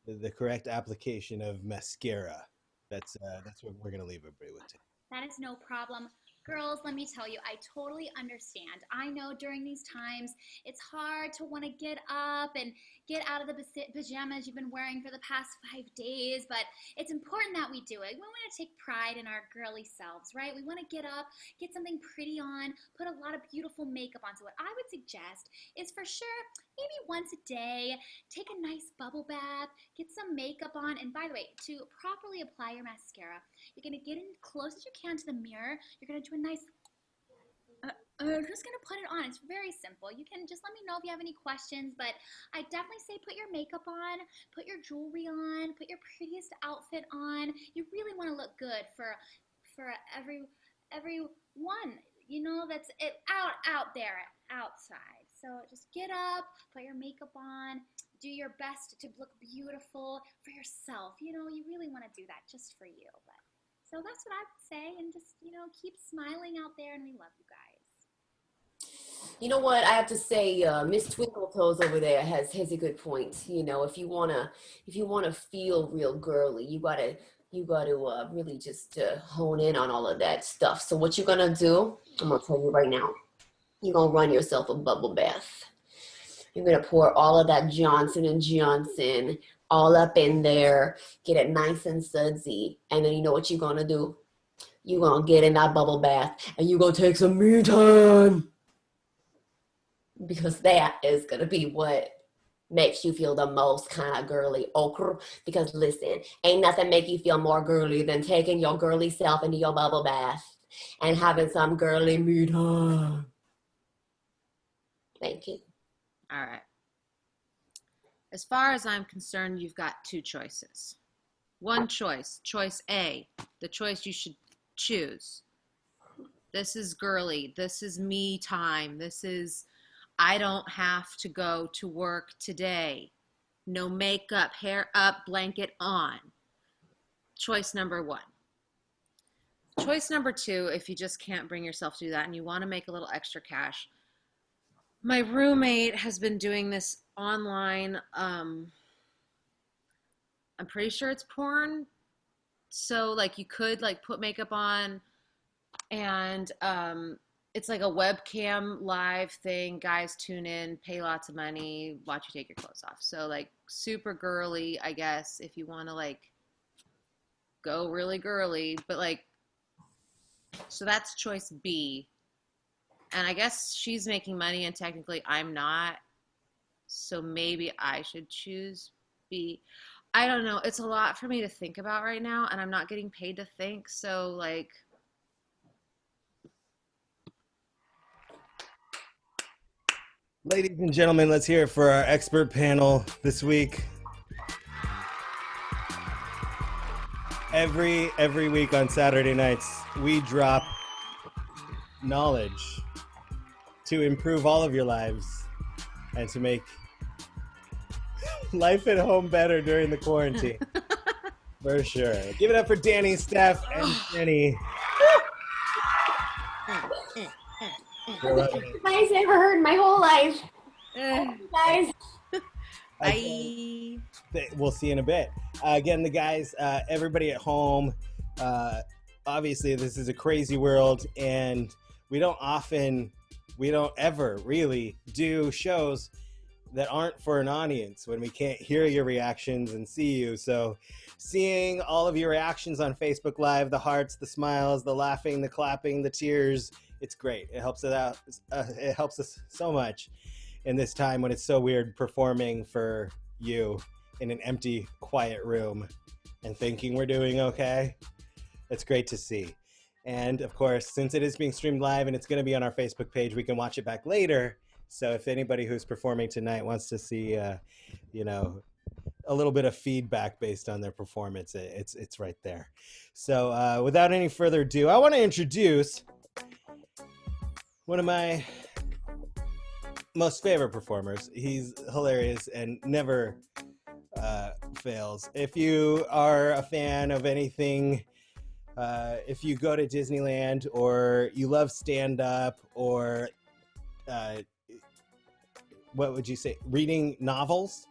the correct application of mascara. That's what we're gonna leave everybody with. That is no problem. Girls, let me tell you, I totally understand. I know during these times, it's hard to want to get up and get out of the pajamas you've been wearing for the past 5 days, but it's important that we do it. We want to take pride in our girly selves, right? We want to get up, get something pretty on, put a lot of beautiful makeup on. So what I would suggest is for sure, maybe once a day, take a nice bubble bath, get some makeup on, and by the way, to properly apply your mascara, you're going to get in close as you can to the mirror. You're going to do a nice, I'm just going to put it on. It's very simple. You can just let me know if you have any questions, but I definitely say put your makeup on, put your jewelry on, put your prettiest outfit on. You really want to look good for everyone, you know, that's it out there outside. So just get up, put your makeup on, do your best to look beautiful for yourself. You know, you really want to do that just for you. But so that's what I would say, and just, you know, keep smiling out there, and we love you guys. You know what? I have to say, Miss Twinkletoes over there has a good point. You know, if you wanna feel real girly, you gotta really just hone in on all of that stuff. So what you're gonna do? I'm gonna tell you right now. You're gonna run yourself a bubble bath. You're gonna pour all of that Johnson & Johnson all up in there, get it nice and sudsy, and then you know what you're gonna do? You're gonna get in that bubble bath and you're gonna take some me time. Because that is gonna be what makes you feel the most kind of girly. Because listen, ain't nothing make you feel more girly than taking your girly self into your bubble bath and having some girly me time. Thank you. All right. As far as I'm concerned, you've got 2 choices. One choice, choice A, the choice you should choose. This is girly. This is me time. This is, I don't have to go to work today. no makeup, hair up, blanket on. Choice number 1. Choice number 2, if you just can't bring yourself to do that and you want to make a little extra cash, my roommate has been doing this online. I'm pretty sure it's porn. So like you could like put makeup on and it's like a webcam live thing. Guys tune in, pay lots of money, watch you take your clothes off. So like super girly, I guess, if you want to like go really girly, but like, so that's choice B. And I guess she's making money and technically I'm not. So maybe I should choose B. I don't know. It's a lot for me to think about right now and I'm not getting paid to think. So like, Ladies and gentlemen, let's hear it for our expert panel this week. Every week on Saturday nights, we drop knowledge to improve all of your lives and to make life at home better during the quarantine. For sure. Give it up for Dani, Steph, and Jenny. Nice ever heard in my whole life. Guys. Bye. We'll see you in a bit. Again, the guys, everybody at home, obviously this is a crazy world and we don't ever really do shows that aren't for an audience when we can't hear your reactions and see you. So seeing all of your reactions on Facebook Live, the hearts, the smiles, the laughing, the clapping, the tears, it's great. It helps it out. It helps us so much in this time when it's so weird performing for you in an empty, quiet room and thinking we're doing okay. It's great to see. And of course, since it is being streamed live and it's going to be on our Facebook page, we can watch it back later. So if anybody who's performing tonight wants to see, a little bit of feedback based on their performance, it's right there. So without any further ado, I want to introduce one of my most favorite performers. He's hilarious and never fails. If you are a fan of anything, if you go to Disneyland or you love stand-up or what would you say, reading novels,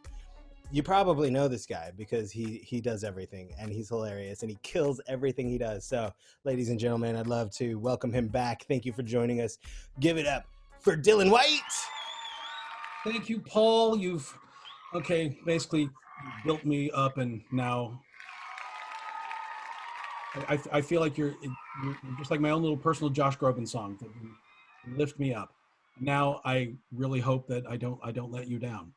you probably know this guy because he does everything and he's hilarious and he kills everything he does. So ladies and gentlemen, I'd love to welcome him back. Thank you for joining us. Give it up for Dylan White. Thank you, Paul. You've basically built me up and now I feel like you're just like my own little personal Josh Groban song that you lift me up. Now I really hope that I don't let you down.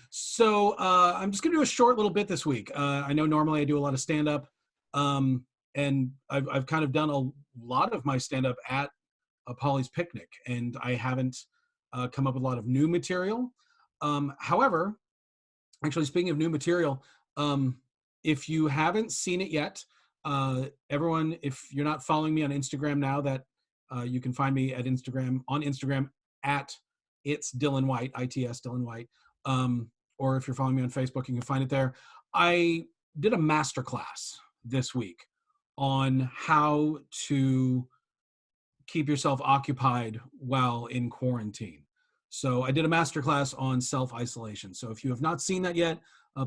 So I'm just gonna do a short little bit this week. I know normally I do a lot of stand-up, and I've kind of done a lot of my stand-up at Paulie's Picnic, and I haven't come up with a lot of new material. However, actually speaking of new material, if you haven't seen it yet, everyone, if you're not following me on Instagram now, that you can find me at Instagram at It's Dylan White, ITS Dylan White. Or if you're following me on Facebook, you can find it there. I did a masterclass this week on how to keep yourself occupied while in quarantine. So I did a masterclass on self-isolation. So if you have not seen that yet,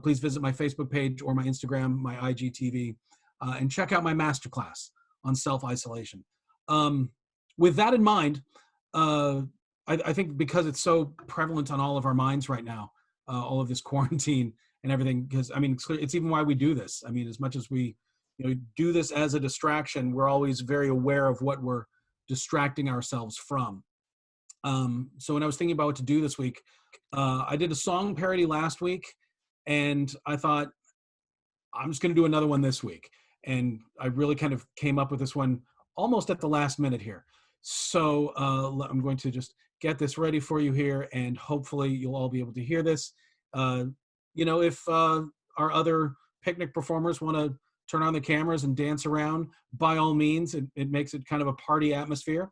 please visit my Facebook page or my Instagram, my IGTV, and check out my masterclass on self-isolation. With that in mind, I think because it's so prevalent on all of our minds right now, all of this quarantine and everything, because I mean, it's even why we do this. I mean, as much as we do this as a distraction, we're always very aware of what we're distracting ourselves from. So when I was thinking about what to do this week, I did a song parody last week, and I thought, I'm just going to do another one this week. And I really kind of came up with this one almost at the last minute here. So I'm going to just get this ready for you here, and hopefully you'll all be able to hear this. If our other picnic performers want to turn on the cameras and dance around, by all means, it makes it kind of a party atmosphere.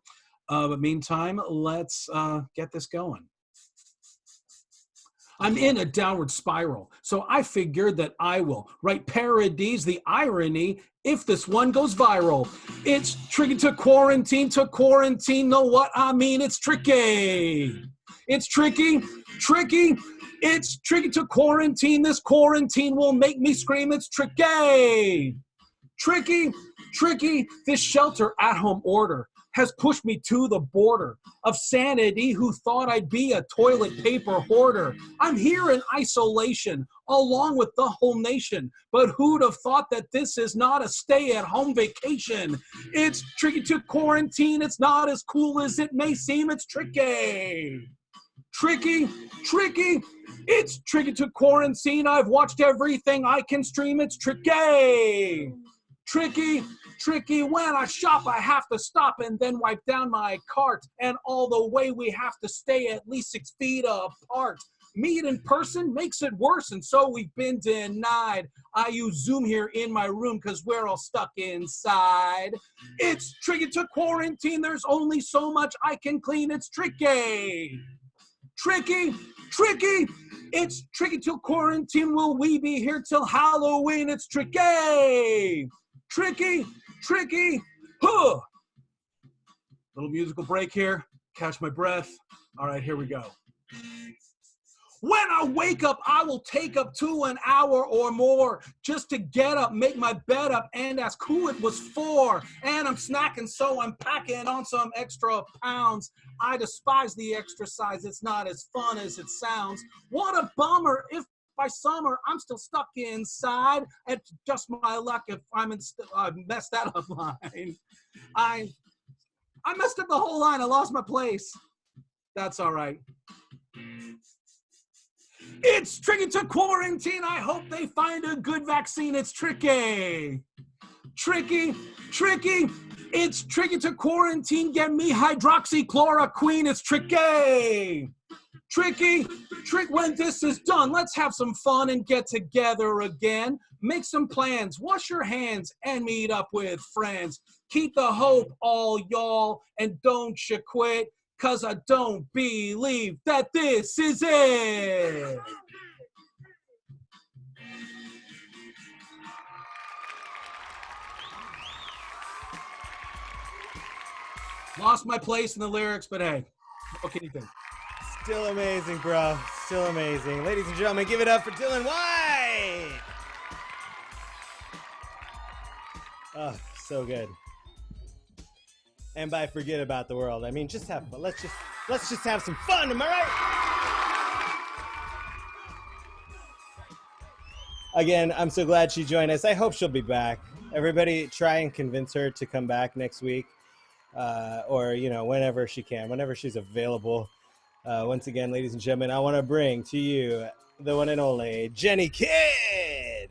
But meantime, let's get this going. I'm in a downward spiral, so I figured that I will write parodies, the irony, if this one goes viral. It's tricky to quarantine, know what I mean? It's tricky. It's tricky. It's tricky to quarantine. This quarantine will make me scream. It's tricky. Tricky. This shelter at home order has pushed me to the border of sanity. Who thought I'd be a toilet paper hoarder? I'm here in isolation along with the whole nation. But who'd have thought that this is not a stay-at-home vacation? It's tricky to quarantine. It's not as cool as it may seem. It's tricky. It's tricky to quarantine. I've watched everything I can stream. It's tricky. When I shop, I have to stop and then wipe down my cart. And all the way we have to stay at least 6 feet apart. Meet in person makes it worse, and so we've been denied. I use Zoom here in my room because we're all stuck inside. It's tricky to quarantine. There's only so much I can clean. It's tricky. It's tricky to quarantine. Will we be here till Halloween? It's tricky. Huh. Little musical break here. Catch my breath. All right, here we go. When I wake up, I will take up to an hour or more just to get up, make my bed up, and ask who it was for. And I'm snacking, so I'm packing on some extra pounds. I despise the exercise. It's not as fun as it sounds. What a bummer if by summer I'm still stuck inside. It's just my luck if I messed that up line. I messed up the whole line. I lost my place. That's all right. It's tricky to quarantine. I hope they find a good vaccine. It's tricky. It's tricky to quarantine. Get me hydroxychloroquine. It's tricky. When this is done, let's have some fun and get together again. Make some plans, wash your hands, and meet up with friends. Keep the hope, all y'all, and don't you quit. 'Cause I don't believe that this is it. Lost my place in the lyrics, but hey, what can you do? Still amazing, bro. Still amazing. Ladies and gentlemen, give it up for Dylan White. Oh, so good. And by forget about the world, I mean just have fun. Let's just have some fun, am I right? Again, I'm so glad she joined us. I hope she'll be back. Everybody try and convince her to come back next week. Or, whenever she can, whenever she's available. Once again, ladies and gentlemen, I want to bring to you the one and only Jenny Kidd.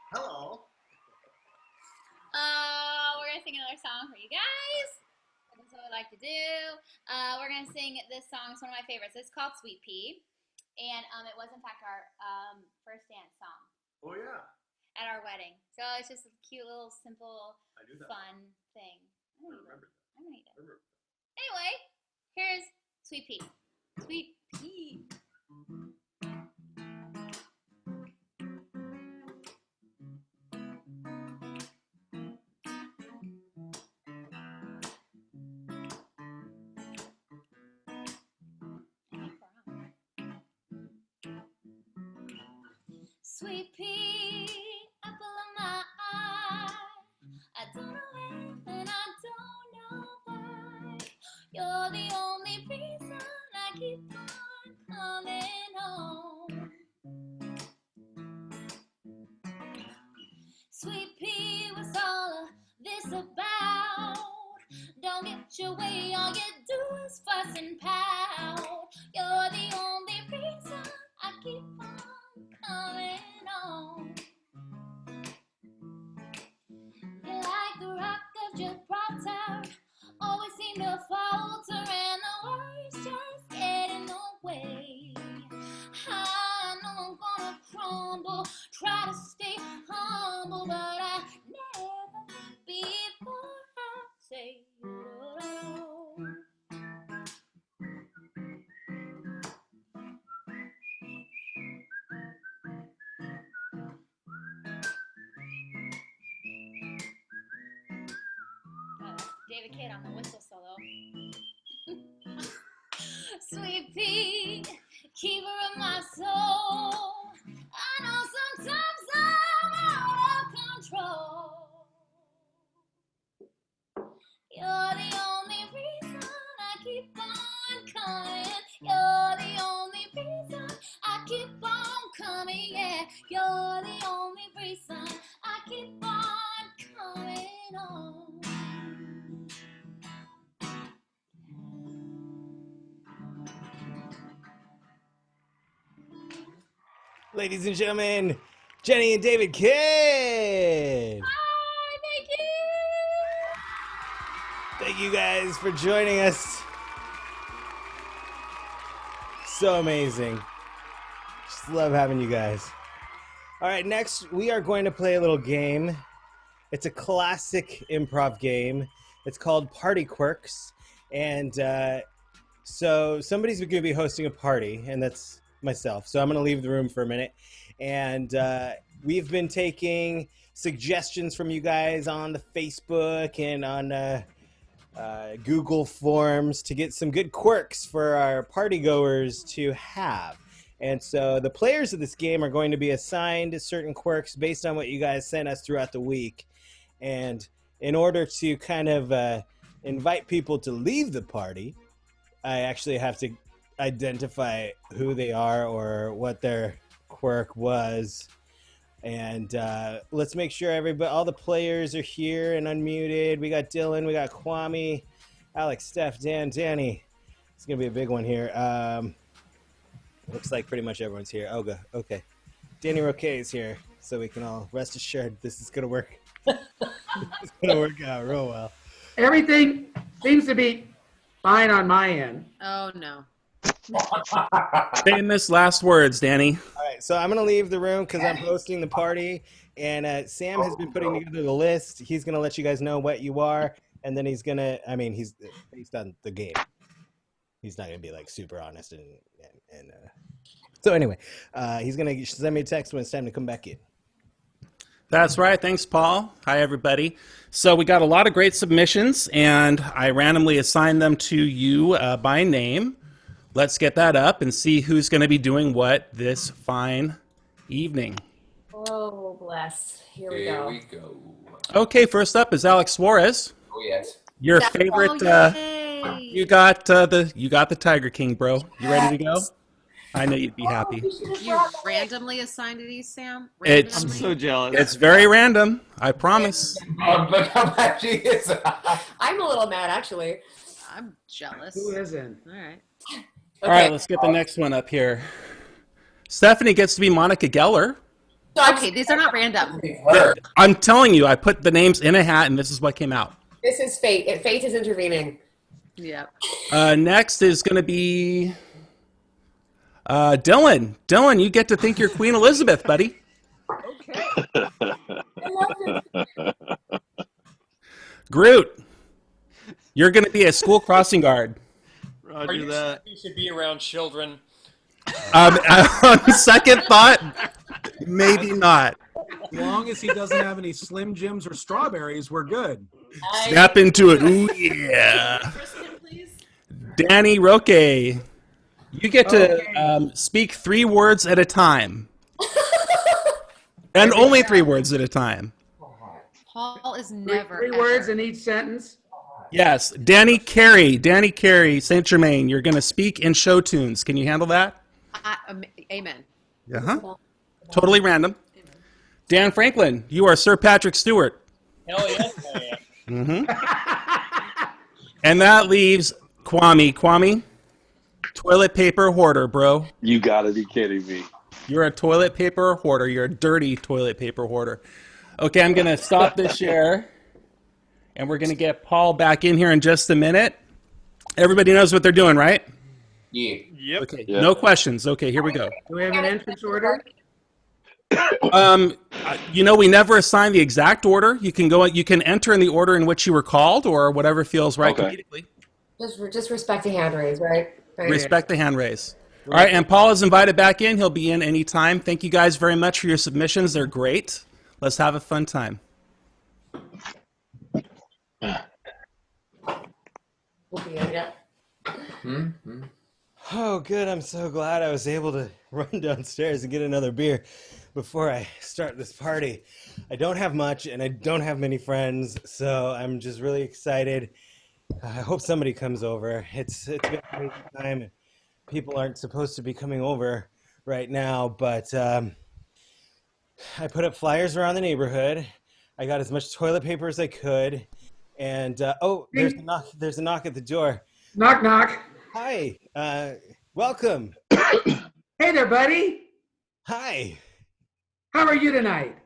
Hello. We're gonna sing another song for you guys. That's what we like to do. We're gonna sing this song. It's one of my favorites. It's called Sweet Pea, and it was in fact our first dance song. Oh yeah. At our wedding. So it's just a cute little simple fun thing. I don't need it. Anyway, here's Sweet Pea. Sweet Pea. Sweet pea, apple of my eye. I don't know when and I don't know why. You're the only reason I keep on coming home. Sweet pea, what's all of this about? Don't get your way, all you do is fuss and pout. You're the only reason I keep on coming on. You're like the rock of Gibraltar, always seem to falter, and the worries just get in the way. I know I'm gonna crumble, try to stay humble, but I never be David Kidd on the whistle solo. Sweet pea, keeper of my soul. I know sometimes I'm out of control. You're the only reason I keep on coming. You're the only reason I keep on coming. Yeah, you're the only reason I keep on coming on. Ladies and gentlemen, Jenny and David Kidd. Hi, thank you. Thank you guys for joining us. So amazing. Just love having you guys. All right, next we are going to play a little game. It's a classic improv game. It's called Party Quirks. And so somebody's going to be hosting a party, and that's myself. So I'm going to leave the room for a minute. And we've been taking suggestions from you guys on the Facebook and on Google Forms to get some good quirks for our partygoers to have. And so the players of this game are going to be assigned certain quirks based on what you guys sent us throughout the week. And in order to kind of invite people to leave the party, I actually have to identify who they are or what their quirk was. And let's make sure all the players are here and unmuted. We got Dylan, we got Quami, Alex, Steph, Dan, Dani. It's gonna be a big one here. Looks like pretty much everyone's here. Okay. Dani Roque is here, so we can all rest assured this is gonna work. It's gonna work out real well. Everything seems to be fine on my end. Oh, no. Famous last words, Dani. All right, so I'm going to leave the room because I'm hosting the party, and Sam has been putting together the list. He's going to let you guys know what you are, and then he's going to, he's based on the game. He's not going to be, like, super honest. So anyway, he's going to send me a text when it's time to come back in. That's right. Thanks, Paul. Hi, everybody. So we got a lot of great submissions, and I randomly assigned them to you by name. Let's get that up and see who's going to be doing what this fine evening. Oh, bless. Here we go. Okay, first up is Alex Suarez. Oh, yes. Your favorite. You got the Tiger King, bro. You ready to go? I know you'd be happy. You randomly assigned these, Sam? I'm so jealous. It's very random. I promise. Look how mad she is. I'm a little mad, actually. I'm jealous. Who isn't? All right. All right, let's get the next one up here. Stephanie gets to be Monica Geller. Okay, these are not random. I'm telling you, I put the names in a hat, and this is what came out. This is fate. Fate is intervening. Yeah. Next is going to be Dylan. Dylan, you get to think you're Queen Elizabeth, buddy. Groot, you're going to be a school crossing guard. Roger Are you that. You should be around children. On second thought, maybe not. As long as he doesn't have any Slim Jims or strawberries, we're good. Snap into it. Ooh, yeah. Dani Roque, you get to speak 3 words at a time. And only 3 words at a time. Paul is never. Three words in each sentence. Yes. Dani Kerry, Saint Germain, you're going to speak in show tunes. Can you handle that? Amen. Uh-huh. Totally random. Dan Franklin, you are Sir Patrick Stewart. Hell yes, I am. Mm-hmm. And that leaves Quami. Quami, toilet paper hoarder, bro. You gotta be kidding me. You're a toilet paper hoarder. You're a dirty toilet paper hoarder. Okay, I'm going to stop the share, and we're going to get Paul back in here in just a minute. Everybody knows what they're doing, right? Yeah. Yep. Okay, no questions. Okay, here we go. Do we have an entrance order? We never assign the exact order. You can enter in the order in which you were called or whatever feels right comedically. Just respect the hand raise, right? Respect the hand raise. All right, and Paul is invited back in. He'll be in anytime. Thank you guys very much for your submissions. They're great. Let's have a fun time. Oh, good. I'm so glad I was able to run downstairs and get another beer before I start this party. I don't have much and I don't have many friends, so I'm just really excited. I hope somebody comes over. It's been a crazy time and people aren't supposed to be coming over right now, but I put up flyers around the neighborhood. I got as much toilet paper as I could. And, there's a knock. There's a knock at the door. Knock, knock. Hi. Welcome. Hey there, buddy. Hi. How are you tonight?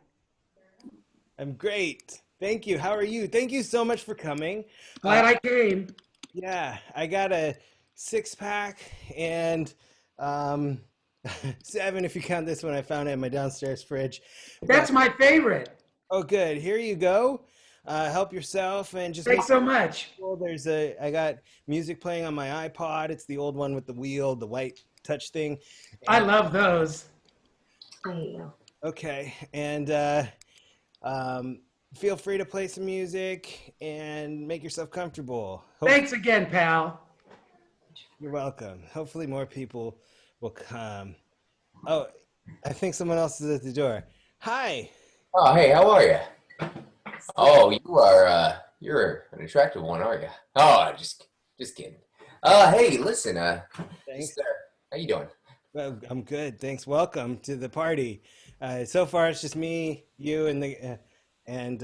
I'm great. Thank you. How are you? Thank you so much for coming. Glad I came. Yeah, I got a 6-pack and 7 if you count this one. I found it in my downstairs fridge. That's my favorite. Oh, good. Here you go. Help yourself and just Thanks so much. I got music playing on my iPod. It's the old one with the wheel, the white touch thing. I love those. Okay, and feel free to play some music and make yourself comfortable. Thanks again, pal. You're welcome. Hopefully more people will come. Oh, I think someone else is at the door. Hi. Oh, hey, how are you? Oh, you're an attractive one, aren't you? Oh, just kidding. Hey, listen, Thanks. How you doing? Well, I'm good. Thanks. Welcome to the party. So far, it's just me, you, and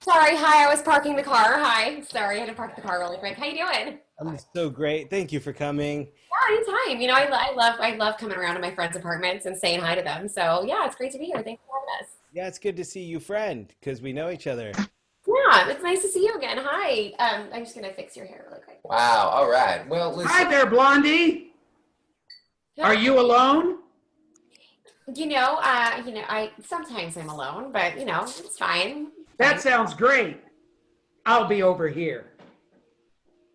Sorry, hi, I was parking the car. Hi, sorry, I had to park the car really quick. How you doing? I'm so great. Thank you for coming. Yeah, anytime. You know, I love coming around to my friends' apartments and saying hi to them. So yeah, it's great to be here. Thanks for having us. Yeah, it's good to see you, friend, because we know each other. Yeah, it's nice to see you again. Hi. I'm just gonna fix your hair really quick. Wow. All right. Well, listen. Hi there, Blondie. Are you alone? I sometimes I'm alone, but it's fine. That sounds great. I'll be over here.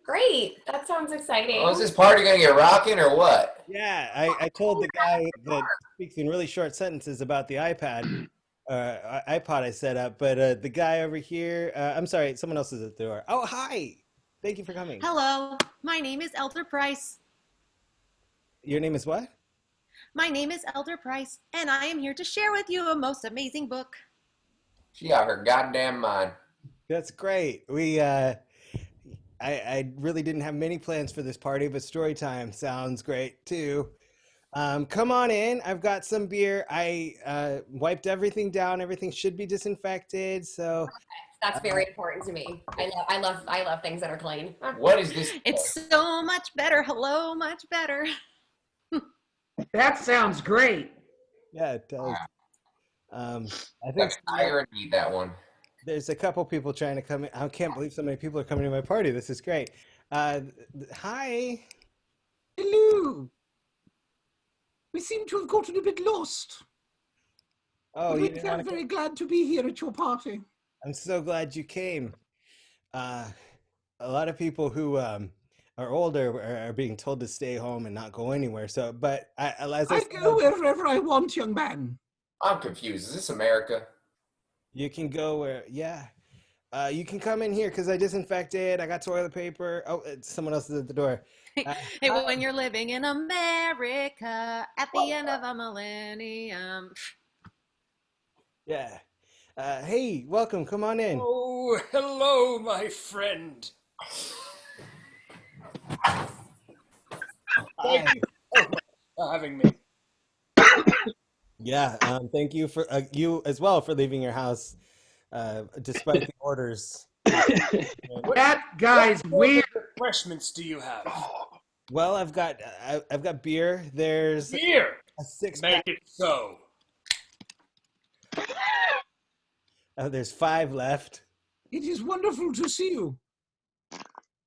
Great. That sounds exciting. Oh, is this party gonna get rocking or what? Yeah, I told the guy that speaks in really short sentences about the iPod I set up, but the guy over here, I'm sorry, someone else is at the door. Oh, hi. Thank you for coming. Hello, my name is Elder Price. Your name is what? My name is Elder Price, and I am here to share with you a most amazing book. She got her goddamn mind. That's great. I really didn't have many plans for this party, but story time sounds great too. Come on in. I've got some beer. I wiped everything down. Everything should be disinfected. So That's very important to me. I love things that are clean. What is this? It's so much better. Hello, much better. That sounds great. Yeah, it does. I think I already need that one. There's a couple people trying to come in. I can't believe so many people are coming to my party. This is great. Hi. Hello. We seem to have gotten a bit lost. Oh, but you I'm very glad to be here at your party. I'm so glad you came. A lot of people who are older are being told to stay home and not go anywhere. So, but as I go wherever I want, young man. I'm confused. Is this America? You can go where, yeah. You can come in here because I disinfected. I got toilet paper. Oh, someone else is at the door. Hey, when you're living in America at the end of a millennium. Yeah. Hey, welcome. Come on in. Oh, hello, my friend. Thank you for having me. Yeah, thank you for you as well for leaving your house despite the orders. That guy's weird. What refreshments do you have? Well, I've got beer. There's beer. A 6-pack. Make it so. There's 5 left. It is wonderful to see you.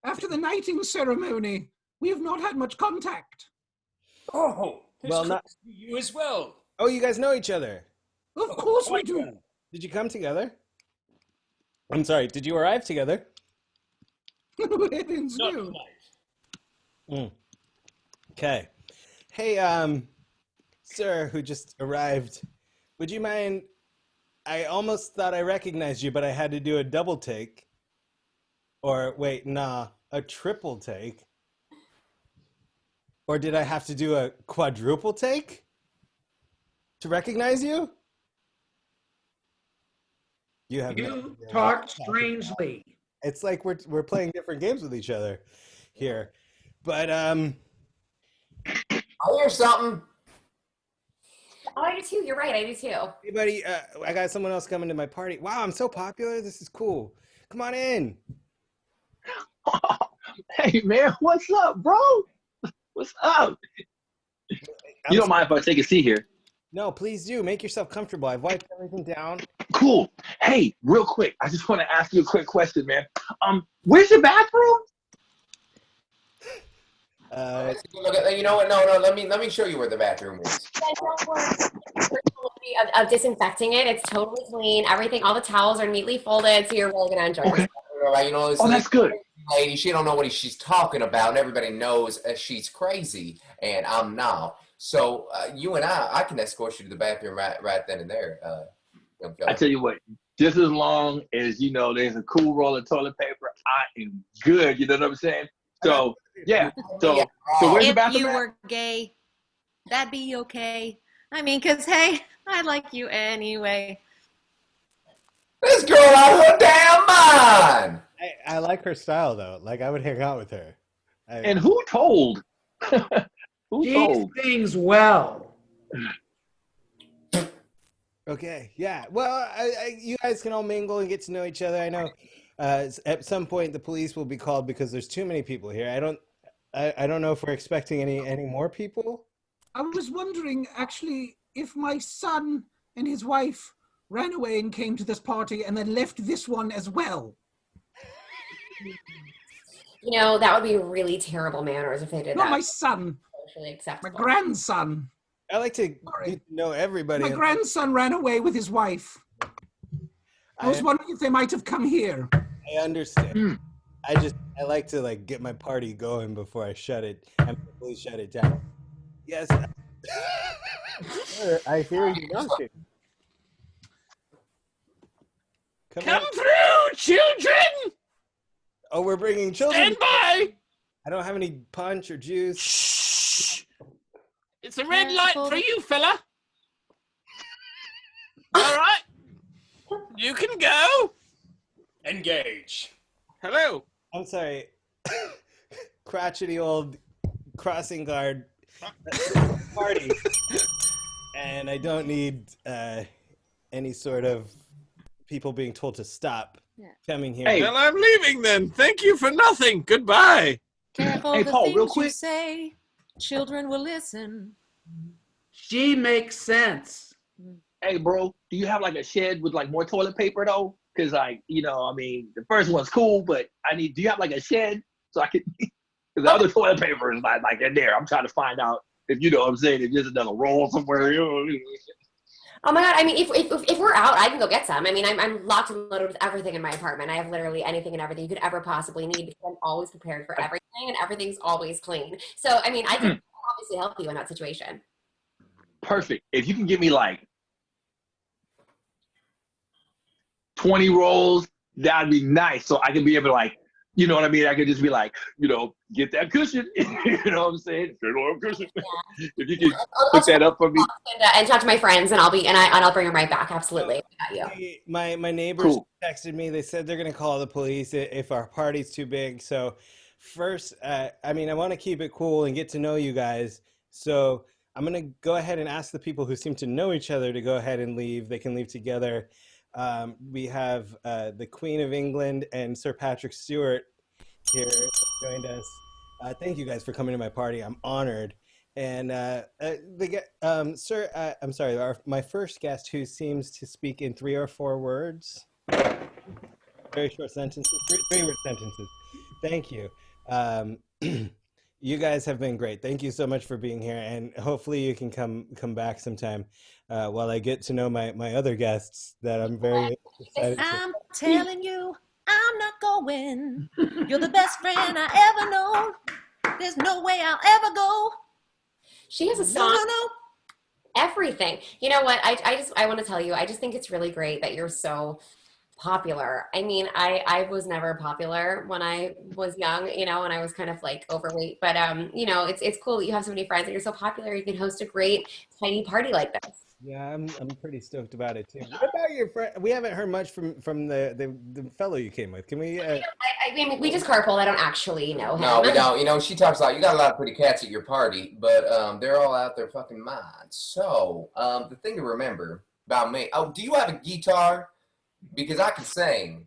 After the knighting ceremony, we have not had much contact. Oh, well, not you as well. Oh, you guys know each other. Of course we do. Did you come together? I'm sorry. Did you arrive together? Heavens, Not no. tonight. Okay. Hey, sir, who just arrived. Would you mind? I almost thought I recognized you, but I had to do a double take. Or wait, nah. a triple take? Or did I have to do a quadruple take to recognize you? You have You talk strangely. It's like we're playing different games with each other here. But I hear something. Oh, I do too. You're right. I do too. Anybody? I got someone else coming to my party. Wow, I'm so popular. This is cool. Come on in. Hey man, what's up, bro? What's up? You don't mind if I take a seat here? No, please do. Make yourself comfortable. I've wiped everything down. Cool. Hey, real quick, I just want to ask you a quick question, man. Where's your bathroom? You know what? No. Let me show you where the bathroom is. Of disinfecting it. It's totally clean. Everything, all the towels are neatly folded, so you're really gonna enjoy it. You know, that's good. Lady, she don't know what she's talking about, and everybody knows she's crazy, and I'm not. So you and I can escort you to the bathroom right then and there. I tell you what, just as long as you know there's a cool roll of toilet paper, I am good. You know what I'm saying? So yeah. So where's the bathroom? If you were gay, that'd be okay. I mean, cause hey, I like you anyway. This girl out of her damn mind. I like her style though. Like I would hang out with her. And who told? She sings well. Okay, yeah. Well, you guys can all mingle and get to know each other. I know at some point the police will be called because there's too many people here. I don't know if we're expecting any more people. I was wondering, actually, if my son and his wife ran away and came to this party and then left this one as well. You know, that would be really terrible manners if they did Not that. my son. Socially acceptable. My grandson. I like to know everybody. My grandson ran away with his wife. I was wondering if they might have come here. I understand. I like to get my party going before I shut it. And please shut it down. Yes. I hear you knocking. Come through, children! Oh, we're bringing children. Stand by! I don't have any punch or juice. Shh! It's a red light for you, fella. All right. You can go. Engage. Hello. I'm sorry. Crotchety old crossing guard party. And I don't need any sort of people being told to stop coming here. Well, I'm leaving then. Thank you for nothing. Goodbye. Careful Hey, the Paul, things real quick. you say. Children will listen. She makes sense. Hey, bro, do you have a shed with more toilet paper though? Because the first one's cool, but do you have a shed so I can? Because the other toilet paper is in there. I'm trying to find out if you know what I'm saying. If there's another roll somewhere. Oh my god! I mean, if we're out, I can go get some. I mean, I'm locked and loaded with everything in my apartment. I have literally anything and everything you could ever possibly need because I'm always prepared for everything and everything's always clean. So I mean, I can obviously help you in that situation. Perfect. If you can give me 20 rolls, that'd be nice. So I can be able to you know what I mean? I could just be get that cushion. You know what I'm saying? Cushion. Yeah. If you can pick that up for me. And talk to my friends, and I'll bring them right back. Absolutely. Got you. My neighbors texted me. They said they're going to call the police if our party's too big. So first, I want to keep it cool and get to know you guys. So I'm going to go ahead and ask the people who seem to know each other to go ahead and leave. They can leave together. We have the Queen of England and Sir Patrick Stewart here joined us. Thank you guys for coming to my party. I'm honored. And sir, I'm sorry, my first guest who seems to speak in 3 or 4 words. Very short sentences, 3-word sentences. Thank you. You guys have been great. Thank you so much for being here. And hopefully you can come back sometime while I get to know my other guests that I'm very excited to. I'm telling you, I'm not going. You're the best friend I ever known. There's no way I'll ever go. She has a song. No. Everything. You know what? I want to tell you, I just think it's really great that you're so popular. I mean, I was never popular when I was young, you know, and I was kind of like overweight. But you know, it's cool that you have so many friends and you're so popular. You can host a great tiny party like this. Yeah, I'm pretty stoked about it too. What about your friend? We haven't heard much from the fellow you came with. Can we? I mean, we just carpool. I don't actually know him. No, we don't. You know, she talks like you got a lot of pretty cats at your party, but they're all out their fucking minds. So the thing to remember about me. Oh, do you have a guitar? Because I can sing.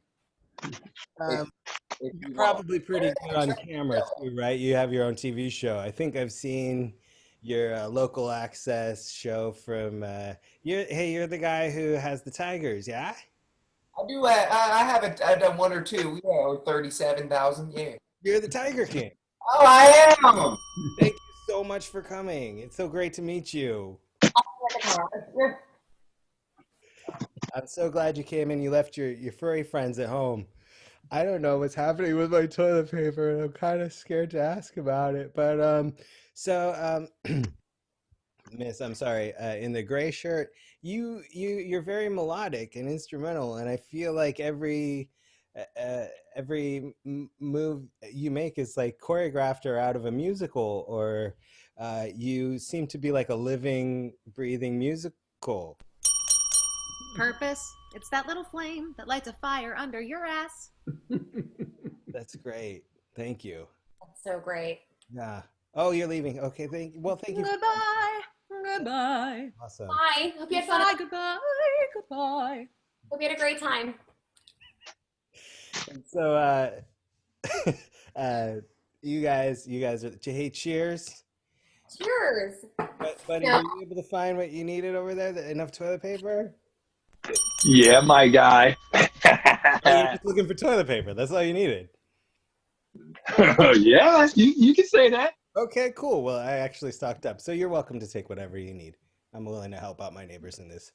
You're probably pretty good on camera too, right? You have your own TV show. I think I've seen your local access show from. You're the guy who has the Tigers, yeah? I do. I've done one or two. Yeah, 37,000. Yeah. You're the Tiger King. Oh, I am. Thank you so much for coming. It's so great to meet you. I'm so glad you came and you left your furry friends at home. I don't know what's happening with my toilet paper, and I'm kind of scared to ask about it. But Miss, I'm sorry. In the gray shirt, you're very melodic and instrumental, and I feel like every move you make is like choreographed or out of a musical, or you seem to be like a living, breathing musical. Purpose. It's that little flame that lights a fire under your ass. That's great. Thank you. That's so great. Yeah. Oh, you're leaving. Okay. Thank you. Goodbye. Goodbye. Awesome. Bye. Hope you had fun. Goodbye. Goodbye. Hope you had a great time. So, you guys are. Hey, cheers. Cheers. Buddy, were you able to find what you needed over there? Enough toilet paper? Yeah, my guy. Oh, you're just looking for toilet paper. That's all you needed. Yeah, you can say that. Okay, cool. Well, I actually stocked up, so you're welcome to take whatever you need. I'm willing to help out my neighbors in this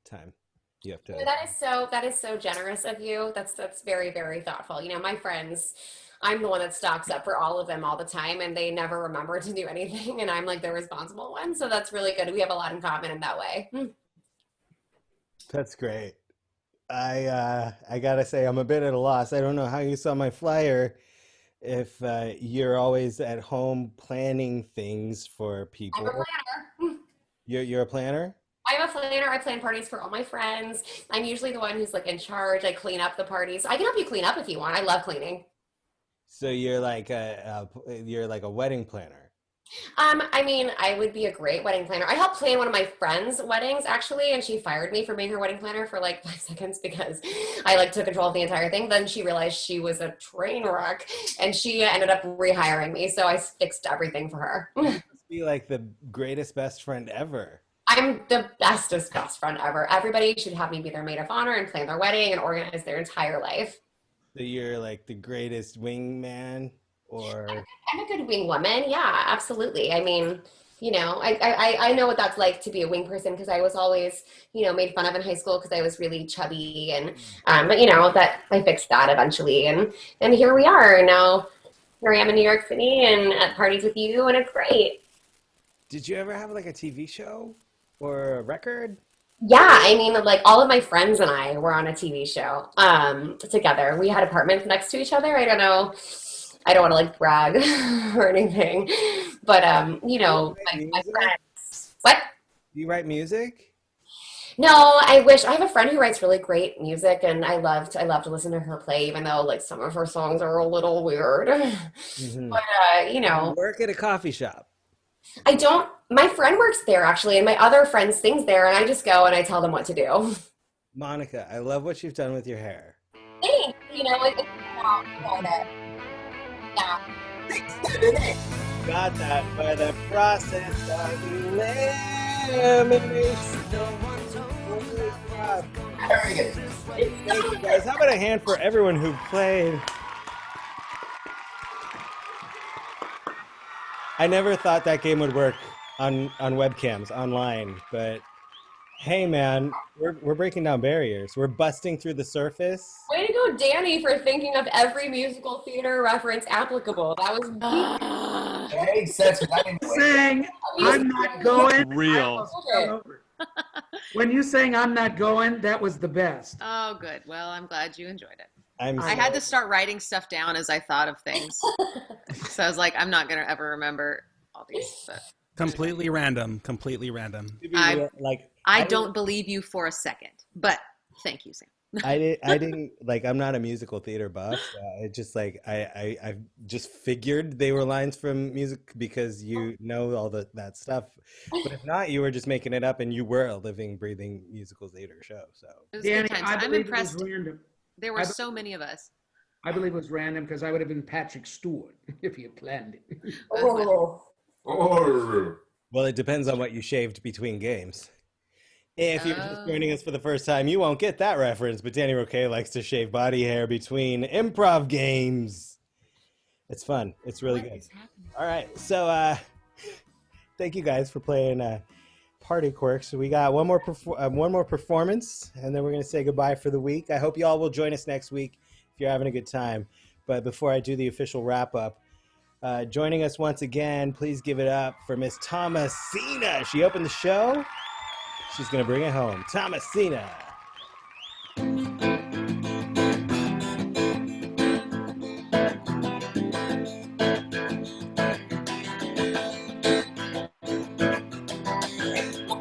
time. You have to. That is so generous of you. That's very, very thoughtful. You know, my friends, I'm the one that stocks up for all of them all the time, and they never remember to do anything, and I'm like the responsible one. So that's really good. We have a lot in common in that way. That's great. I gotta say, I'm a bit at a loss. I don't know how you saw my flyer. If you're always at home planning things for people. I'm a planner. You're a planner? I'm a planner. I plan parties for all my friends. I'm usually the one who's like in charge. I clean up the parties. I can help you clean up if you want. I love cleaning. So you're like a wedding planner. I mean, I would be a great wedding planner. I helped plan one of my friends' weddings actually, and she fired me for being her wedding planner for like 5 seconds because I like took control of the entire thing. Then she realized she was a train wreck, and she ended up rehiring me. So I fixed everything for her. You must be like the greatest best friend ever. I'm the bestest best friend ever. Everybody should have me be their maid of honor and plan their wedding and organize their entire life. So you're like the greatest wingman, or I'm a good wing woman. Yeah, absolutely. I mean, you know, I know what that's like to be a wing person because I was always, you know, made fun of in high school because I was really chubby, and but you know that I fixed that eventually, and here we are now. Here I am in New York City and at parties with you, and it's great. Did you ever have like a TV show or a record? Yeah, I mean, like all of my friends and I were on a TV show together. We had apartments next to each other. I don't know. I don't want to like brag or anything, but you know, my friends. What? Do you write music? No, I wish. I have a friend who writes really great music, and I love to listen to her play, even though like some of her songs are a little weird. Mm-hmm. But you know, you work at a coffee shop. I don't. My friend works there actually, and my other friend sings there, and I just go and I tell them what to do. Monica, I love what you've done with your hair. Thanks. You know, it's Got that by the process of elimination. Thank you guys. How about a hand for everyone who played? I never thought that game would work on webcams online, but hey man, we're breaking down barriers. We're busting through the surface. Way to go, Dani, for thinking of every musical theater reference applicable. That was It makes sense. Saying I'm not going. Real. When you sang "I'm Not Going," that was the best. Oh, good. Well, I'm glad you enjoyed it. I had to start writing stuff down as I thought of things. So I was like, I'm not going to ever remember all these. But Completely random. I don't believe you for a second, but thank you, Sam. I didn't like. I'm not a musical theater buff. So I just like I just figured they were lines from music because you know all that stuff. But if not, you were just making it up, and you were a living, breathing musical theater show. So it was good times. I'm impressed. Random. There were so many of us. I believe it was random because I would have been Patrick Stewart if you had planned it. Well, it depends on what you shaved between games. If you're just joining us for the first time, you won't get that reference, but Dani Roque likes to shave body hair between improv games. It's fun. It's really good. All right. So thank you guys for playing Party Quirks. We got one more performance, and then we're going to say goodbye for the week. I hope you all will join us next week if you're having a good time. But before I do the official wrap-up, joining us once again, please give it up for Miss Tomasina. She opened the show. She's going to bring it home. Tomasina.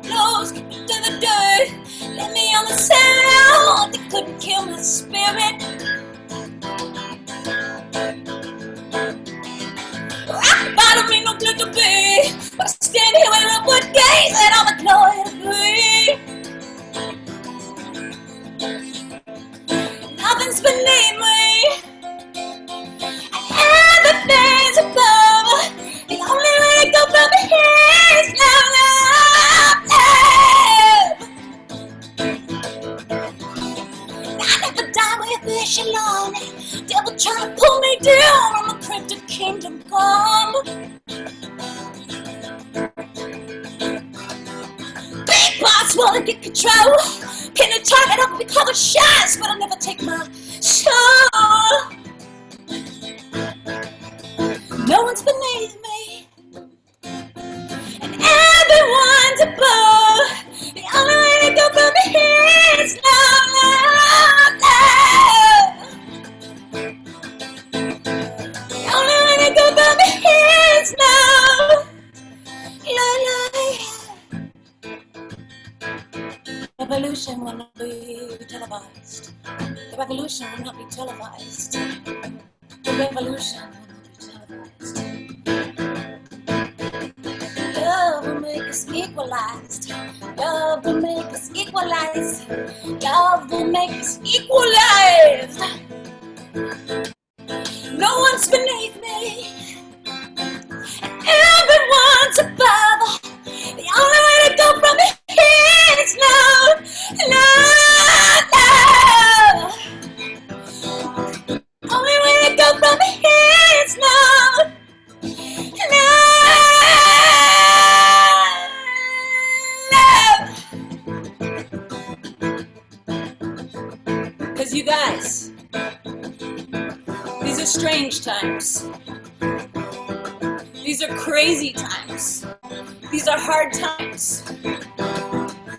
Clothes to the dirt, let me on the sound. They couldn't kill my spirit. Bottom ain't no good to be, but I stand here with a good gaze and all the glory to be. Nothing's beneath me, and everything's above. The only way to go from here is love, love, love. I never die with this alone. Devil trying to pull me down on the cryptic kingdom come. Big boss wanna get control. Pin a target up and cover shots, but I'll never take my soul. No one's beneath me, and everyone's above. The only way to go from here is love, love, love. The only way to go from here is love, love, love. Revolution will not be televised. The revolution will not be televised. The revolution will not be televised. Love will make us equalized. Love will make us equalized. Love will make us equalized. No one's beneath me, and everyone's above. The only way to go from here is love, love, love. Only way to go from here is love, love, love. 'Cause you guys, these are strange times. These are crazy times. These are hard times.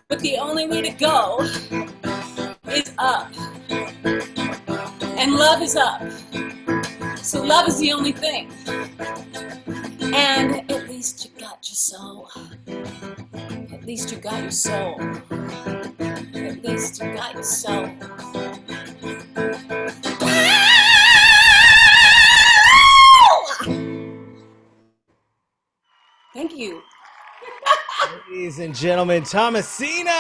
But the only way to go is up. And love is up. So love is the only thing. And at least you got your soul. At least you got your soul. At least you got your soul. Thank you. Ladies and gentlemen, Tomasina!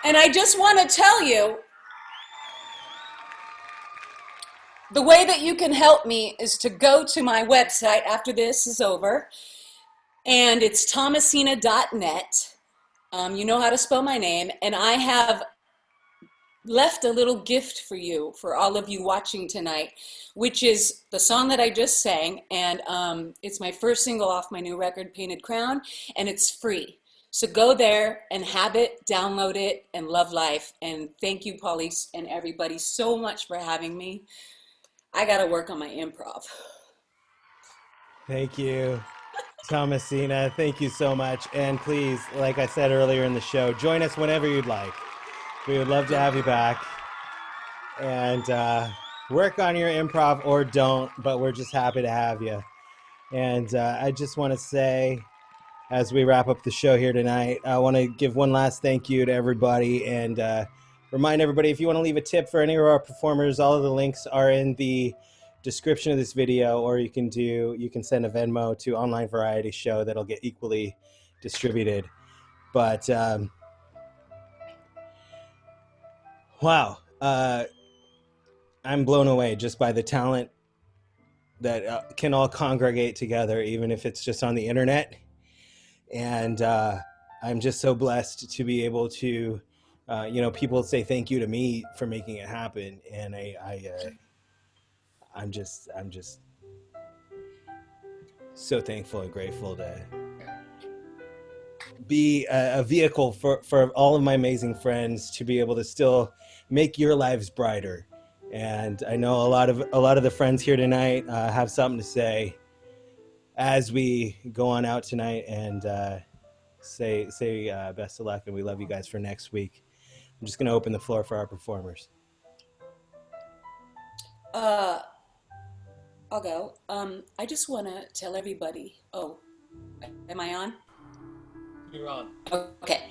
And I just want to tell you, the way that you can help me is to go to my website after this is over, and it's tomasina.net. You know how to spell my name, and I have left a little gift for you, for all of you watching tonight, which is the song that I just sang, and it's my first single off my new record, Painted Crown, and it's free. So go there and have it, download it, and love life. And thank you, Paulie, and everybody so much for having me. I got to work on my improv. Thank you. Tomasina, thank you so much. And please, like I said earlier in the show, join us whenever you'd like. We would love to have you back. And work on your improv or don't, but we're just happy to have you. And I just want to say, as we wrap up the show here tonight, I want to give one last thank you to everybody and remind everybody, if you want to leave a tip for any of our performers, all of the links are in the description of this video, or you can send a Venmo to Online Variety Show that'll get equally distributed. But wow, I'm blown away just by the talent that can all congregate together, even if it's just on the internet. And I'm just so blessed to be able to, people say thank you to me for making it happen, and I'm just so thankful and grateful to be a vehicle for all of my amazing friends to be able to still make your lives brighter. And I know a lot of the friends here tonight have something to say as we go on out tonight, and say best of luck, and we love you guys for next week. I'm just going to open the floor for our performers. I'll go. I just want to tell everybody. Oh, am I on? You're on. Okay.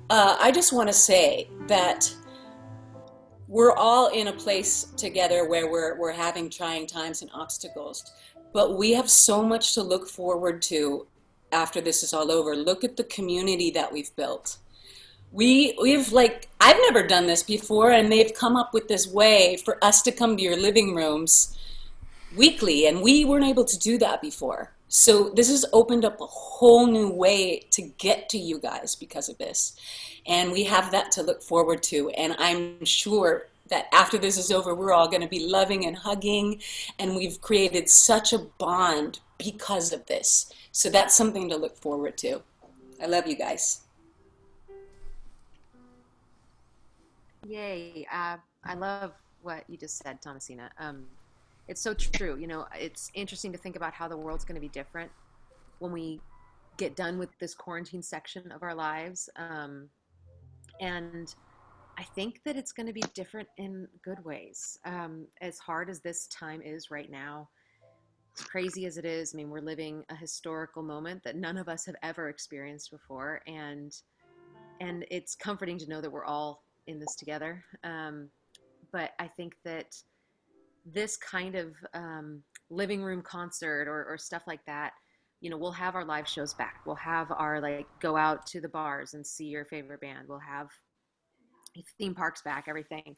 I just want to say that we're all in a place together where we're having trying times and obstacles, but we have so much to look forward to after this is all over. Look at the community that we've built. We've I've never done this before, and they've come up with this way for us to come to your living rooms weekly, and we weren't able to do that before. So this has opened up a whole new way to get to you guys because of this. And we have that to look forward to. And I'm sure that after this is over, we're all going to be loving and hugging. And we've created such a bond because of this. So that's something to look forward to. I love you guys. Yay. I love what you just said, Tomasina. It's so true. It's interesting to think about how the world's going to be different when we get done with this quarantine section of our lives. And I think that it's going to be different in good ways. As hard as this time is right now, as crazy as it is, we're living a historical moment that none of us have ever experienced before. And it's comforting to know that we're all in this together. But I think that this kind of living room concert or stuff like that, we'll have our live shows back. We'll have our go out to the bars and see your favorite band. We'll have theme parks back, everything.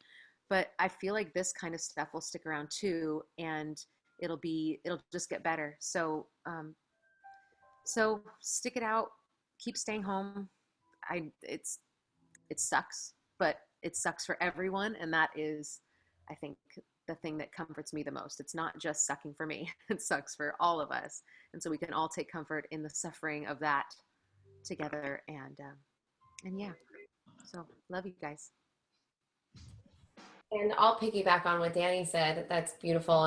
But I feel like this kind of stuff will stick around too, and it'll just get better. So stick it out, keep staying home. It sucks, but it sucks for everyone, and that is, I think, the thing that comforts me the most. It's not just sucking for me. It sucks for all of us. And so we can all take comfort in the suffering of that together. And yeah, so love you guys. And I'll piggyback on what Dani said. That's beautiful.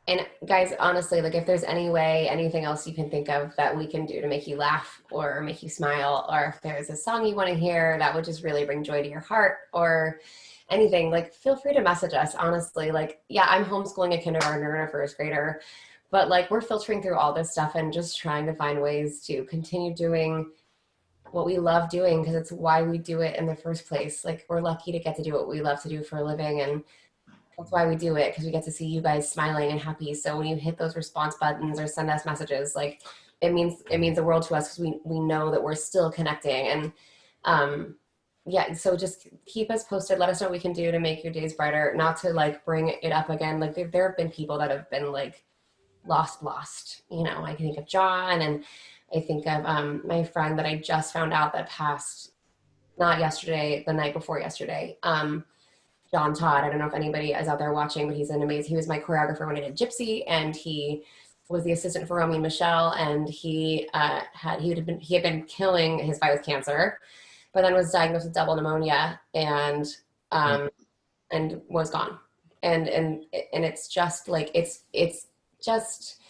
And guys, honestly, if there's any way, anything else you can think of that we can do to make you laugh or make you smile, or if there's a song you want to hear that would just really bring joy to your heart or anything, feel free to message us, honestly. Yeah, I'm homeschooling a kindergartner and a first grader, but we're filtering through all this stuff and just trying to find ways to continue doing what we love doing, because it's why we do it in the first place. We're lucky to get to do what we love to do for a living, and that's why we do it, because we get to see you guys smiling and happy. So when you hit those response buttons or send us messages, it means the world to us, because we know that we're still connecting. And yeah, so just keep us posted. Let us know what we can do to make your days brighter. Not to bring it up again. There have been people that have been lost. I can think of John, and I think of my friend that I just found out that passed, not yesterday, the night before yesterday. John Todd. I don't know if anybody is out there watching, but he was my choreographer when I did Gypsy, and he was the assistant for Romy and Michelle, and he had been killing his fight with cancer, but then was diagnosed with double pneumonia and was gone. And it's just it's just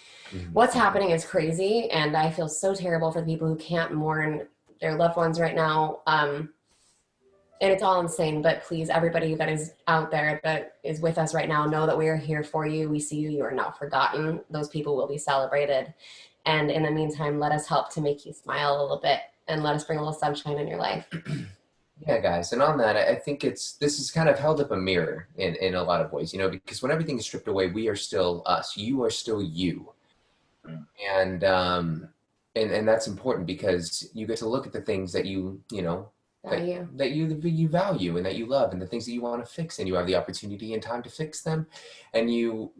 What's happening is crazy, and I feel so terrible for the people who can't mourn their loved ones right now. And it's all insane, but please, everybody that is out there that is with us right now, know that we are here for you. We see you. You are not forgotten. Those people will be celebrated. And in the meantime, let us help to make you smile a little bit and let us bring a little sunshine in your life. Yeah, guys, and on that, I think this is kind of held up a mirror in a lot of ways, because when everything is stripped away, we are still us. You are still you, and that's important because you get to look at the things that you Value. that you value and that you love, and the things that you want to fix, and you have the opportunity and time to fix them, and you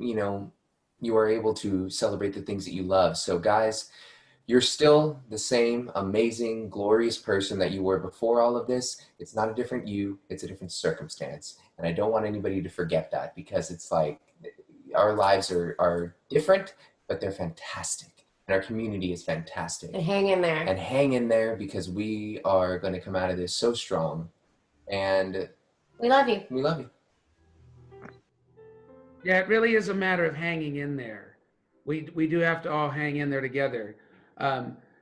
are able to celebrate the things that you love. So, guys, you're still the same amazing, glorious person that you were before all of this. It's not a different you, it's a different circumstance. And I don't want anybody to forget that, because it's like our lives are different, but they're fantastic. And our community is fantastic. And hang in there. And hang in there, because we are going to come out of this so strong. And we love you. We love you. Yeah, it really is a matter of hanging in there. We do have to all hang in there together.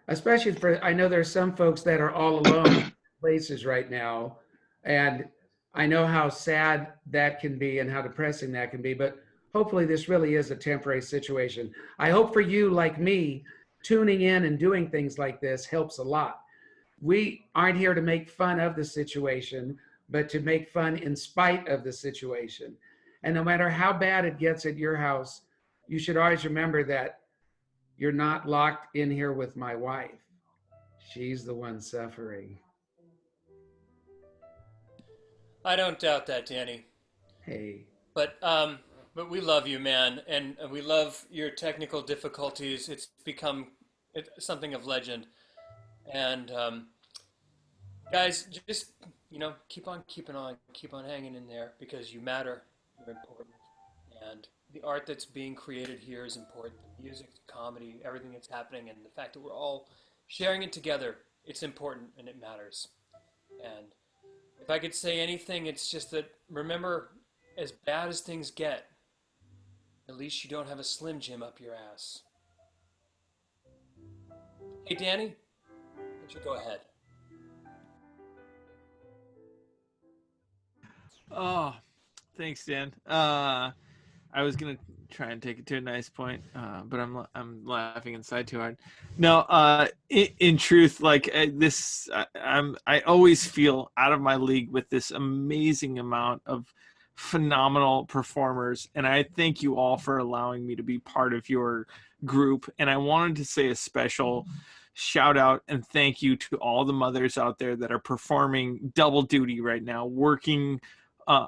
Especially I know there's some folks that are all alone in places right now, and I know how sad that can be and how depressing that can be, but hopefully this really is a temporary situation. I hope for you, like me, tuning in and doing things like this helps a lot. We aren't here to make fun of the situation, but to make fun in spite of the situation. And no matter how bad it gets at your house, you should always remember that you're not locked in here with my wife. She's the one suffering. I don't doubt that, Dani. Hey. But we love you, man, and we love your technical difficulties. It's become something of legend. And guys, just keep on keeping on, keep on hanging in there, because you matter. You're important, and the art that's being created here is important. The music, the comedy, everything that's happening, and the fact that we're all sharing it together, it's important and it matters. And if I could say anything, it's just that, remember, as bad as things get, at least you don't have a Slim Jim up your ass. Hey, Dani, why don't you go ahead? Oh, thanks, Dan. I was gonna try and take it to a nice point, but I'm laughing inside too hard. No, in truth, like I always feel out of my league with this amazing amount of phenomenal performers, and I thank you all for allowing me to be part of your group. And I wanted to say a special shout out and thank you to all the mothers out there that are performing double duty right now, working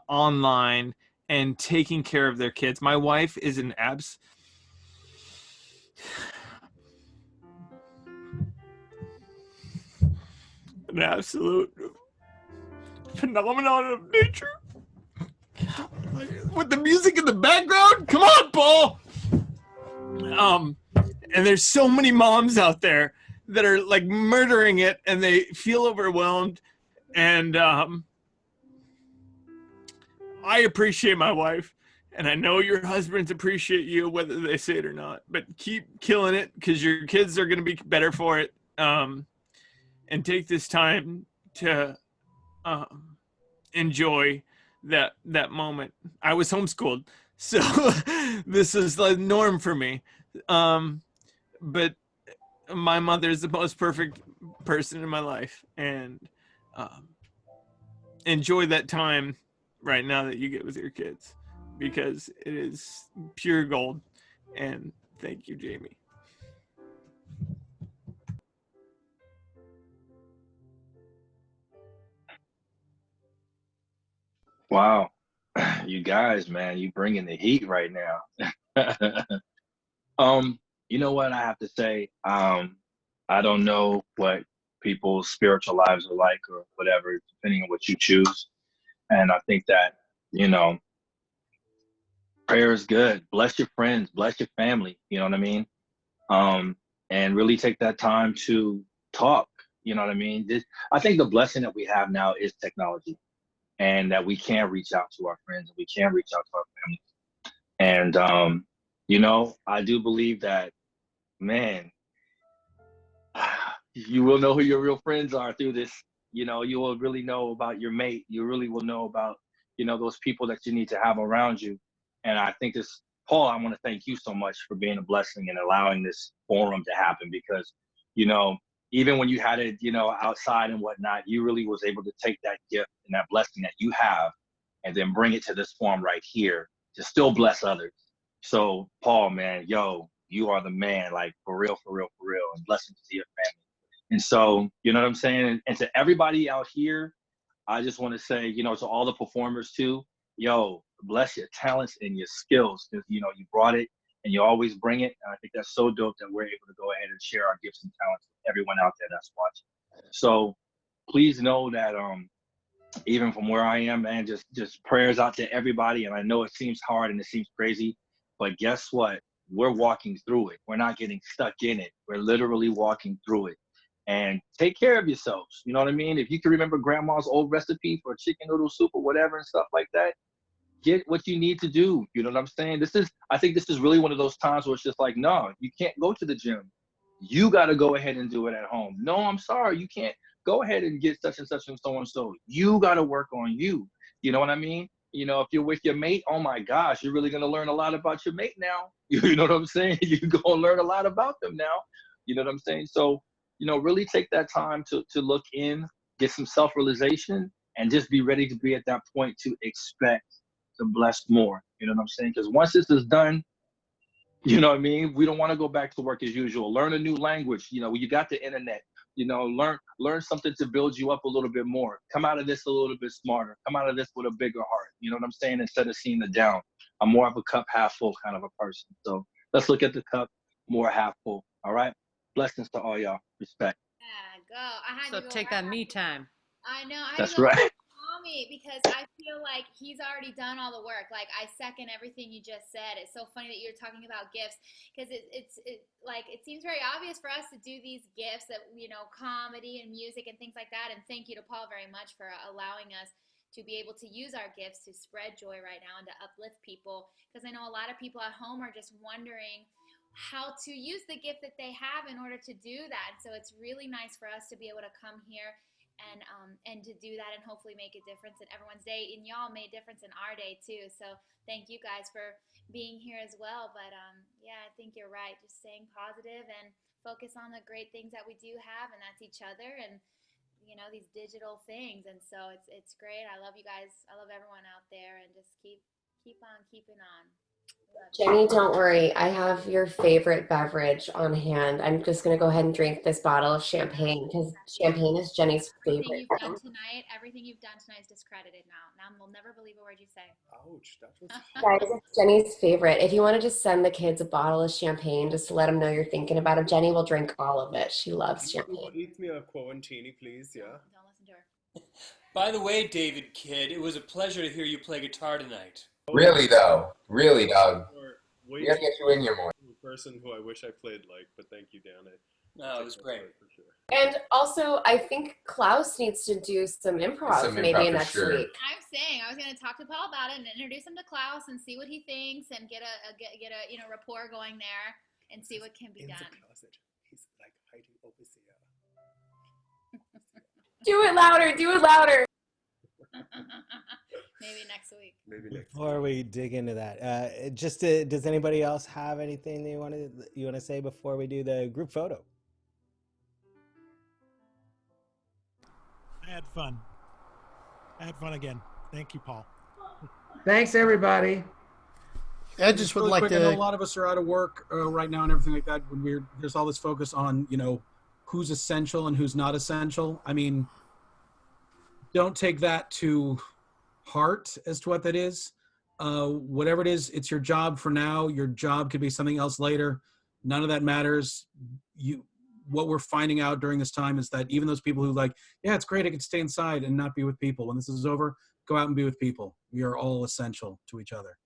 online and taking care of their kids. My wife is an absolute phenomenon of nature. With the music in the background, come on, Paul. And there's so many moms out there that are like murdering it, and they feel overwhelmed. And I appreciate my wife, and I know your husbands appreciate you, whether they say it or not. But keep killing it, because your kids are going to be better for it. And take this time to enjoy that moment. I was homeschooled, so this is the norm for me. But my mother is the most perfect person in my life, and enjoy that time right now that you get with your kids, because it is pure gold. And thank you, Jamie. Wow. You guys, man, you bringing the heat right now. You know what I have to say? I don't know what people's spiritual lives are like or whatever, depending on what you choose. And I think that, prayer is good. Bless your friends, bless your family, you know what I mean? And really take that time to talk, you know what I mean? I think the blessing that we have now is technology, and that we can reach out to our friends and we can reach out to our families. And, I do believe that man, you will know who your real friends are through this. You know, you will really know about your mate. You really will know about, you know, those people that you need to have around you. And I think this, Paul, I want to thank you so much for being a blessing and allowing this forum to happen, because, you know, even when you had it, you know, outside and whatnot, you really was able to take that gift and that blessing that you have and then bring it to this forum right here to still bless others. So, Paul, man, yo, you are the man, like, for real, for real, for real, and blessings to your family. And so, you know what I'm saying? And to everybody out here, I just want to say, you know, to all the performers too, yo, bless your talents and your skills, because, you know, you brought it and you always bring it. And I think that's so dope that we're able to go ahead and share our gifts and talents with everyone out there that's watching. So please know that even from where I am, man, just prayers out to everybody. And I know it seems hard and it seems crazy, but guess what? We're walking through it. We're not getting stuck in it. We're literally walking through it. And take care of yourselves. You know what I mean? If you can remember grandma's old recipe for chicken noodle soup or whatever and stuff like that, get what you need to do. You know what I'm saying? I think this is really one of those times where it's just like, no, you can't go to the gym. You got to go ahead and do it at home. No, I'm sorry. You can't go ahead and get such and such and so and so. You got to work on you. You know what I mean? You know, if you're with your mate, oh my gosh, you're really going to learn a lot about your mate now. You know what I'm saying? You're going to learn a lot about them now. You know what I'm saying? So, you know, really take that time to look in, get some self-realization, and just be ready to be at that point to expect to bless more. You know what I'm saying? Because once this is done, you know what I mean? We don't want to go back to work as usual. Learn a new language. You know, you got the internet. You know, learn something to build you up a little bit more. Come out of this a little bit smarter. Come out of this with a bigger heart. You know what I'm saying? Instead of seeing the down. I'm more of a cup half full kind of a person. So let's look at the cup more half full. All right? Blessings to all y'all. Respect. Yeah, go. I had So to go take that me time. I know. I had That's to go right. Quami because I feel like he's already done all the work. Like, I second everything you just said. It's so funny that you're talking about gifts, because it's like, it seems very obvious for us to do these gifts that, you know, comedy and music and things like that. And thank you to Paul very much for allowing us to be able to use our gifts to spread joy right now and to uplift people. Because I know a lot of people at home are just wondering how to use the gift that they have in order to do that. So it's really nice for us to be able to come here and to do that and hopefully make a difference in everyone's day. And y'all made a difference in our day too. So thank you guys for being here as well. But yeah, I think you're right. Just staying positive and focus on the great things that we do have, and that's each other and, you know, these digital things. And so it's great. I love you guys. I love everyone out there, and just keep on keeping on. Jenny, don't worry. I have your favorite beverage on hand. I'm just going to go ahead and drink this bottle of champagne, because champagne is Jenny's Everything favorite. you've done tonight, is discredited now. Now we'll never believe a word you say. Ouch, that was Guys, it's Jenny's favorite. If you want to just send the kids a bottle of champagne just to let them know you're thinking about them, Jenny will drink all of it. She loves champagne. Eat me a quarantini, please, yeah? Don't listen to her. By the way, David Kidd, it was a pleasure to hear you play guitar tonight. Really, though. Really, dog. Wait, We gotta get you in here more. The person who I wish I played like, but thank you, Dan. No, it was great. For sure. And also, I think Klaus needs to do some improv maybe next week. I'm saying I was going to talk to Paul about it and introduce him to Klaus and see what he thinks and get a you know, rapport going there and see what can be done. The closet. He's like hiding over there. Do it louder. Do it louder. Maybe next week. Before we dig into that, does anybody else have anything you want to say before we do the group photo? I had fun. again. Thank you, Paul. Thanks, everybody. I just would like I know a lot of us are out of work right now and everything like that. When there's all this focus on, you know, who's essential and who's not essential. I mean, don't take that to heart as to what that is. Whatever it is, it's your job for now. Your job could be something else later. None of that matters. What we're finding out during this time is that even those people who like, yeah, it's great, I can stay inside and not be with people. When this is over, go out and be with people. We are all essential to each other.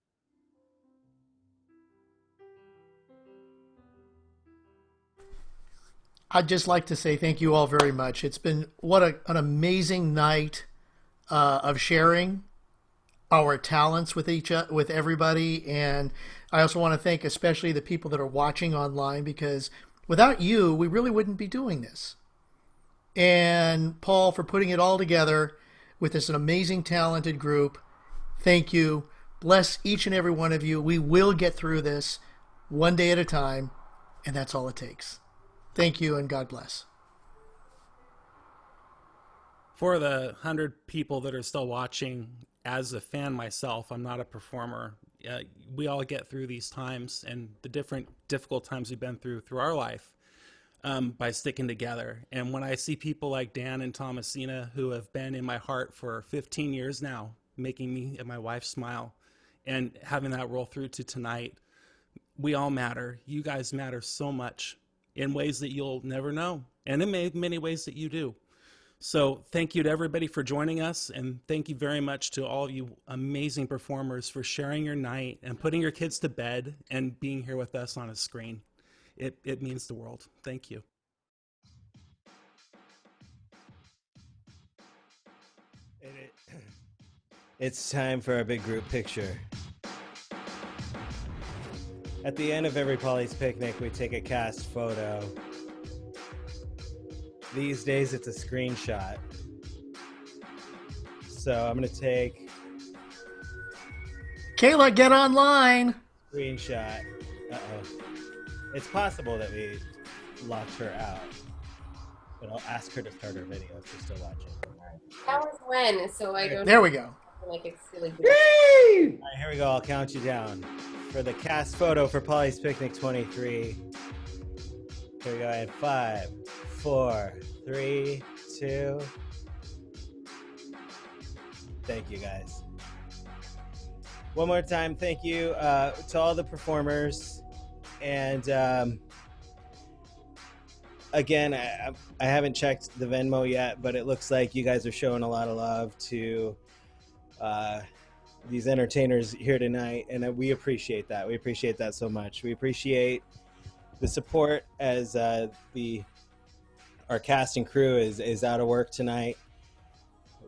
I'd just like to say thank you all very much. It's been an amazing night of sharing. our talents with everybody. And I also want to thank especially the people that are watching online, because without you, we really wouldn't be doing this. And Paul, for putting it all together with this amazing, talented group. Thank you. Bless each and every one of you. We will get through this one day at a time, and that's all it takes. Thank you, and God bless. For the 100 people that are still watching, as a fan myself, I'm not a performer. We all get through these times and the different difficult times we've been through our life by sticking together. And when I see people like Dan and Tomasina, who have been in my heart for 15 years now, making me and my wife smile, and having that roll through to tonight, we all matter. You guys matter so much in ways that you'll never know, and in many ways that you do. So thank you to everybody for joining us, and thank you very much to all of you amazing performers for sharing your night and putting your kids to bed and being here with us on a screen. It means the world. Thank you. It's time for our big group picture. At the end of every Paulie's Picnic, we take a cast photo. These days, it's a screenshot. So I'm going to take... Kayla, get online! Screenshot. Uh-oh. It's possible that we locked her out. But I'll ask her to start her video if she's still watching. That was when, so I don't. There we go. Like it's silly. All right, here we go. I'll count you down for the cast photo for Paulie's Picnic 23. Here we go. And 5, 4, 3, 2. Thank you, guys. One more time, thank you to all the performers. And again, I haven't checked the Venmo yet, but it looks like you guys are showing a lot of love to these entertainers here tonight, and we appreciate that. We appreciate that so much. We appreciate the support as our cast and crew is out of work tonight.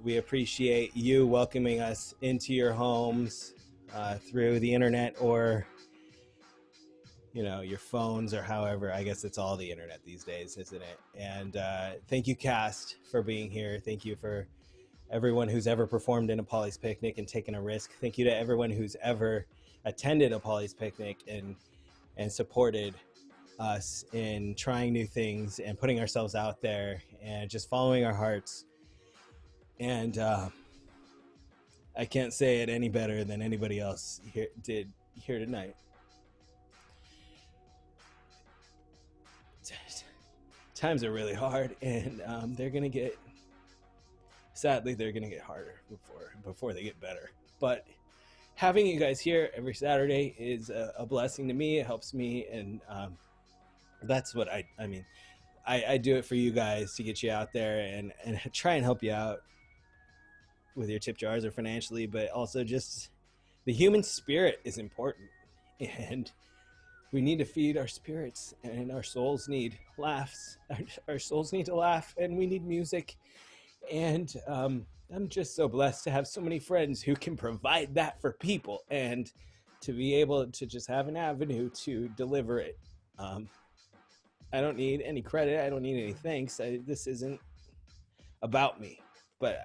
We appreciate you welcoming us into your homes through the internet or your phones, or however. I guess it's all the internet these days, isn't it? And thank you, cast, for being here. Thank you for everyone who's ever performed in a Paulie's Picnic and taken a risk. Thank you to everyone who's ever attended a Paulie's Picnic and supported us in trying new things and putting ourselves out there and just following our hearts. And I can't say it any better than anybody else did here tonight. Times are really hard, and they're gonna get harder before they get better. But having you guys here every Saturday is a blessing to me. It helps me, and that's what I mean. I do it for you guys to get you out there and try and help you out with your tip jars or financially, but also just the human spirit is important, and we need to feed our spirits, and our souls need laughs. Our souls need to laugh, and we need music. And I'm just so blessed to have so many friends who can provide that for people, and to be able to just have an avenue to deliver it. I don't need any credit. I don't need any thanks. This isn't about me, but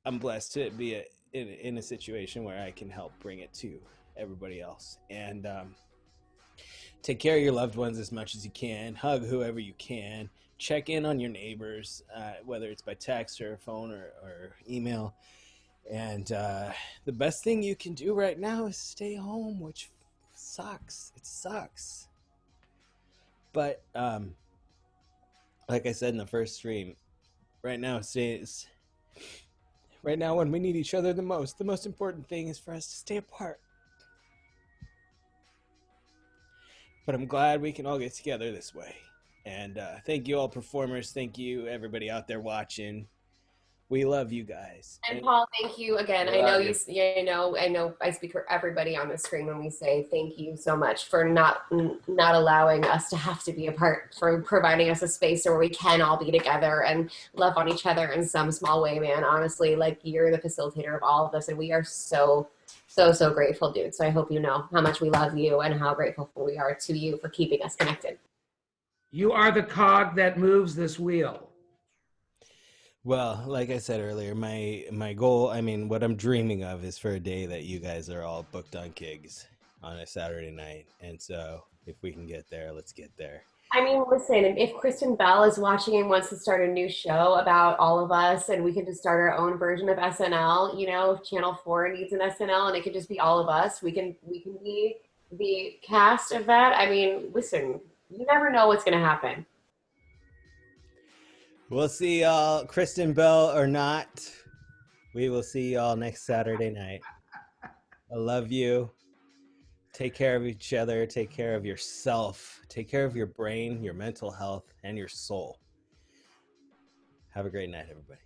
I'm blessed to be in a situation where I can help bring it to everybody else. And take care of your loved ones as much as you can. Hug whoever you can. Check in on your neighbors, whether it's by text or phone or email. And the best thing you can do right now is stay home, which sucks. It sucks. But like I said in the first stream, right now when we need each other the most important thing is for us to stay apart. But I'm glad we can all get together this way. And thank you all performers. Thank you everybody out there watching. We love you guys. And Paul, thank you again. We I know love I know I speak for everybody on the screen when we say thank you so much for not allowing us to have to be apart, for providing us a space where we can all be together and love on each other in some small way, man. Honestly, like, you're the facilitator of all of this, and we are so grateful, dude. So I hope you know how much we love you and how grateful we are to you for keeping us connected. You are the cog that moves this wheel. Well, like I said earlier, my goal, I mean, what I'm dreaming of is for a day that you guys are all booked on gigs on a Saturday night. And so if we can get there, let's get there. I mean, listen, if Kristen Bell is watching and wants to start a new show about all of us, and we can just start our own version of SNL, you know, if Channel 4 needs an SNL and it could just be all of us, we can be the cast of that. I mean, listen, you never know what's going to happen. We'll see y'all, Kristen Bell or not. We will see y'all next Saturday night. I love you. Take care of each other. Take care of yourself. Take care of your brain, your mental health, and your soul. Have a great night, everybody.